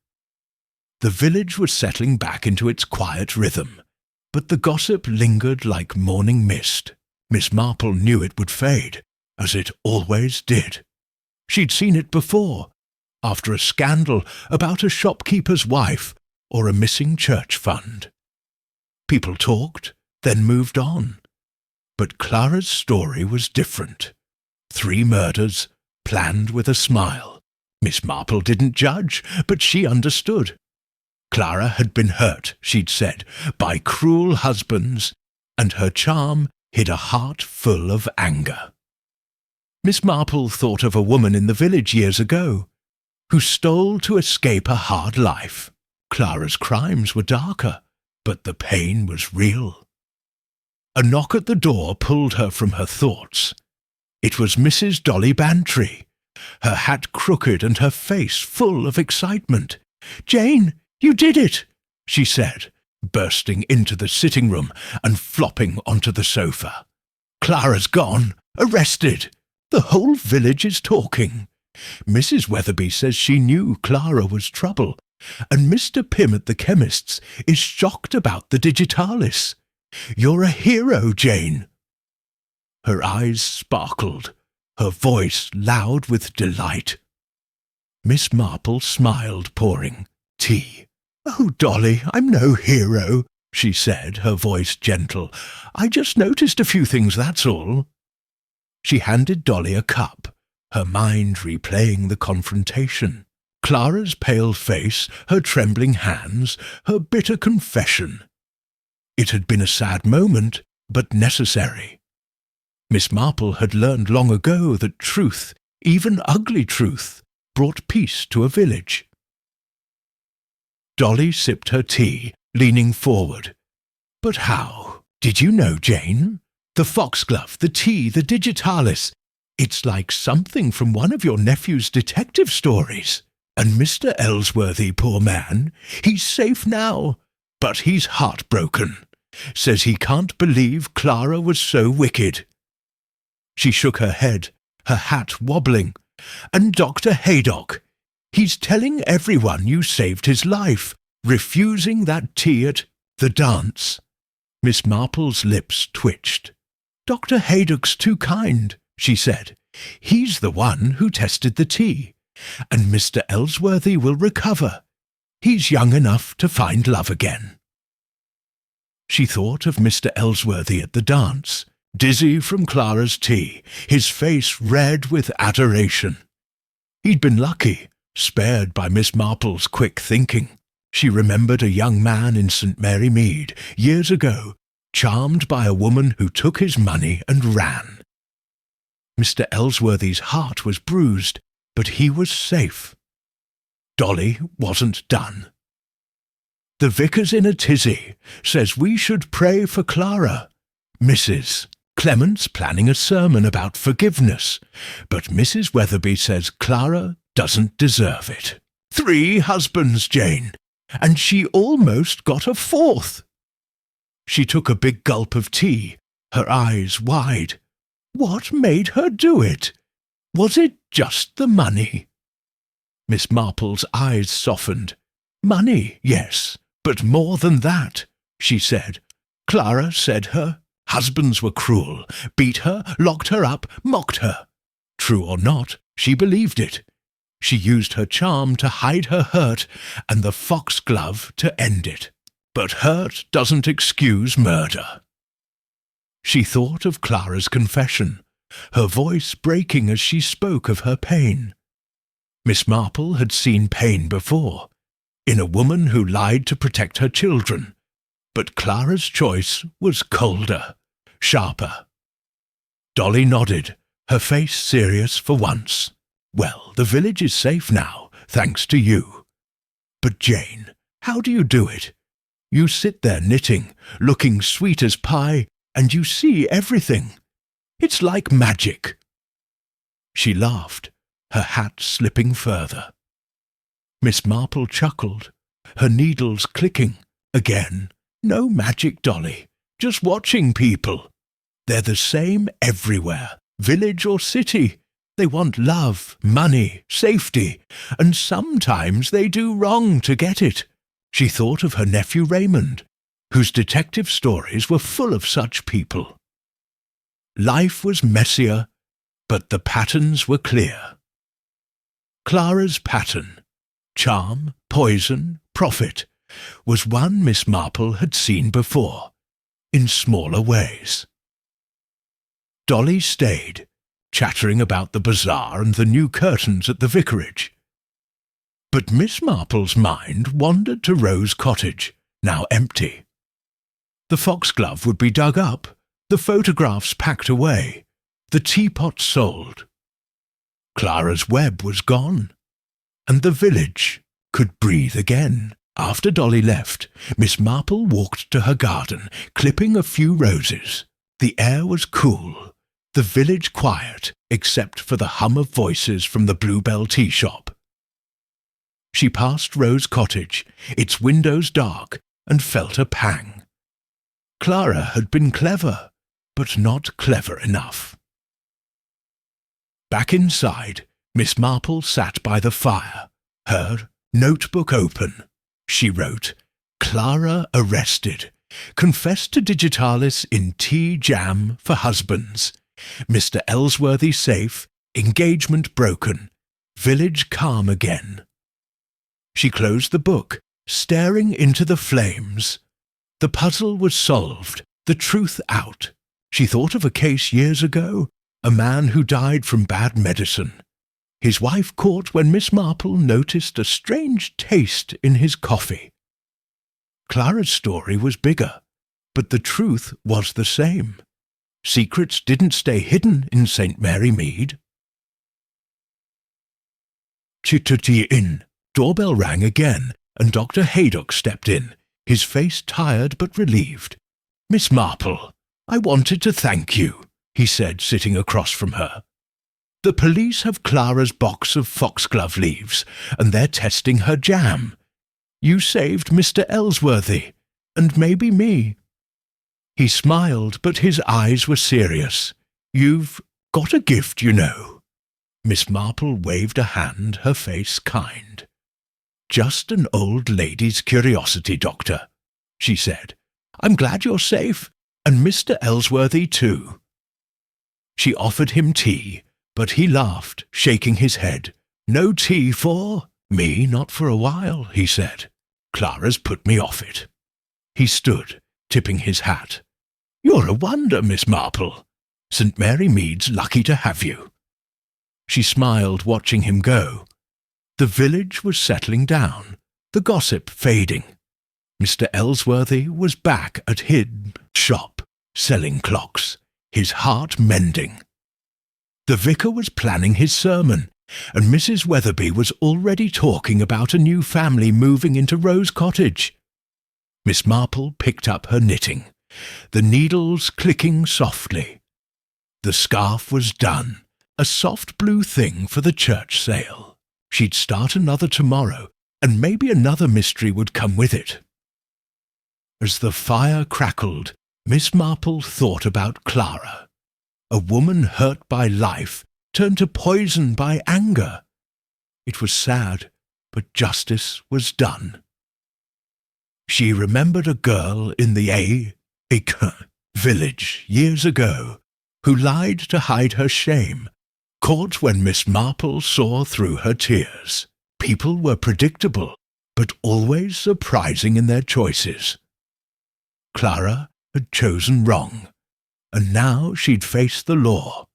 The village was settling back into its quiet rhythm, but the gossip lingered like morning mist. Miss Marple knew it would fade, as it always did. She'd seen it before, after a scandal about a shopkeeper's wife or a missing church fund. People talked, then moved on. But Clara's story was different. 3 murders, planned with a smile. Miss Marple didn't judge, but she understood. Clara had been hurt, she'd said, by cruel husbands, and her charm hid a heart full of anger. Miss Marple thought of a woman in the village years ago, who stole to escape a hard life. Clara's crimes were darker, but the pain was real. A knock at the door pulled her from her thoughts. It was Mrs. Dolly Bantry, her hat crooked and her face full of excitement. "Jane, you did it," she said, bursting into the sitting room and flopping onto the sofa. "Clara's gone, arrested. The whole village is talking. Mrs. Weatherby says she knew Clara was trouble, and Mr. Pym at the chemist's is shocked about the digitalis. You're a hero, Jane." Her eyes sparkled, her voice loud with delight. Miss Marple smiled, pouring tea. "Oh, Dolly, I'm no hero," she said, her voice gentle. "I just noticed a few things, that's all." She handed Dolly a cup, her mind replaying the confrontation. Clara's pale face, her trembling hands, her bitter confession. It had been a sad moment, but necessary. Miss Marple had learned long ago that truth, even ugly truth, brought peace to a village. Dolly sipped her tea, leaning forward. "But how? Did you know, Jane? The foxglove, the tea, the digitalis. It's like something from one of your nephew's detective stories. And Mr. Ellsworthy, poor man, he's safe now, but he's heartbroken. Says he can't believe Clara was so wicked." She shook her head, her hat wobbling. "And Dr. Haydock, he's telling everyone you saved his life, refusing that tea at the dance." Miss Marple's lips twitched. "Dr. Haydock's too kind," she said. "He's the one who tested the tea, and Mr. Ellsworthy will recover. He's young enough to find love again." She thought of Mr. Ellsworthy at the dance, dizzy from Clara's tea, his face red with adoration. He'd been lucky, spared by Miss Marple's quick thinking. She remembered a young man in St. Mary Mead, years ago, charmed by a woman who took his money and ran. Mr. Ellsworthy's heart was bruised, but he was safe. Dolly wasn't done. "The vicar's in a tizzy, says we should pray for Clara. Mrs. Clement's planning a sermon about forgiveness, but Mrs. Weatherby says Clara doesn't deserve it. 3 husbands, Jane, and she almost got a 4th. She took a big gulp of tea, her eyes wide. What made her do it? Was it just the money? Miss Marple's eyes softened. "Money, yes, but more than that," she said. "Clara said her husbands were cruel, beat her, locked her up, mocked her. True or not, she believed it. She used her charm to hide her hurt and the foxglove to end it. But hurt doesn't excuse murder. She thought of Clara's confession, her voice breaking as she spoke of her pain. Miss Marple had seen pain before, in a woman who lied to protect her children, but Clara's choice was colder, sharper. Dolly nodded, her face serious for once. Well, the village is safe now, thanks to you. But Jane, how do you do it? You sit there knitting, looking sweet as pie, and you see everything. It's like magic. She laughed, her hat slipping further. Miss Marple chuckled, her needles clicking. Again, no magic, Dolly, just watching people. They're the same everywhere, village or city. They want love, money, safety, and sometimes they do wrong to get it. She thought of her nephew Raymond, whose detective stories were full of such people. Life was messier, but the patterns were clear. Clara's pattern, charm, poison, profit, was one Miss Marple had seen before, in smaller ways. Dolly stayed, chattering about the bazaar and the new curtains at the vicarage. But Miss Marple's mind wandered to Rose Cottage, now empty. The foxglove would be dug up, the photographs packed away, the teapot sold. Clara's web was gone, and the village could breathe again. After Dolly left, Miss Marple walked to her garden, clipping a few roses. The air was cool, the village quiet, except for the hum of voices from the Bluebell tea shop. She passed Rose Cottage, its windows dark, and felt a pang. Clara had been clever, but not clever enough. Back inside, Miss Marple sat by the fire, her notebook open. She wrote, "Clara arrested. Confessed to digitalis in tea jam for husbands. Mr. Ellsworthy safe. Engagement broken. Village calm again." She closed the book, staring into the flames. The puzzle was solved, the truth out. She thought of a case years ago, a man who died from bad medicine. His wife caught when Miss Marple noticed a strange taste in his coffee. Clara's story was bigger, but the truth was the same. Secrets didn't stay hidden in St. Mary Mead. Chit-in. Doorbell rang again, and Dr. Haydock stepped in, his face tired but relieved. "Miss Marple, I wanted to thank you," he said, sitting across from her. "The police have Clara's box of foxglove leaves, and they're testing her jam. You saved Mr. Ellsworthy, and maybe me." He smiled, but his eyes were serious. "You've got a gift, you know." Miss Marple waved a hand, her face kind. "Just an old lady's curiosity, Doctor," she said. "I'm glad you're safe, and Mr. Ellsworthy too." She offered him tea, but he laughed, shaking his head. "No tea for me, not for a while," he said. "Clara's put me off it." He stood, tipping his hat. "You're a wonder, Miss Marple. St. Mary Mead's lucky to have you." She smiled, watching him go. The village was settling down, the gossip fading. Mr. Ellsworthy was back at his shop, selling clocks, his heart mending. The vicar was planning his sermon, and Mrs. Weatherby was already talking about a new family moving into Rose Cottage. Miss Marple picked up her knitting, the needles clicking softly. The scarf was done, a soft blue thing for the church sale. She'd start another tomorrow, and maybe another mystery would come with it. As the fire crackled, Miss Marple thought about Clara. A woman hurt by life turned to poison by anger. It was sad, but justice was done. She remembered a girl in the village years ago who lied to hide her shame, caught when Miss Marple saw through her tears. People were predictable, but always surprising in their choices. Clara had chosen wrong, and now she'd face the law.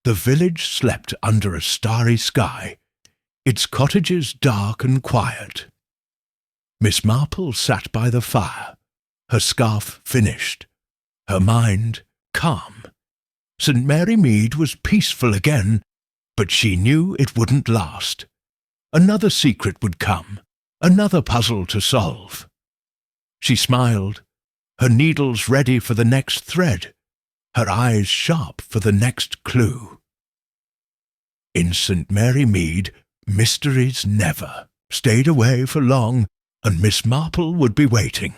The village slept under a starry sky, its cottages dark and quiet. Miss Marple sat by the fire, her scarf finished, her mind calm. St. Mary Mead was peaceful again, but she knew it wouldn't last. Another secret would come, another puzzle to solve. She smiled, her needles ready for the next thread, her eyes sharp for the next clue. In St. Mary Mead, mysteries never stayed away for long, and Miss Marple would be waiting.